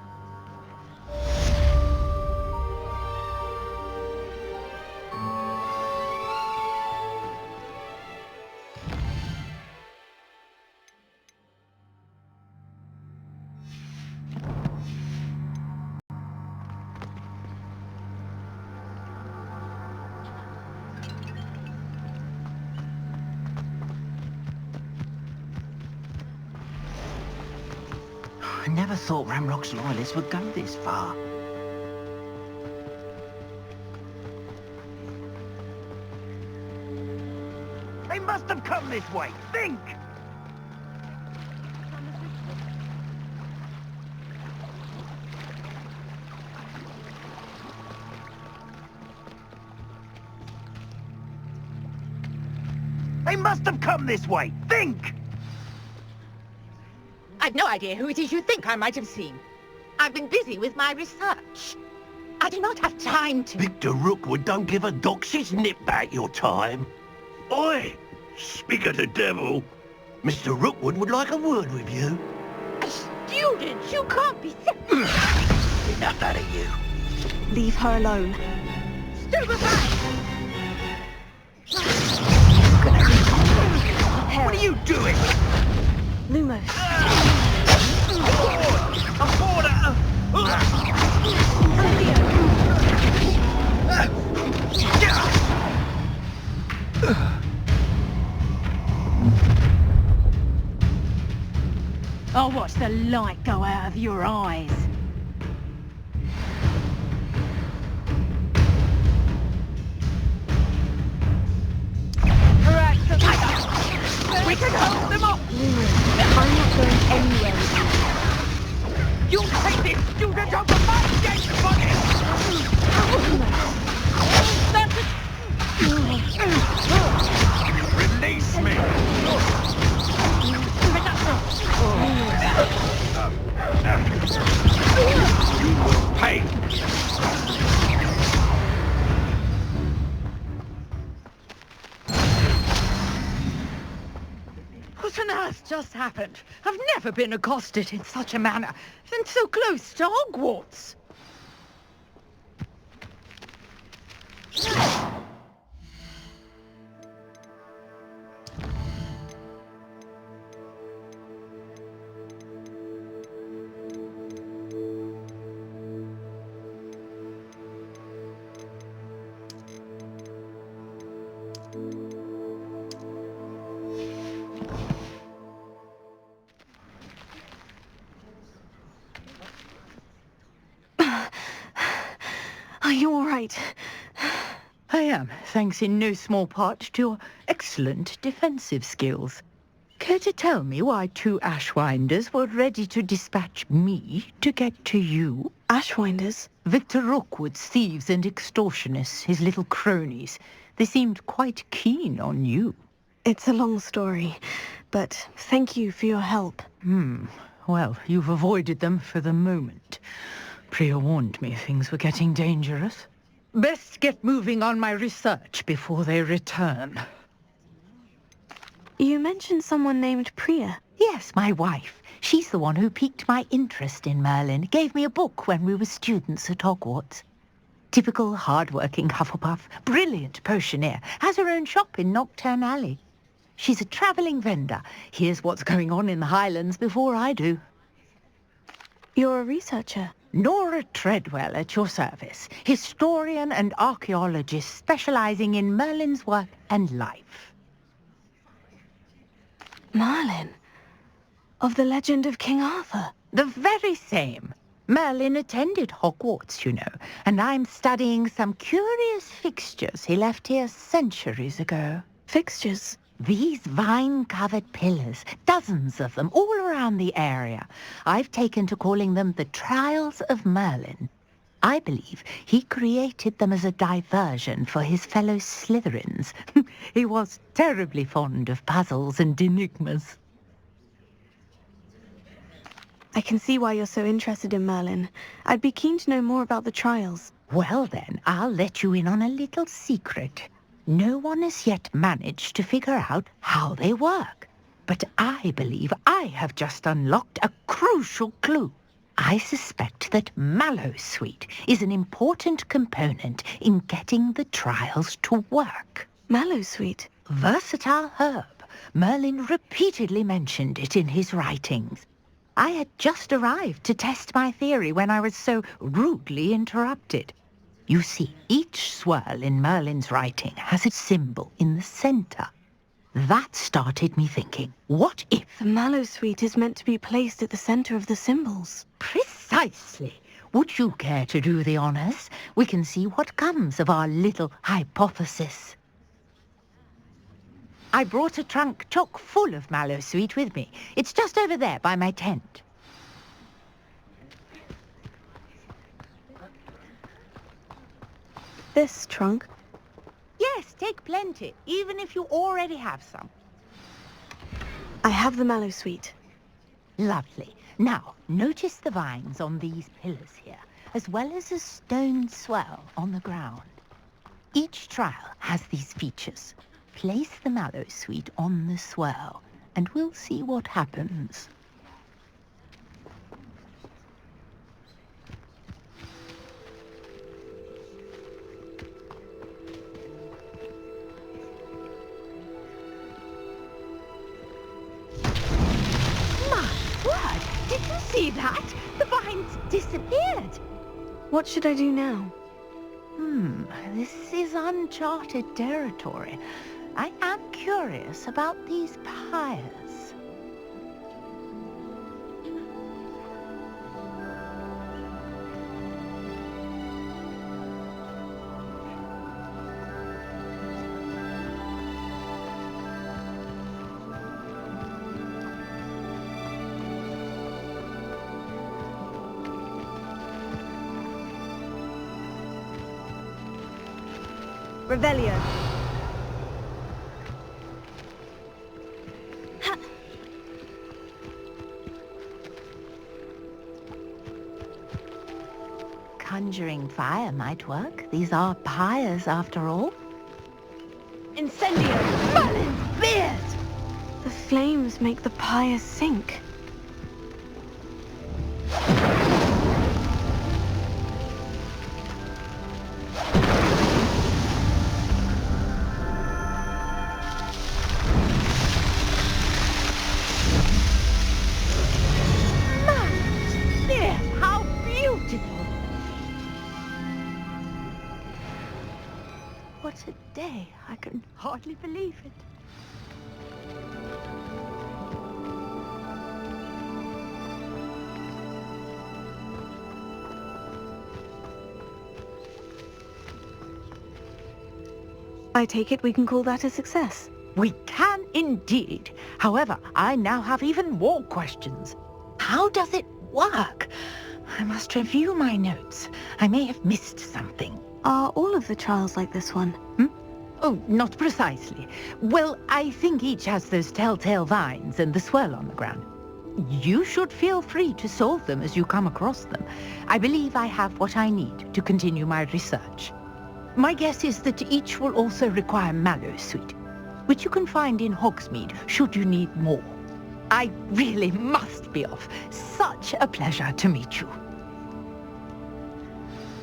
I never thought Ranrock's loyalists would go this far. They must have come this way. Think! They must have come this way. Think! I've no idea who it is you think I might have seen. I've been busy with my research. I do not have time to... Victor Rookwood don't give a doxy's nip back your time. Oi! Speak of the devil. Mr. Rookwood would like a word with you. Students, you can't be... Enough out of you. Leave her alone. What are you doing? Lumos. I'll watch the light go out of your eyes. We can hold them off! I'm not going anywhere with you. You'll take this student over my dead body! Release me! You will pay! What on earth just happened? I've never been accosted in such a manner, and so close to Hogwarts. Are you all right? I am, thanks in no small part to your excellent defensive skills. Care to tell me why 2 Ashwinders were ready to dispatch me to get to you? Ashwinders? Victor Rookwood's thieves and extortionists, his little cronies. They seemed quite keen on you. It's a long story, but thank you for your help. Well, you've avoided them for the moment. Priya warned me things were getting dangerous. Best get moving on my research before they return. You mentioned someone named Priya. Yes, my wife. She's the one who piqued my interest in Merlin. Gave me a book when we were students at Hogwarts. Typical hard-working Hufflepuff, brilliant potioneer, has her own shop in Nocturne Alley. She's a travelling vendor. Hears what's going on in the Highlands before I do. You're a researcher? Nora Treadwell at your service, historian and archaeologist specialising in Merlin's work and life. Merlin? Of the legend of King Arthur? The very same. Merlin attended Hogwarts, you know, and I'm studying some curious fixtures he left here centuries ago. Fixtures? These vine-covered pillars, dozens of them, all around the area. I've taken to calling them the Trials of Merlin. I believe he created them as a diversion for his fellow Slytherins. He was terribly fond of puzzles and enigmas. I can see why you're so interested in Merlin. I'd be keen to know more about the trials. Well then, I'll let you in on a little secret. No one has yet managed to figure out how they work. But I believe I have just unlocked a crucial clue. I suspect that Mallowsweet is an important component in getting the trials to work. Mallowsweet? Versatile herb. Merlin repeatedly mentioned it in his writings. I had just arrived to test my theory when I was so rudely interrupted. You see, each swirl in Merlin's writing has a symbol in the center. That started me thinking, what if... The Mallowsweet is meant to be placed at the center of the symbols. Precisely. Would you care to do the honors? We can see what comes of our little hypothesis. I brought a trunk chock full of Mallowsweet with me. It's just over there by my tent. This trunk? Yes, take plenty, even if you already have some. I have the Mallowsweet. Lovely. Now, notice the vines on these pillars here, as well as a stone swell on the ground. Each trial has these features. Place the mallow sweet on the swell, and we'll see what happens. Did you see that? The vines disappeared. What should I do now? This is uncharted territory. I am curious about these pyres. Revelio. Conjuring fire might work. These are pyres, after all. Incendio! Merlin's beard! The flames make the pyre sink. What a day. I can hardly believe it. I take it we can call that a success. We can indeed. However, I now have even more questions. How does it work? I must review my notes. I may have missed something. Are all of the trials like this one? Oh, not precisely. Well, I think each has those telltale vines and the swirl on the ground. You should feel free to solve them as you come across them. I believe I have what I need to continue my research. My guess is that each will also require mallow sweet, which you can find in Hogsmeade should you need more. I really must be off. Such a pleasure to meet you.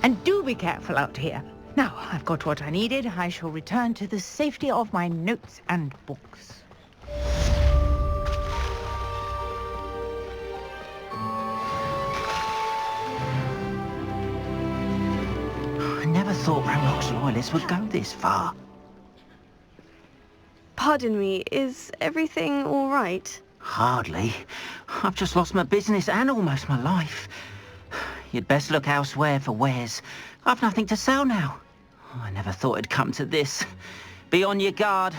And do be careful out here. Now, I've got what I needed. I shall return to the safety of my notes and books. I never thought Ranrock's loyalists would go this far. Pardon me, is everything all right? Hardly. I've just lost my business and almost my life. You'd best look elsewhere for wares. I've nothing to sell now. I never thought it'd come to this. Be on your guard.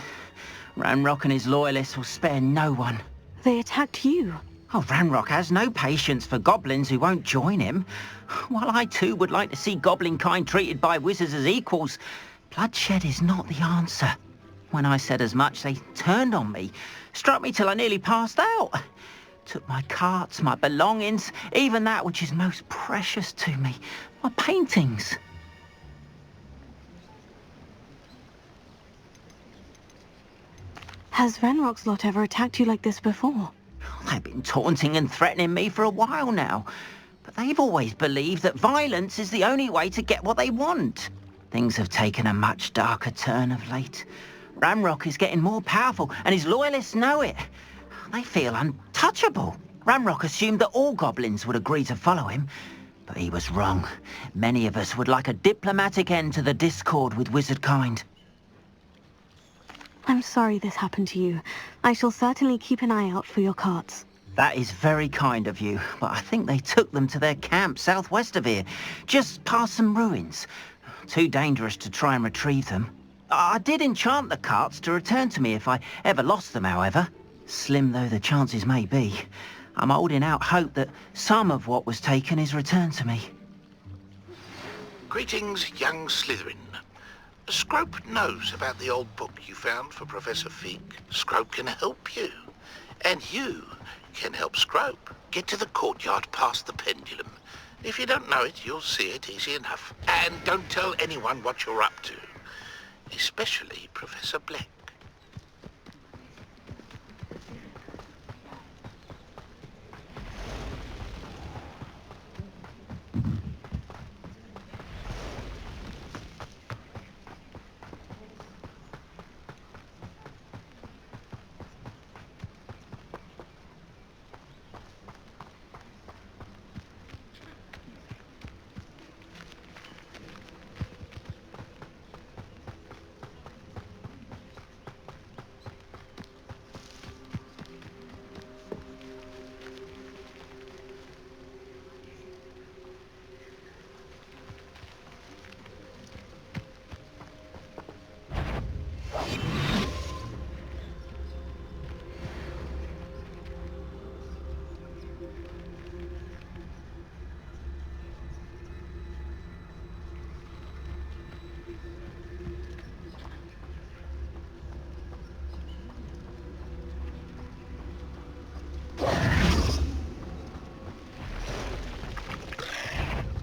Ranrock and his loyalists will spare no one. They attacked you. Oh, Ranrock has no patience for goblins who won't join him. While I too would like to see goblin kind treated by wizards as equals, bloodshed is not the answer. When I said as much, they turned on me, struck me till I nearly passed out. Took my carts, my belongings, even that which is most precious to me, my paintings. Has Ranrock's lot ever attacked you like this before? They've been taunting and threatening me for a while now, but they've always believed that violence is the only way to get what they want. Things have taken a much darker turn of late. Ranrock is getting more powerful, and his loyalists know it. They feel untouchable. Ranrock assumed that all goblins would agree to follow him, but he was wrong. Many of us would like a diplomatic end to the discord with wizard kind. I'm sorry this happened to you. I shall certainly keep an eye out for your carts. That is very kind of you, but I think they took them to their camp southwest of here, just past some ruins. Too dangerous to try and retrieve them. I did enchant the carts to return to me if I ever lost them, however. Slim though the chances may be, I'm holding out hope that some of what was taken is returned to me. Greetings, young Slytherin. Scrope knows about the old book you found for Professor Fig. Scrope can help you. And you can help Scrope. Get to the courtyard past the pendulum. If you don't know it, you'll see it easy enough. And don't tell anyone what you're up to. Especially Professor Black.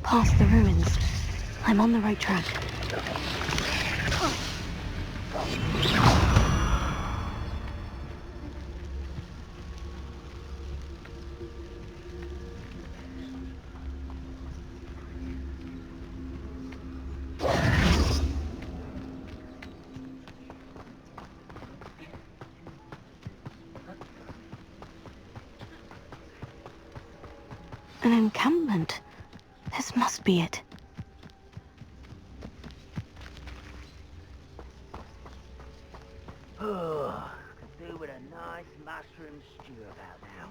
Past the ruins. I'm on the right track. An encampment. This must be it. Oh, could do with a nice mushroom stew about now.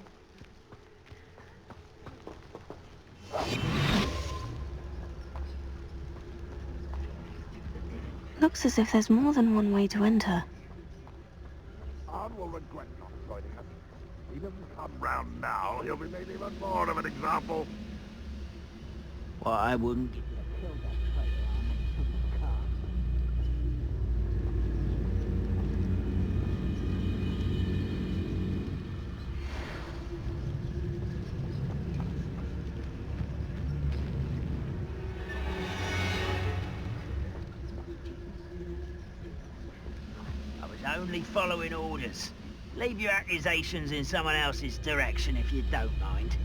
Looks as if there's more than one way to enter. Arn will regret not joining us. If he doesn't come round now, he'll be made even more of an example. Well, I wouldn't give you a kill that traitor, Arn, until you come. I was only following orders. Leave your accusations in someone else's direction if you don't mind.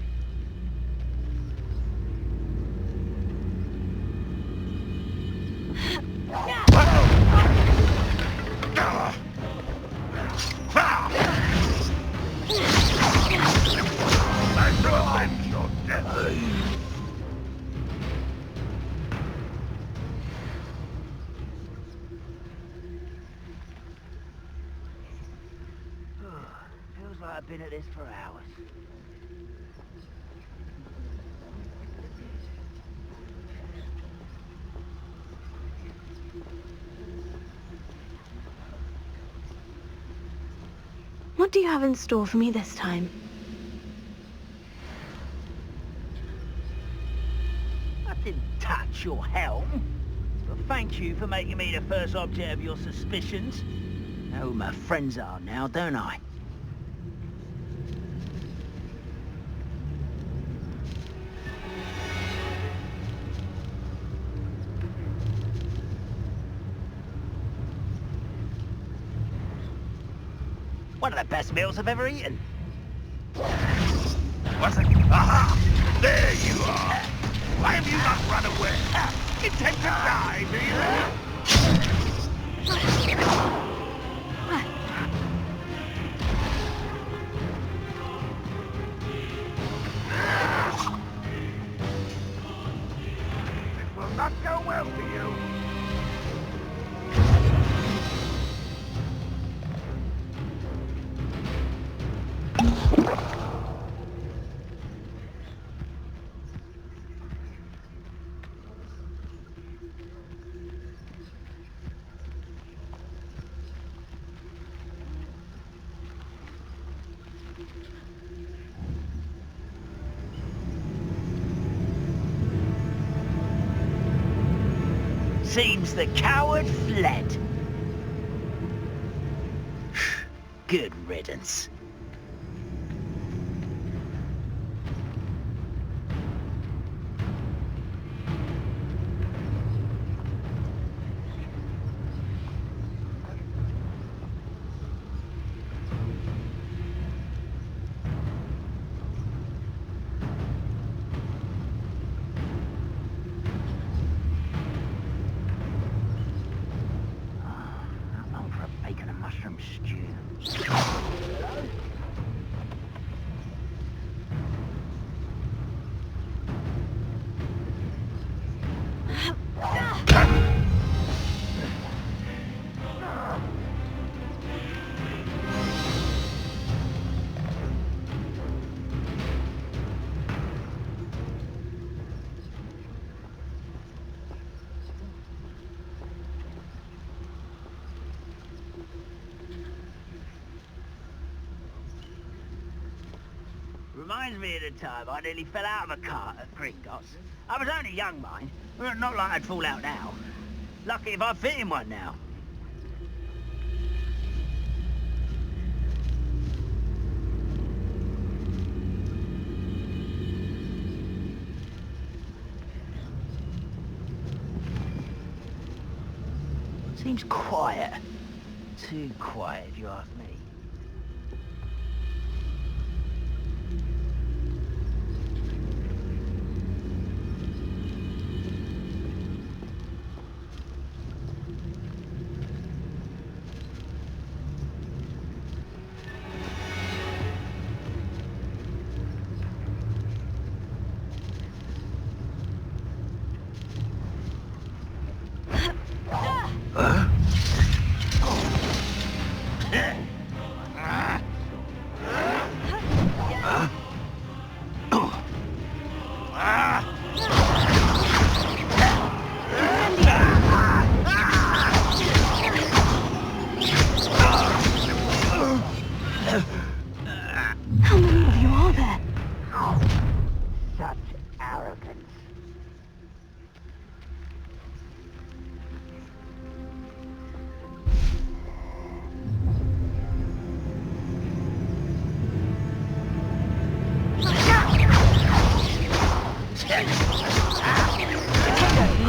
Feels like I've been at this for hours. What do you have in store for me this time? I didn't touch your helm. But thank you for making me the first object of your suspicions. Know who my friends are now, don't I? One of the best meals I've ever eaten. What's it? Aha! There you are! Why have you not run away? Intend to die, do you? It will not go well for you. Seems the coward fled. Good riddance. reminds me of the time I nearly fell out of a cart at Gringotts. I was only young, mind. Not like I'd fall out now. Lucky if I fit in one now. Seems quiet. Too quiet, if you ask me. How many of you are there? Such arrogance.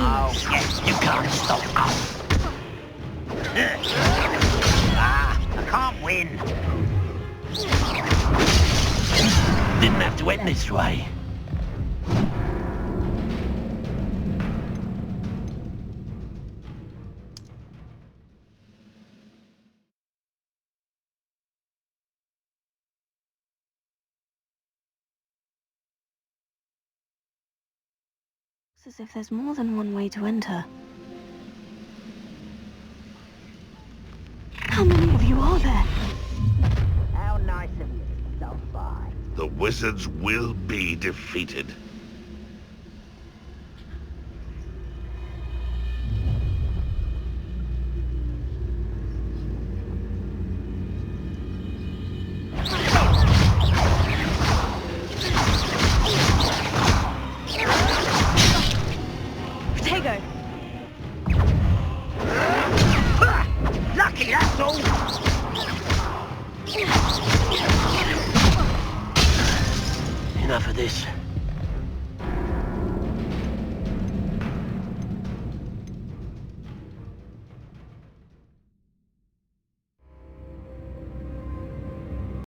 Oh, yes, you can't stop us. I can't win. Didn't have to end this way. It's as if there's more than one way to enter. How many of you are there? How nice of you to stop by. The wizards will be defeated.